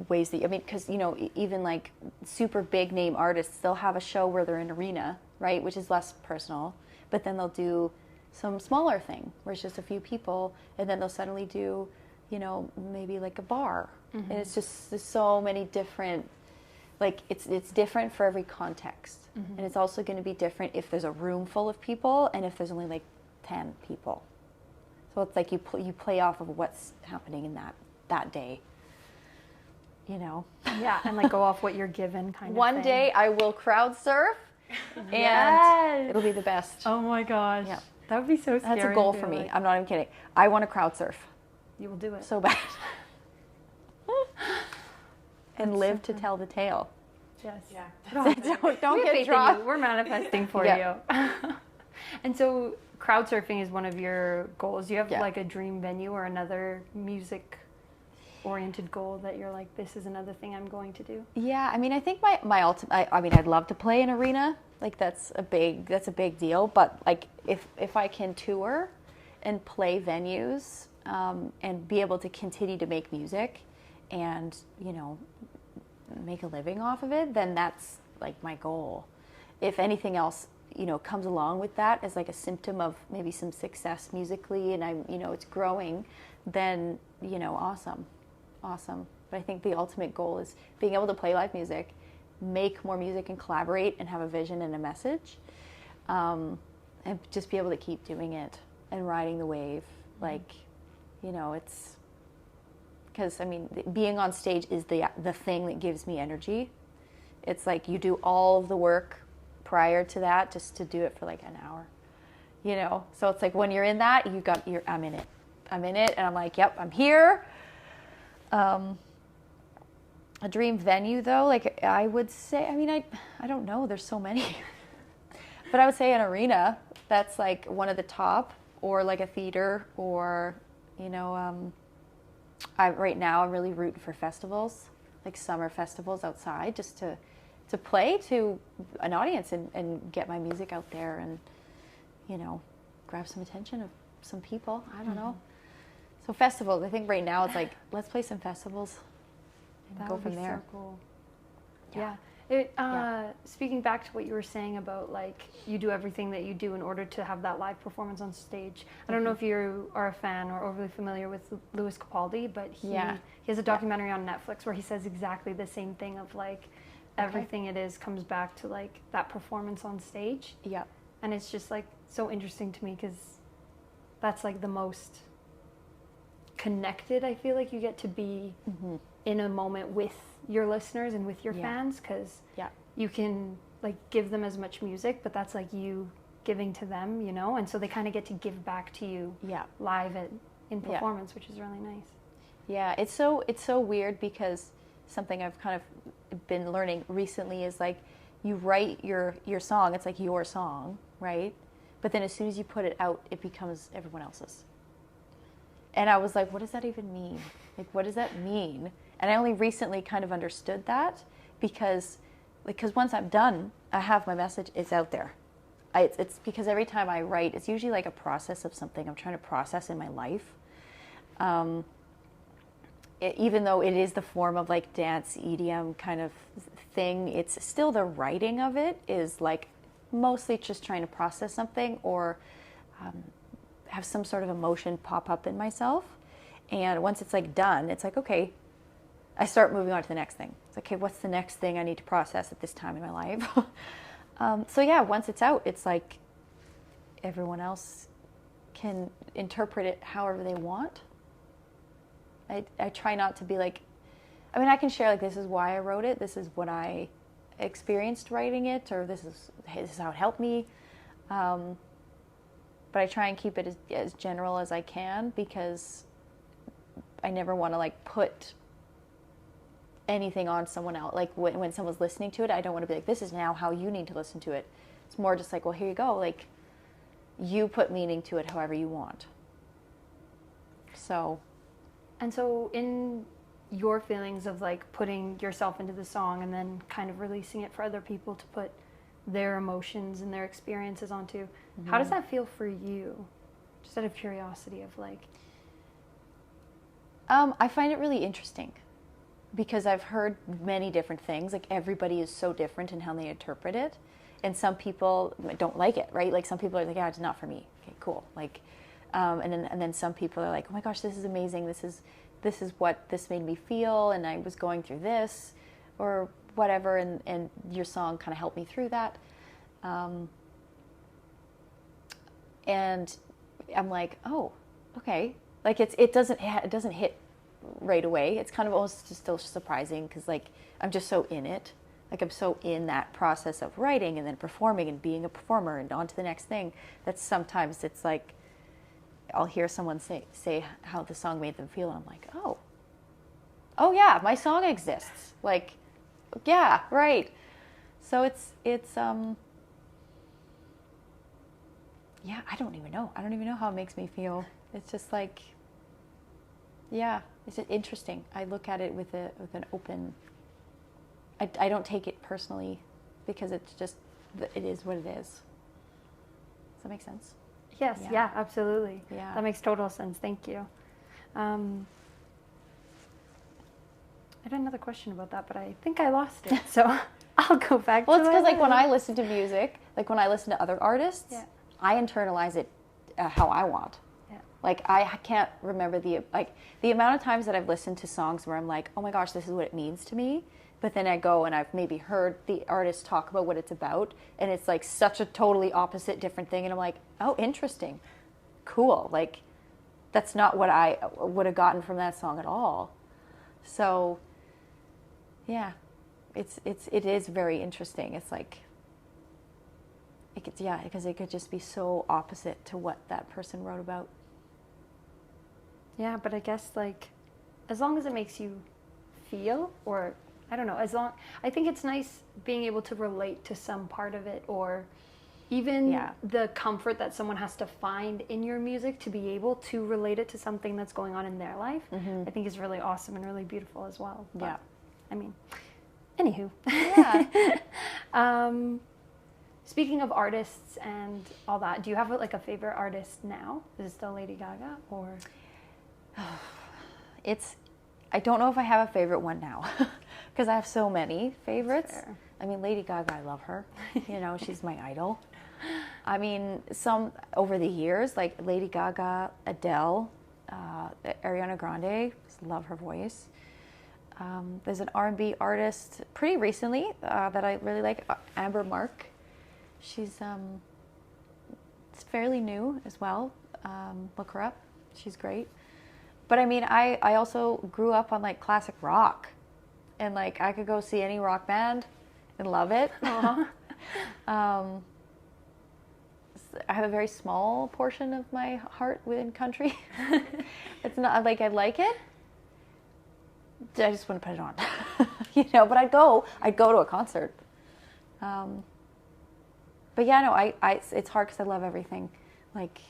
ways that, I mean, because, you know, even like super big name artists, they'll have a show where they're in arena, right? Which is less personal, but then they'll do some smaller thing where it's just a few people, and then they'll suddenly do, you know, maybe like a bar. And it's just, there's so many different, like it's different for every context. And it's also going to be different if there's a room full of people and if there's only like 10 people. So it's like you play off of what's happening in that day. You know? Yeah, and like go off what you're given kind of One thing. day I will crowd surf and it'll be the best. Oh my gosh. Yeah. That would be so scary. That's a goal for me. Like, I'm not even kidding. I want to crowd surf. You will do it. So bad. And live to tell the tale. Yes. Yeah. Don't get dropped. We're manifesting for you. And so crowd surfing is one of your goals. Do you have like a dream venue or another music oriented goal that you're like, this is another thing I'm going to do? Yeah, I mean, I think my ultimate, I mean, I'd love to play an arena. Like that's a big deal. But like if I can tour and play venues and be able to continue to make music and, you know, make a living off of it, then that's like my goal. If anything else, you know, comes along with that as like a symptom of maybe some success musically and I'm, you know, it's growing, then, you know, awesome. But I think the ultimate goal is being able to play live music, make more music and collaborate and have a vision and a message, and just be able to keep doing it and riding the wave. Like, you know, it's because, I mean, being on stage is the thing that gives me energy. It's like you do all of the work prior to that just to do it for like an hour, you know? So it's like when you're in that, I'm in it, and I'm like, yep, I'm here. A dream venue though, like I would say, I mean, I don't know, there's so many, but I would say an arena that's like one of the top, or like a theater, or, you know, right now I'm really rooting for festivals, like summer festivals outside, just to play to an audience and get my music out there and, you know, grab some attention of some people. I don't know. So festivals, I think right now it's like, let's play some festivals and go from there. So cool. Yeah. Speaking back to what you were saying about like you do everything that you do in order to have that live performance on stage. I don't know if you are a fan or overly familiar with Louis Capaldi, but he has a documentary on Netflix where he says exactly the same thing of like everything it is comes back to like that performance on stage. Yeah. And it's just like so interesting to me because that's like the most connected I feel like you get to be in a moment with your listeners and with your fans, because you can like give them as much music, but that's like you giving to them, you know, and so they kind of get to give back to you live in performance, which is really nice. Yeah, it's so weird because something I've kind of been learning recently is like you write your song, it's like your song, right? But then as soon as you put it out, it becomes everyone else's. And I was like, what does that even mean? Like, what does that mean? And I only recently kind of understood that because once I'm done, I have my message, it's out there. It's because every time I write, it's usually like a process of something I'm trying to process in my life. Even though it is the form of like dance, EDM kind of thing, it's still the writing of it is like mostly just trying to process something or have some sort of emotion pop up in myself. And once it's like done, it's like, okay, I start moving on to the next thing. It's like, okay, what's the next thing I need to process at this time in my life? So yeah, once it's out, it's like everyone else can interpret it however they want. I try not to be like, I mean, I can share like, this is why I wrote it. This is what I experienced writing it, or this is how it helped me. But I try and keep it as general as I can, because I never want to like put anything on someone else. Like when someone's listening to it, I don't want to be like, this is now how you need to listen to it. It's more just like, well, here you go. Like, you put meaning to it however you want. So. And so in your feelings of like putting yourself into the song and then kind of releasing it for other people to put their emotions and their experiences onto, how does that feel for you? Just out of curiosity of like. I find it really interesting, because I've heard many different things. Like, everybody is so different in how they interpret it. And some people don't like it, right? Like, some people are like, yeah, it's not for me. Okay, cool. Like, and then some people are like, oh my gosh, this is amazing. This is what this made me feel, and I was going through this, or whatever, and your song kind of helped me through that. And I'm like, oh, okay. Like, it doesn't hit right away. It's kind of almost just still surprising, because like I'm just so in it. Like, I'm so in that process of writing and then performing and being a performer and on to the next thing, that sometimes it's like I'll hear someone say how the song made them feel, and I'm like, oh yeah, my song exists. Like, yeah, right. So it's yeah, I don't even know how it makes me feel. It's just like, yeah, it's interesting. I look at it with an open. I don't take it personally, because it's just, it is what it is. Does that make sense? Yes, yeah, absolutely. Yeah. That makes total sense. Thank you. I had another question about that, but I think I lost it. So I'll go back to it. Well, it's because like when I listen to music, like when I listen to other artists, I internalize it how I want. Yeah. Like, I can't remember the amount of times that I've listened to songs where I'm like, oh my gosh, this is what it means to me. But then I go and I've maybe heard the artist talk about what it's about, and it's like such a totally opposite, different thing. And I'm like, oh, interesting. Cool. Like, that's not what I would have gotten from that song at all. So, yeah, it is very interesting. It's like, because it could just be so opposite to what that person wrote about. Yeah, but I guess like, as long as it makes you feel, or I don't know, I think it's nice being able to relate to some part of it, or even the comfort that someone has to find in your music to be able to relate it to something that's going on in their life. I think is really awesome and really beautiful as well. But, yeah. I mean, anywho. Yeah. Speaking of artists and all that, do you have like a favorite artist now? Is it still Lady Gaga, or? I don't know if I have a favorite one now, because I have so many favorites. I mean, Lady Gaga, I love her. You know, she's my idol. I mean, some over the years, like Lady Gaga, Adele, Ariana Grande, just love her voice. There's an R&B artist pretty recently that I really like, Amber Mark. She's it's fairly new as well. Look her up. She's great. But I mean, I also grew up on like classic rock, and like I could go see any rock band and love it. I have a very small portion of my heart within country. It's not like I like it. I just want to put it on, you know. But I'd go to a concert. But yeah, no, it's hard because I love everything. Like,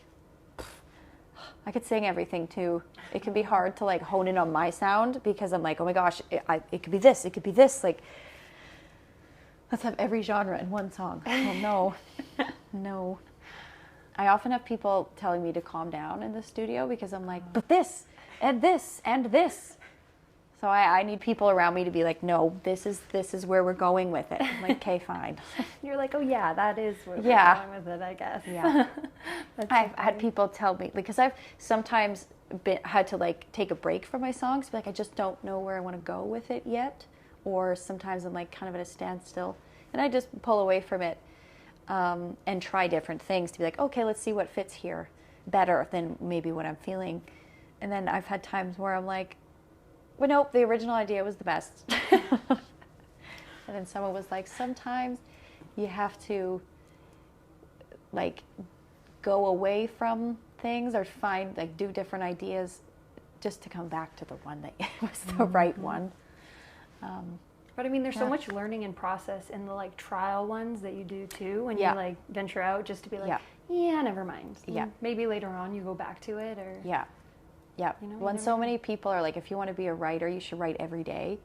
I could sing everything too. It can be hard to like hone in on my sound, because I'm like, oh my gosh, it could be this, it could be this. Like, let's have every genre in one song. Oh no, no. I often have people telling me to calm down in the studio, because I'm like, but this, and this, and this. So I need people around me to be like, no, this is where we're going with it. I'm like, okay, fine. You're like, oh yeah, that is where we're going with it, I guess. Yeah. I've had people tell me, because I've sometimes had to like take a break from my songs, like I just don't know where I want to go with it yet. Or sometimes I'm like kind of at a standstill, and I just pull away from it and try different things to be like, okay, let's see what fits here better than maybe what I'm feeling. And then I've had times where I'm like, well, nope, the original idea was the best. And then someone was like, sometimes you have to like go away from things or find, like, do different ideas just to come back to the one that was the right one. But I mean, there's so much learning and process in the like trial ones that you do too, when you like venture out, just to be like, yeah, never mind. Yeah. Maybe later on you go back to it, or Yeah. You know, when so know. many people are like, if you want to be a writer, you should write every day.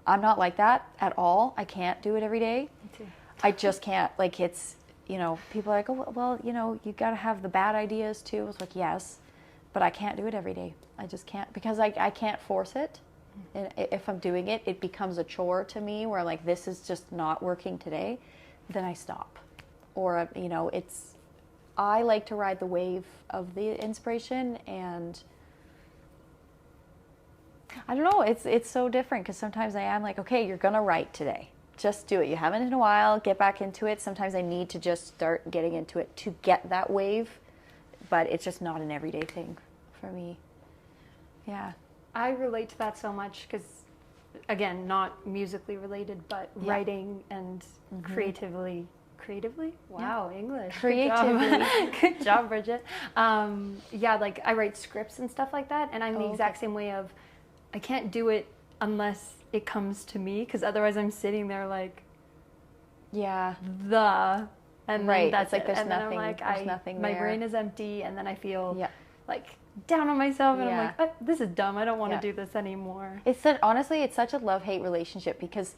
I'm not like that at all. I can't do it every day. Me too. I just can't. Like, it's, you know, people are like, oh, well, you know, you got to have the bad ideas too. It's like, yes, but I can't do it every day. I just can't, because I can't force it. And if I'm doing it, it becomes a chore to me where, like, this is just not working today, then I stop. Or, you know, I like to ride the wave of the inspiration, and I don't know, it's so different, because sometimes I am like, okay, you're going to write today. Just do it. You haven't in a while, get back into it. Sometimes I need to just start getting into it to get that wave, but it's just not an everyday thing for me. Yeah. I relate to that so much because, again, not musically related, but writing and creatively. Wow, English. Creatively. Good job, Bridget. Yeah, like I write scripts and stuff like that, and I'm the exact same way of, I can't do it unless it comes to me, because otherwise I'm sitting there like, and then that's like it. there's and nothing, then I'm like, there's nothing my there. brain is empty, and then I feel like down on myself, and I'm like, oh, this is dumb. I don't want to do this anymore. Honestly, it's such a love-hate relationship, because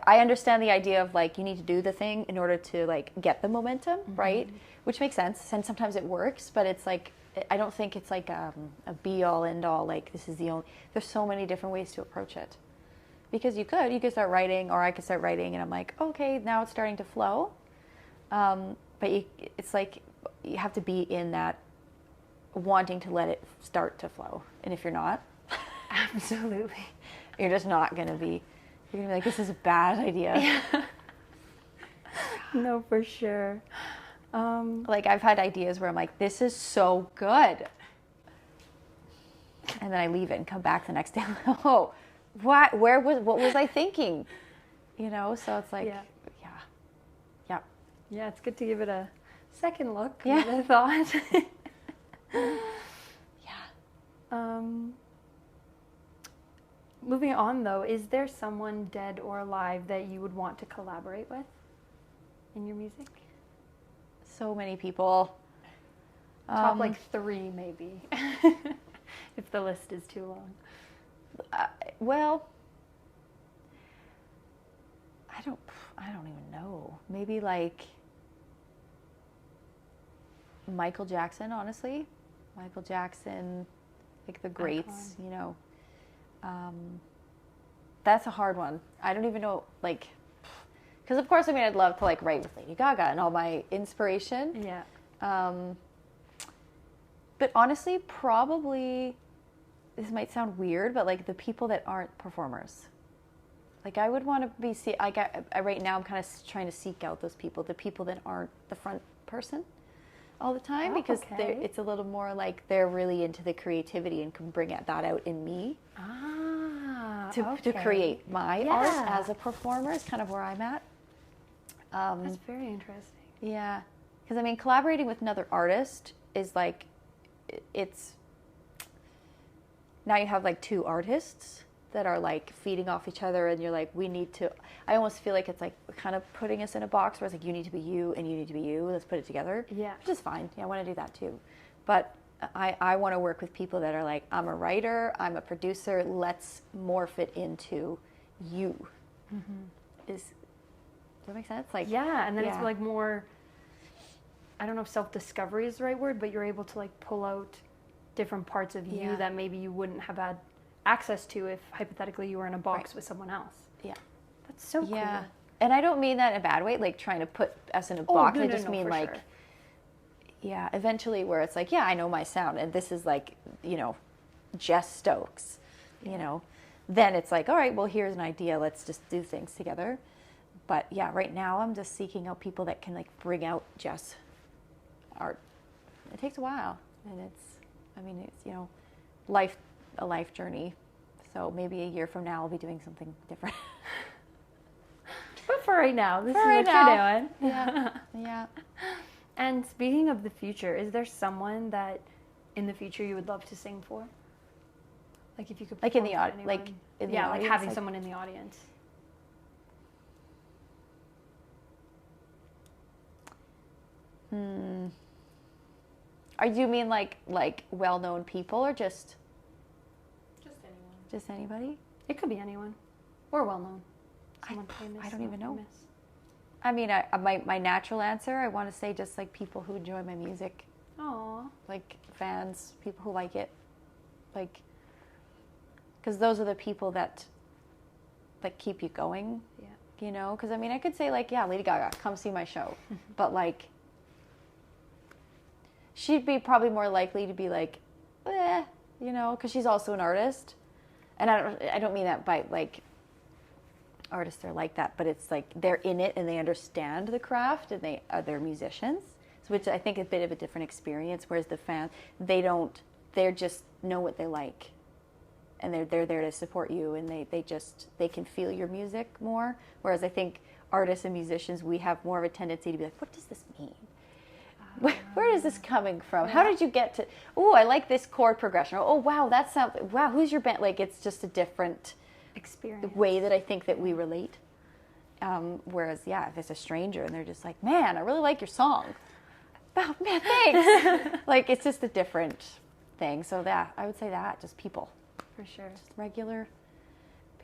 I understand the idea of, like, you need to do the thing in order to, like, get the momentum, right? Which makes sense, and sometimes it works, but it's like, I don't think it's like a be-all, end-all, like, this is the only, there's so many different ways to approach it. Because you could start writing, or I could start writing, and I'm like, okay, now it's starting to flow. But it's like, you have to be in that wanting to let it start to flow. And if you're not, Absolutely. you're just not going to be, you're going to be like, this is a bad idea. No, for sure. Like, I've had ideas where I'm like, this is so good. And then I leave it and come back the next day. I'm like, oh, what was I thinking? You know, so it's like, Yeah, it's good to give it a second look. Yeah. A thought. Moving on, though, is there someone dead or alive that you would want to collaborate with in your music? So many people. Top like 3, maybe, if the list is too long. Well, I don't even know. Maybe like Michael Jackson, honestly. Michael Jackson, like the greats, you know. That's a hard one. I don't even know, like, because of course, I mean, I'd love to like write with Lady Gaga and all my inspiration. Yeah. But honestly, probably, this might sound weird, but like the people that aren't performers. Like, I would want to be, right now I'm kind of trying to seek out those people, the people that aren't the front person all the time, because it's a little more like they're really into the creativity and can bring that out in me. To create my art as a performer is kind of where I'm at. That's very interesting. Yeah. Because, I mean, collaborating with another artist is like, now you have like 2 artists that are like feeding off each other, and you're like, I almost feel like it's like kind of putting us in a box where it's like, you need to be you and you need to be you, let's put it together. Yeah. Which is fine. Yeah, I want to do that too. But I want to work with people that are like, I'm a writer, I'm a producer, let's morph it into you. Does that make sense? Like, yeah, and then it's like more, I don't know if self-discovery is the right word, but you're able to like pull out different parts of you that maybe you wouldn't have had access to if hypothetically you were in a box with someone else. Yeah. That's so cool. And I don't mean that in a bad way, like trying to put us in a box. I just mean like, sure. Eventually where it's like, I know my sound, and this is like, you know, Jess Stokes, you know. Then it's like, all right, well, here's an idea, let's just do things together. But yeah, right now I'm just seeking out people that can like bring out Jess art. It takes a while, and it's, you know, a life journey. So maybe a year from now I'll be doing something different. for right now. This For is right what now. you're doing. Yeah. Yeah. And speaking of the future, is there someone that in the future you would love to sing for? Like if you could Like in the perform for audience, like anyone? in the yeah, audience, like having like- someone in the audience. Or do you mean like well-known people or just anyone. just anybody? It could be anyone. Or well known. Someone famous. I don't even know. famous. I mean, my natural answer, I want to say just like people who enjoy my music, Aw. like fans, people who like it, like, because those are the people that keep you going. Yeah. You know, because I mean, I could say like, yeah, Lady Gaga, come see my show, but like, she'd be probably more likely to be like, you know, because she's also an artist, and I don't mean that by like. Artists are like that, but it's like they're in it and they understand the craft and they're musicians, so which I think is a bit of a different experience. Whereas the fans, they just know what they like, and they're there to support you, and they can feel your music more. Whereas I think artists and musicians, we have more of a tendency to be like, what does this mean? Where is this coming from? How did you get to? Oh, I like this chord progression. Oh, wow, that sounds. Wow, who's your band? Like it's just a different Experience. way that I think that we relate. Whereas, yeah, if it's a stranger and they're just like, man, I really like your song. Oh, man, thanks. Like, it's just a different thing. So that, I would say that, just people. For sure. Just regular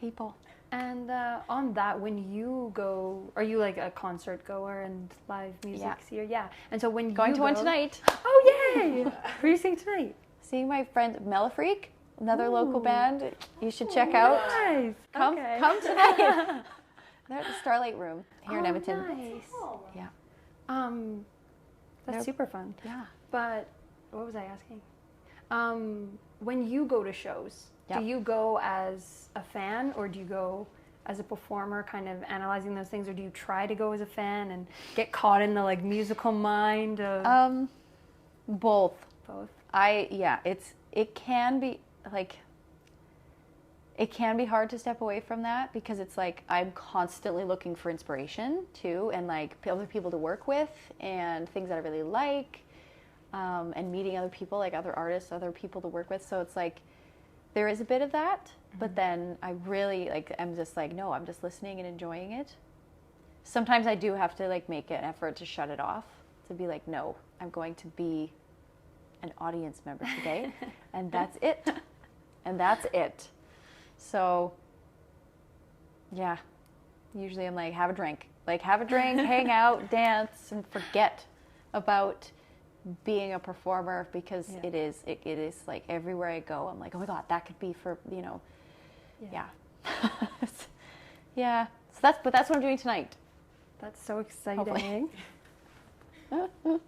people. And on that, when you go, are you like a concert goer and live music Yeah. seer? Yeah. And so when Going you to one go- tonight. Oh, yay! Who are you seeing tonight? Seeing my friend Mellifreak, another local band you should check out. Nice. Come tonight. They're at the Starlight Room here in Edmonton. Nice. Yeah. That's Nope. super fun. Yeah. But what was I asking? When you go to shows, Yep. do you go as a fan or do you go as a performer, kind of analyzing those things, or do you try to go as a fan and get caught in the like musical mind of Both. both? It can be like, it can be hard to step away from that because it's like I'm constantly looking for inspiration too, and like other people to work with and things that I really like, and meeting other people, like other artists, other people to work with. So it's like there is a bit of that, but then I really like, I'm just like, no, I'm just listening and enjoying it. Sometimes I do have to like make an effort to shut it off, to be like, no, I'm going to be an audience member today, and that's it. And that's it. So, yeah, usually I'm like, have a drink, hang out, dance, and forget about being a performer because it is like everywhere I go, I'm like, oh my God, that could be for, you know, yeah. Yeah. So that's what I'm doing tonight. That's so exciting. Oh,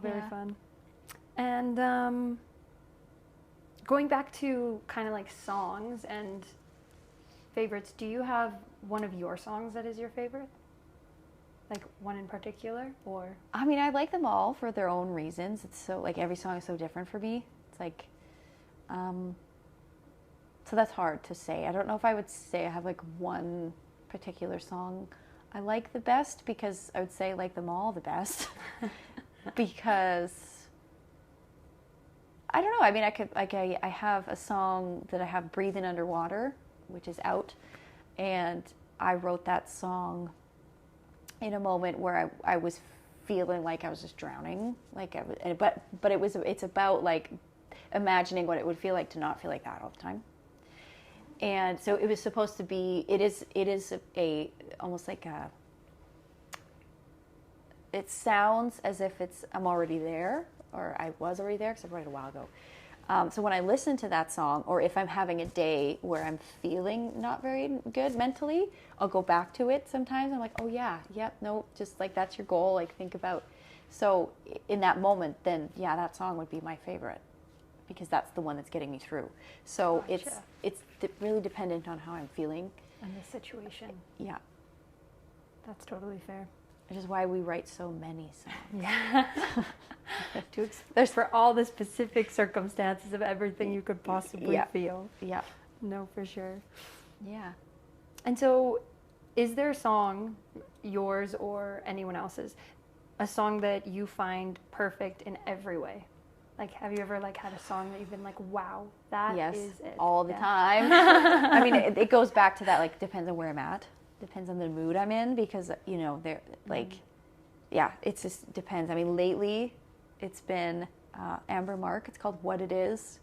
very fun. And going back to kind of like songs and favorites, do you have one of your songs that is your favorite? Like one in particular, or? I mean, I like them all for their own reasons. It's so, like, every song is so different for me. It's like, so that's hard to say. I don't know if I would say I have like one particular song I like the best, because I would say I like them all the best. Because I don't know. I mean, I have a song that I have, Breathing Underwater, which is out, and I wrote that song in a moment where I was feeling like I was just drowning, like but it's about like imagining what it would feel like to not feel like that all the time. And so it was supposed to be, it is a almost like a, it sounds as if I'm already there, or I was already there, because I wrote it a while ago. So when I listen to that song, or if I'm having a day where I'm feeling not very good mentally, I'll go back to it sometimes. I'm like, oh yeah, no, just like that's your goal, like think about. So in that moment, then yeah, that song would be my favorite, because that's the one that's getting me through. So Gotcha. it's really dependent on how I'm feeling. And the situation. Yeah. That's totally fair. Which is why we write so many songs. Yeah. There's for all the specific circumstances of everything you could possibly feel. Yeah. No, for sure. Yeah. And so is there a song, yours or anyone else's, a song that you find perfect in every way? Like, have you ever like had a song that you've been like, wow, that is it? All the time. I mean, it goes back to that, like, depends on where I'm at, depends on the mood I'm in, because, you know, they're like, yeah, it just depends. I mean, lately it's been Amber Mark. It's called What It Is.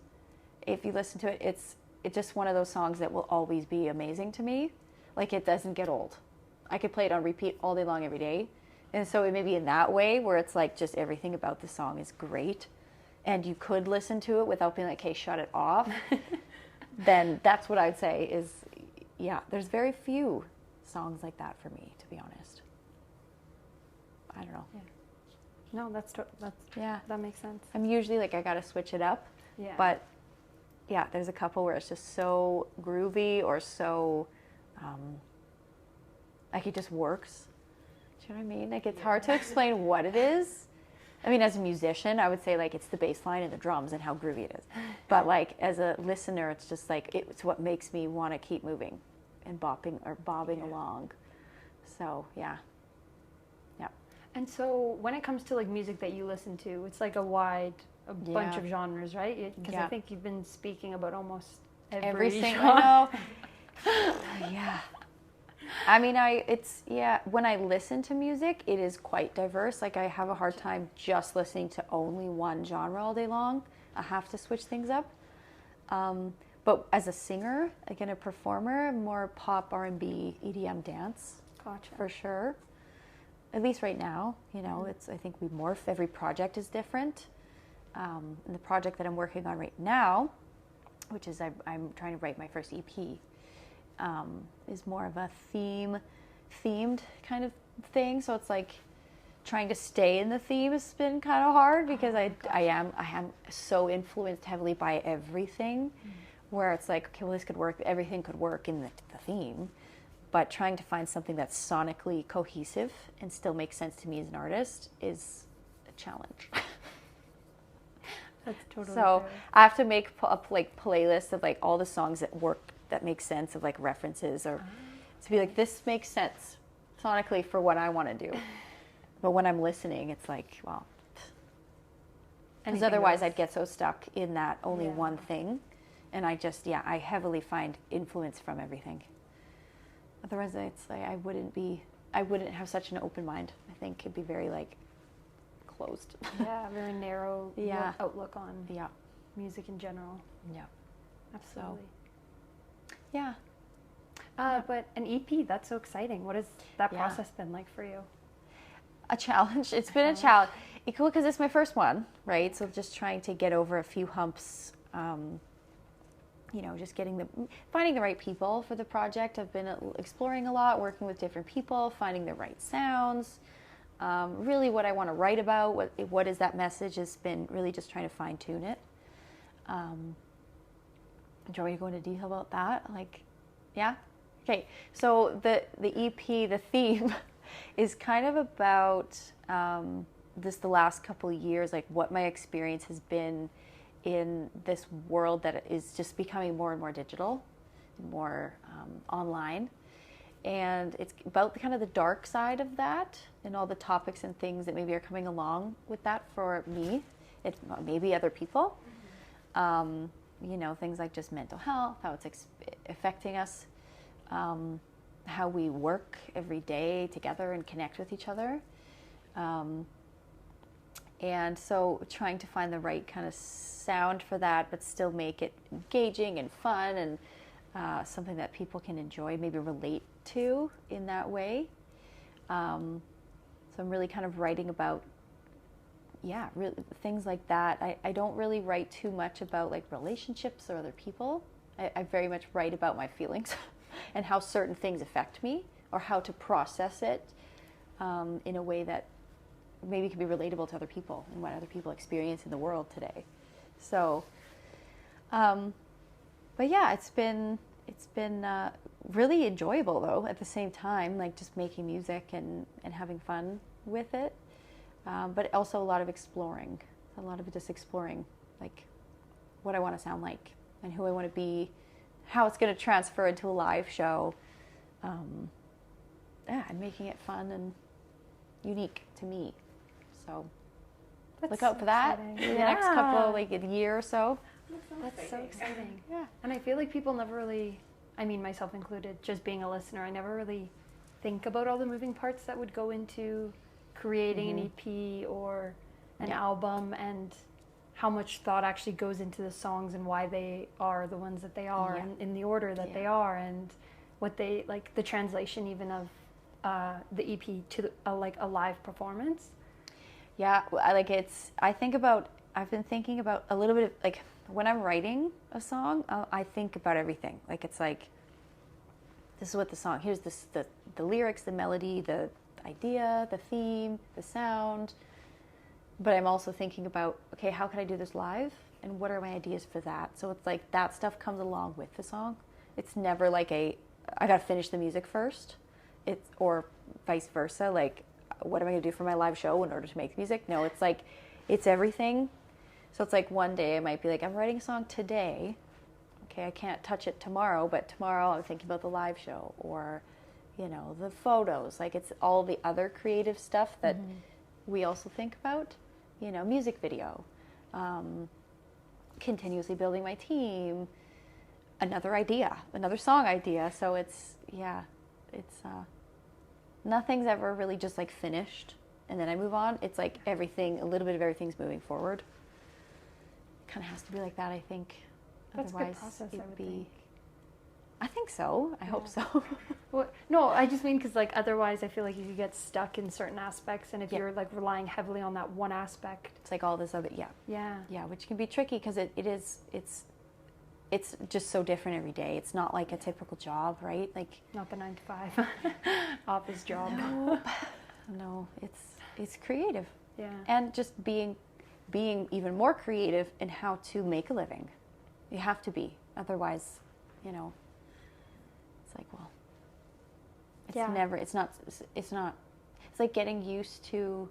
If you listen to it, it's just one of those songs that will always be amazing to me. Like, it doesn't get old. I could play it on repeat all day long every day. And so it may be in that way where it's like just everything about the song is great. And you could listen to it without being like, okay, shut it off. Then that's what I'd say is, yeah, there's very few songs like that for me, to be honest. I don't know. Yeah. No, that's that makes sense. I'm usually like, I got to switch it up. Yeah. But yeah, there's a couple where it's just so groovy or so, like it just works. Do you know what I mean? Like, it's hard to explain what it is. I mean, as a musician, I would say like it's the bass line and the drums and how groovy it is. But like as a listener, it's just like it's what makes me want to keep moving and bobbing along. So yeah. And so when it comes to like music that you listen to, it's like a bunch of genres, right? Because I think you've been speaking about almost every single. genre. Yeah. I mean, when I listen to music, it is quite diverse. Like, I have a hard time just listening to only one genre all day long. I have to switch things up. But as a singer, again, a performer, more pop, R&B, EDM, dance. Gotcha. For sure. At least right now, you know, I think we morph. Every project is different. And the project that I'm working on right now, which is I'm trying to write my first EP, is more of a themed kind of thing. So it's like trying to stay in the theme has been kind of hard because I am so influenced heavily by everything, where it's like, okay, well, this could work. Everything could work in the theme, but trying to find something that's sonically cohesive and still makes sense to me as an artist is a challenge. That's totally so fair. I have to make a playlist of like all the songs that work, that make sense, of like references, or to be like, this makes sense sonically for what I want to do. But when I'm listening, it's like, well, because otherwise I'd get so stuck in that only one thing. And I heavily find influence from everything. Otherwise, it's like I wouldn't have such an open mind. I think it'd be very like closed. Yeah, very narrow outlook on music in general. Yeah, absolutely. So, yeah. But an EP, that's so exciting. What has that process been like for you? A challenge. It's been a challenge. Because it's my first one, right? So just trying to get over a few humps. You know, just finding the right people for the project. I've been exploring a lot, working with different people, finding the right sounds. Really what I want to write about, what is that message, has been really just trying to fine tune it. Do you want me to go into detail about that? Like, yeah? Okay, so the EP, the theme, is kind of about the last couple of years, like what my experience has been in this world that is just becoming more and more digital, more online. And it's about kind of the dark side of that and all the topics and things that maybe are coming along with that for me, maybe other people. You know, things like just mental health, how it's affecting us, how we work every day together and connect with each other. And so trying to find the right kind of sound for that, but still make it engaging and fun and something that people can enjoy, maybe relate to in that way. So I'm really kind of writing about, really, things like that. I don't really write too much about like relationships or other people. I very much write about my feelings and how certain things affect me, or how to process it in a way that maybe can be relatable to other people and what other people experience in the world today. So, but yeah, it's been really enjoyable though at the same time, like just making music and having fun with it. But also a lot of exploring, just exploring like what I want to sound like and who I want to be, how it's going to transfer into a live show. and making it fun and unique to me. So look out for that in the next couple, like a year or so. That's so exciting. Yeah. And I feel like people never really, I mean, myself included, just being a listener, I never really think about all the moving parts that would go into creating an EP or an album, and how much thought actually goes into the songs and why they are the ones that they are and in the order that they are, and what they, like the translation even of the EP to like a live performance. Yeah, like I've been thinking about a little bit of, like, when I'm writing a song, I think about everything. Like, it's like, this is what the song, here's the lyrics, the melody, the idea, the theme, the sound. But I'm also thinking about, okay, how can I do this live? And what are my ideas for that? So it's like that stuff comes along with the song. It's never like I got to finish the music first. Or vice versa. Like, what am I going to do for my live show in order to make music? No, it's like, it's everything. So it's like one day I might be like, I'm writing a song today. Okay, I can't touch it tomorrow, but tomorrow I'm thinking about the live show, or, you know, the photos. Like, it's all the other creative stuff that we also think about. You know, music video, continuously building my team, another idea, another song idea. So it's nothing's ever really just like finished and then I move on. It's like everything, a little bit of everything's moving forward. Kind of has to be like that, I think. That's otherwise, a good process, it'd I would be. think. I think so. I hope so. Well, no, I just mean because, like, otherwise I feel like you could get stuck in certain aspects, and if you're like relying heavily on that one aspect, it's like all this other which can be tricky because it's just so different every day. It's not like a typical job, right? Like, not the 9 to 5 office job. No, it's creative. Yeah. And just being even more creative in how to make a living. You have to be, otherwise, you know. It's like, well, it's like getting used to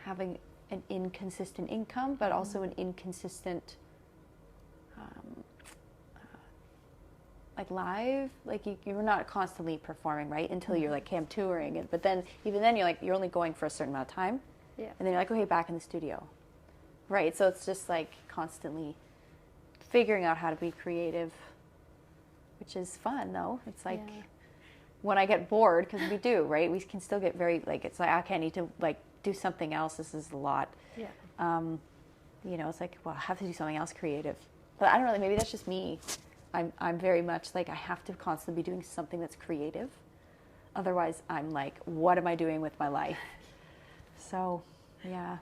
having an inconsistent income, but also an inconsistent, like live, like you're not constantly performing, right? Until you're like, okay, I'm touring. But then, even then you're like, you're only going for a certain amount of time. Yeah. And then you're like, okay, back in the studio. Right. So it's just like constantly figuring out how to be creative, which is fun though. It's like when I get bored, because we do, right? We can still get very, like, it's like, okay, I need to like do something else. This is a lot. Yeah. You know, it's like, well, I have to do something else creative. But I don't know, maybe that's just me. I'm very much like, I have to constantly be doing something that's creative. Otherwise, I'm like, what am I doing with my life? So, yeah.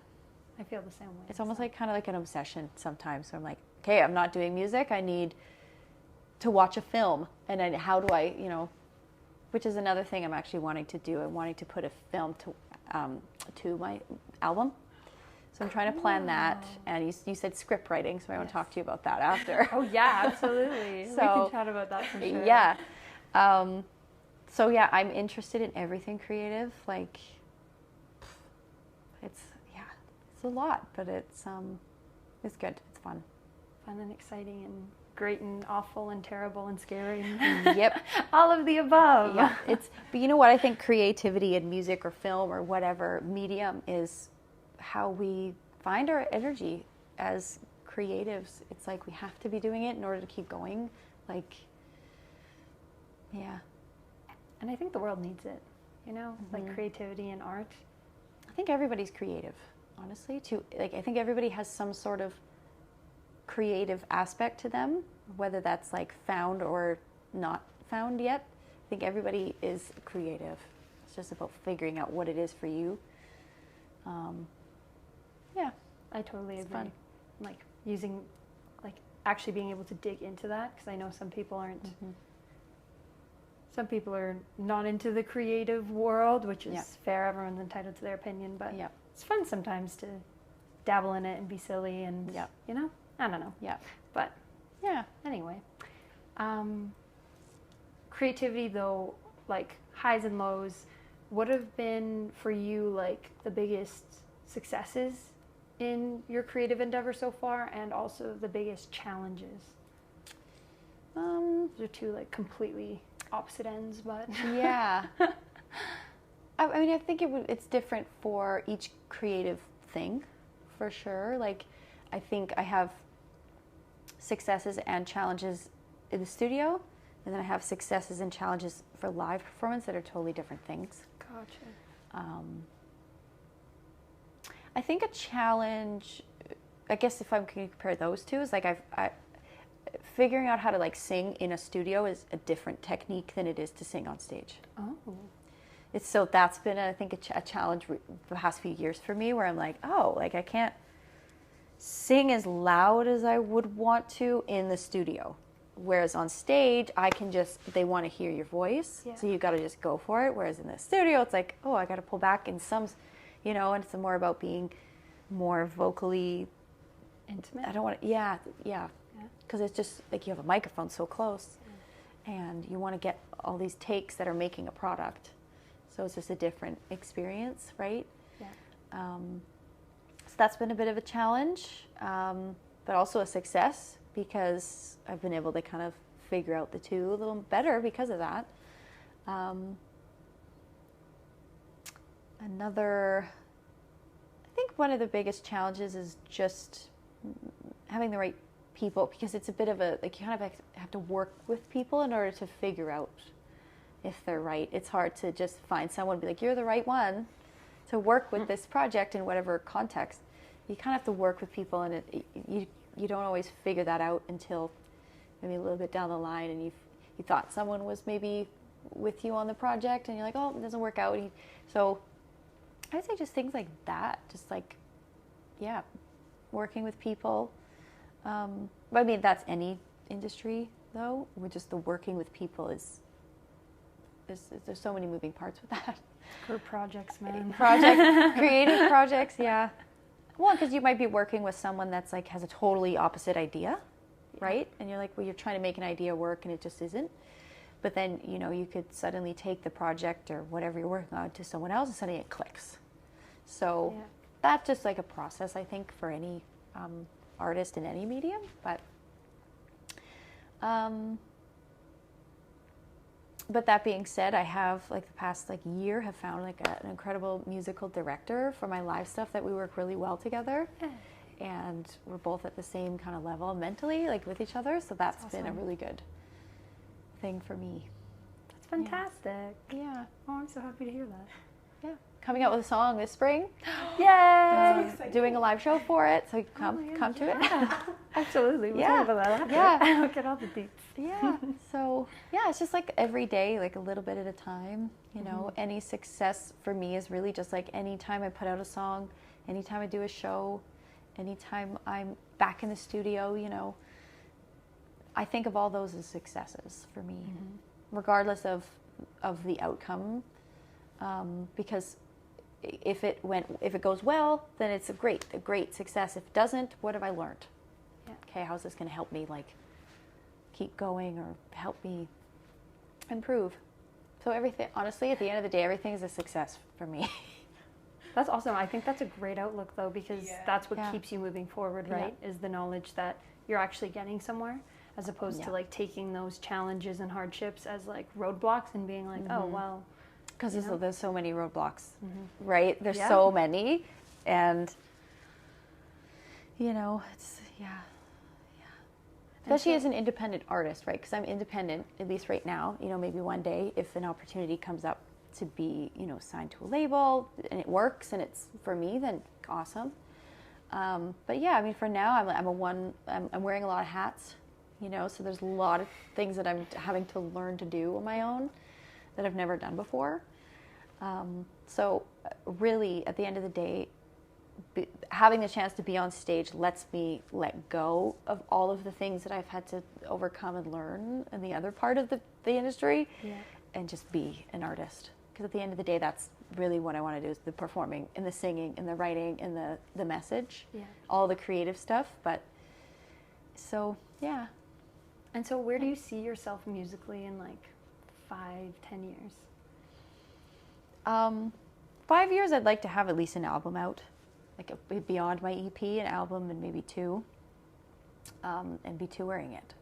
I feel the same way. It's almost like kind of like an obsession sometimes. So I'm like, okay, I'm not doing music. I need to watch a film. And then how do I, you know, which is another thing I'm actually wanting to do. I'm wanting to put a film to my album. So I'm trying to plan that. And you said script writing, so I want to talk to you about that after. Oh, yeah, absolutely. So, we can chat about that for sure. Yeah. So, yeah, I'm interested in everything creative. Like, it's a lot, but it's good. It's fun. Fun and exciting and great and awful and terrible and scary. Yep. All of the above. Yeah. But you know what? I think creativity in music or film or whatever medium is how we find our energy as creatives. It's like we have to be doing it in order to keep going. Like, yeah. And I think the world needs it, you know, like creativity and art. I think everybody's creative, honestly. I think everybody has some sort of creative aspect to them, whether that's like found or not found yet. I think everybody is creative. It's just about figuring out what it is for you. Yeah, I totally agree. Fun. Like using, like actually being able to dig into that, because I know some people aren't. Some people are not into the creative world, which is fair. Everyone's entitled to their opinion, but it's fun sometimes to dabble in it and be silly and, you know, I don't know. Yeah. But, anyway. Creativity, though, like highs and lows, what have been for you, like, the biggest successes in your creative endeavor so far, and also the biggest challenges? Those are two, like, completely opposite ends, but yeah. I mean, I think it's different for each creative thing, for sure. Like, I think I have successes and challenges in the studio, and then I have successes and challenges for live performance that are totally different things. Gotcha. I think a challenge, I guess if I'm going to compare those two, is like figuring out how to like sing in a studio is a different technique than it is to sing on stage. Oh. So that's been, I think, a challenge the past few years for me, where I'm like, oh, like I can't sing as loud as I would want to in the studio. Whereas on stage, I can they want to hear your voice, so you got to just go for it. Whereas in the studio, it's like, oh, I got to pull back in some, and it's more about being more vocally intimate. I don't want to, yeah. Because it's just like you have a microphone so close, and you want to get all these takes that are making a product. So it's just a different experience, right? Yeah. So that's been a bit of a challenge, but also a success, because I've been able to kind of figure out the two a little better because of that. I think one of the biggest challenges is just having the right people, because it's a bit of you kind of have to work with people in order to figure out if they're right. It's hard to just find someone and be like, you're the right one to work with this project in whatever context. You kind of have to work with people, and you don't always figure that out until maybe a little bit down the line, and you thought someone was maybe with you on the project, and you're like, oh, it doesn't work out. So I'd say just things like that, just like, working with people. But I mean, that's any industry, though. Just the working with people there's so many moving parts with that. Group projects, man. Creative projects, yeah. Well, because you might be working with someone that's like has a totally opposite idea, right? And you're like, well, you're trying to make an idea work, and it just isn't. But then, you could suddenly take the project or whatever you're working on to someone else, and suddenly it clicks. So that's just like a process, I think, for any artist in any medium. But that being said, I have the past year have found an incredible musical director for my live stuff that we work really well together, and we're both at the same kind of level mentally, with each other. So that's been a really good thing for me. That's fantastic. Yeah. Oh, I'm so happy to hear that. Yeah. Coming out with a song this spring. Yay! Doing a live show for it, so come to it. Absolutely. We'll talk about that after. Yeah. I'll get all the deets. Yeah. So, it's just every day, a little bit at a time, Any success for me is really just anytime I put out a song, anytime I do a show, anytime I'm back in the studio, I think of all those as successes for me, regardless of the outcome, because if it goes well, then it's a great success. If it doesn't, what have I learned? Yeah. Okay, how's this going to help me keep going or help me improve? So everything, honestly, at the end of the day, everything is a success for me. That's awesome. I think that's a great outlook, though, because that's what keeps you moving forward, right? Is the knowledge that you're actually getting somewhere, as opposed to taking those challenges and hardships as roadblocks and being like, oh, well. Because there's so many roadblocks, right? There's so many, and it's especially as an independent artist, right? Because I'm independent, at least right now. Maybe one day, if an opportunity comes up to be, signed to a label and it works and it's for me, then awesome. But yeah, I mean, for now, I'm wearing a lot of hats, so there's a lot of things that I'm having to learn to do on my own that I've never done before. So really, at the end of the day, having the chance to be on stage lets me let go of all of the things that I've had to overcome and learn in the other part of the industry, and just be an artist. Because at the end of the day, that's really what I want to do, is the performing and the singing and the writing and the message, all the creative stuff. But so, yeah. And so where do you see yourself musically in 5-10 years? 5 years, I'd like to have at least an album out, beyond my EP, an album and maybe 2, and be touring it.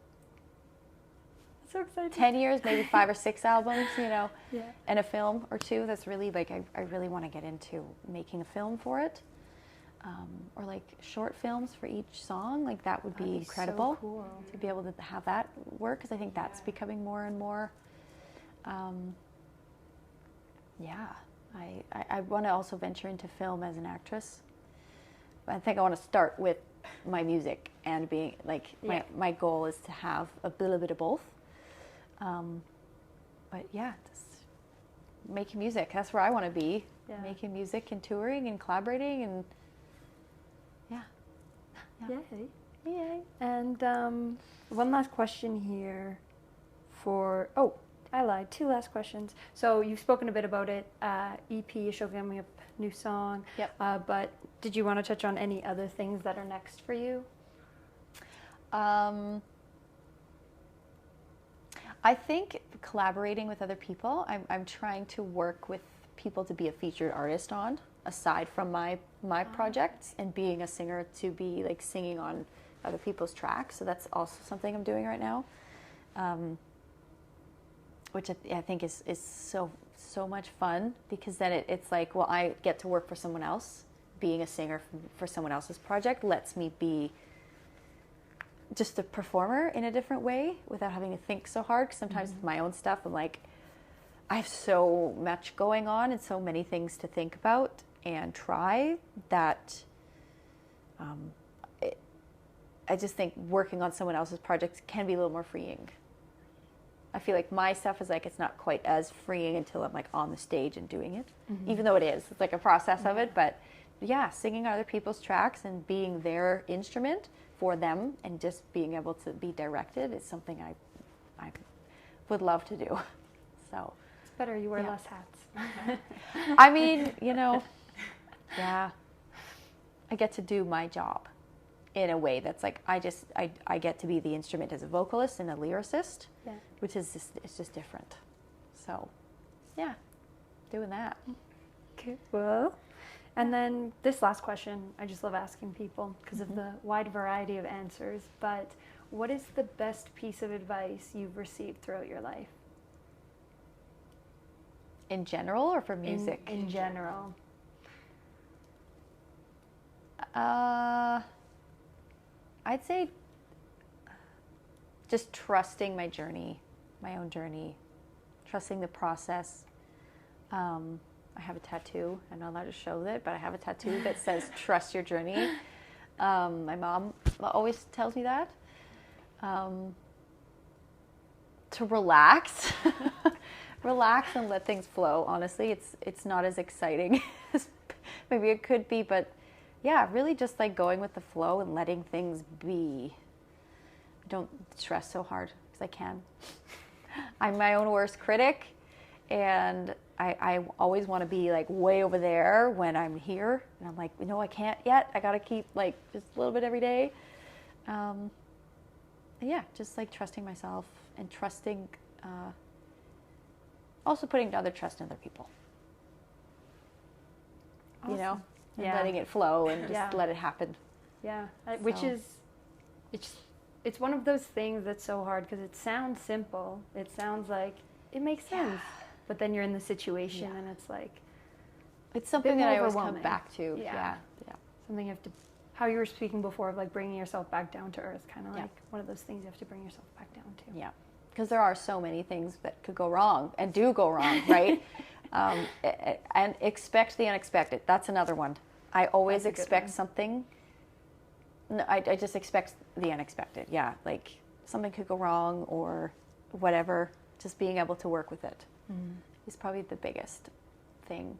So excited. 10 years, maybe 5 or 6 albums, you know, Yeah. and a film or two. That's really like, I really want to get into making a film for it. Or like short films for each song. Like that would be incredible so cool. to be able to have that work, because I think that's becoming more and more. I want to also venture into film as an actress. I think I want to start with my music and being like, my goal is to have a little bit of both. But yeah, just making music. That's where I want to be. Yeah. Making music and touring and collaborating and Yay. Yay. And one last question here for, I lied, 2 last questions. So you've spoken a bit about it, EP, a show coming up, new song. Yep. But did you want to touch on any other things that are next for you? I think collaborating with other people, I'm trying to work with people to be a featured artist on, aside from my projects, and being a singer to be like singing on other people's tracks. So that's also something I'm doing right now, which I think is so much fun, because then it's like, well, I get to work for someone else. Being a singer for someone else's project lets me be just a performer in a different way without having to think so hard. 'Cause sometimes with my own stuff, I'm like, I have so much going on and so many things to think about and try that I just think working on someone else's projects can be a little more freeing. I feel like my stuff is like, it's not quite as freeing until I'm like on the stage and doing it, even though it is. It's like a process of it, but yeah, singing other people's tracks and being their instrument for them and just being able to be directed is something I would love to do. So it's better you wear less hats. I mean, you know, I get to do my job in a way that's like, I get to be the instrument as a vocalist and a lyricist, which is it's just different. So yeah, doing that. Okay, well, and then this last question, I just love asking people because of the wide variety of answers, but what is the best piece of advice you've received throughout your life? In general or for music? In general. I'd say just trusting my journey, my own journey, trusting the process. I have a tattoo. I'm not allowed to show it, but I have a tattoo that says "Trust your journey." My mom always tells me that. To relax, relax and let things flow. Honestly, it's not as exciting as maybe it could be, but yeah, really just like going with the flow and letting things be. Don't stress so hard because I can. I'm my own worst critic, and I always want to be like way over there when I'm here, and I'm like, I can't yet. I got to keep like just a little bit every day. Yeah, just like trusting myself and trusting, also putting other trust in other people. Awesome. And letting it flow and just let it happen. Yeah, which is, it's one of those things that's so hard because it sounds simple. It sounds like it makes sense, but then you're in the situation and it's like, it's something that I always come back to. Yeah. Something you have to, how you were speaking before of like bringing yourself back down to earth, kind of like one of those things you have to bring yourself back down to. Yeah, because there are so many things that could go wrong and do go wrong, right? And expect the unexpected. That's another one. I always expect something. No, I just expect the unexpected. Yeah, like something could go wrong or whatever. Just being able to work with it is probably the biggest thing.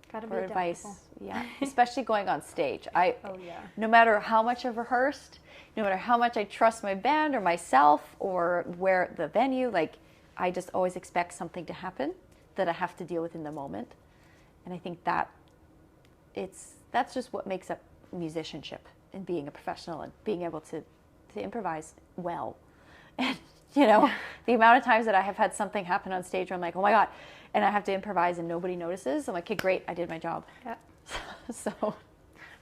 Gotta for be advice. Yeah, especially going on stage. Oh yeah. No matter how much I've rehearsed, no matter how much I trust my band or myself or where the venue, like I just always expect something to happen that I have to deal with in the moment. And I think that's just what makes up musicianship and being a professional and being able to improvise well. And the amount of times that I have had something happen on stage where I'm like, oh my God, and I have to improvise and nobody notices. I'm like, okay, great, I did my job. Yeah. So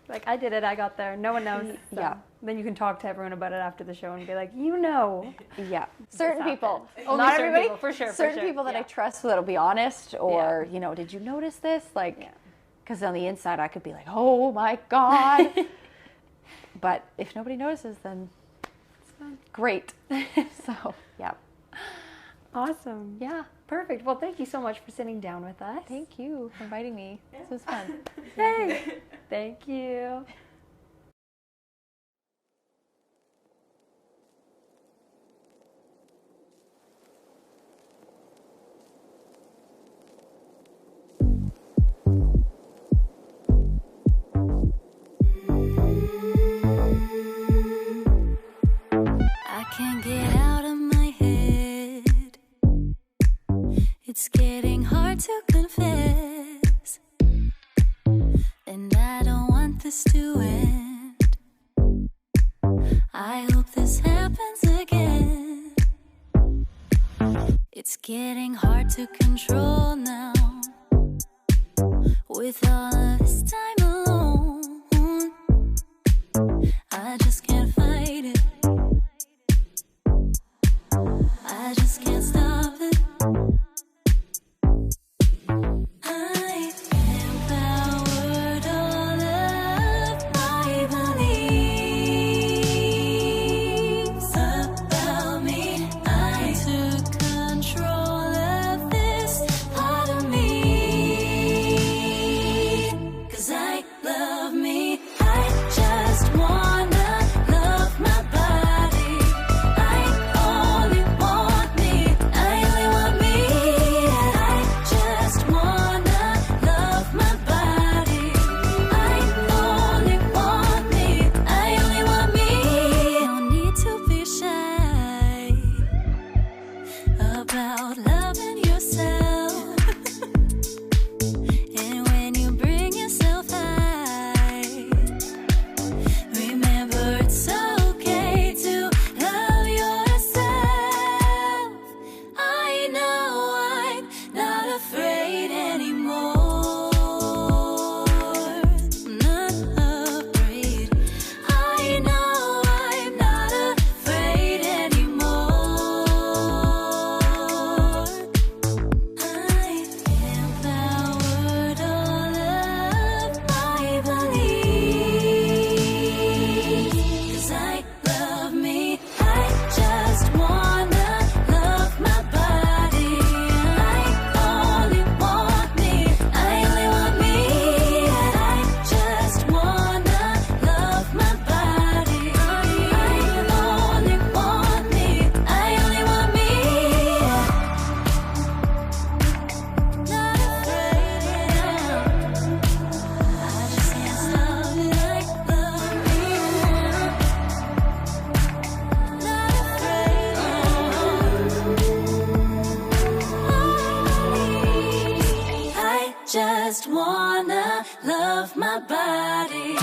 Like, I did it, I got there, no one knows. So Yeah. Then you can talk to everyone about it after the show and be like, you know. Yeah. Certain people. Only Not certain everybody. people, for sure. Certain people that I trust that'll be honest, or, you know, did you notice this? Like, Yeah. because on the inside I could be like, oh my God. But if nobody notices, then it's fine. Great. So, yeah. Awesome. Yeah. Perfect. Well, thank you so much for sitting down with us. Thank you for inviting me. This was fun. Hey. Thank you. I can't get out of my head. It's getting hard to confess, and I don't want this to end. I hope this happens again. It's getting hard to control now, with all of this time alone. I just can't fight it. I just can't stop it. I empowered all of my beliefs about me. I took control of this part of me. 'Cause I love me. I just wanna love my body. I only want me. I only want me. I just wanna love my body. I only want me. I only want me. Don't need to be shy about loving yourself. And when you bring yourself high, remember it's okay to love yourself. I know I'm not afraid anymore. Not afraid. I know I'm not afraid anymore. I empowered all of my beliefs. 'Cause I love me. I just wanna love my body. I only want me. I only want me. I just wanna love my body. I only want me. I only want me. Not afraid now. I just can't stop it. I love me. Not afraid now. I just wanna love my body.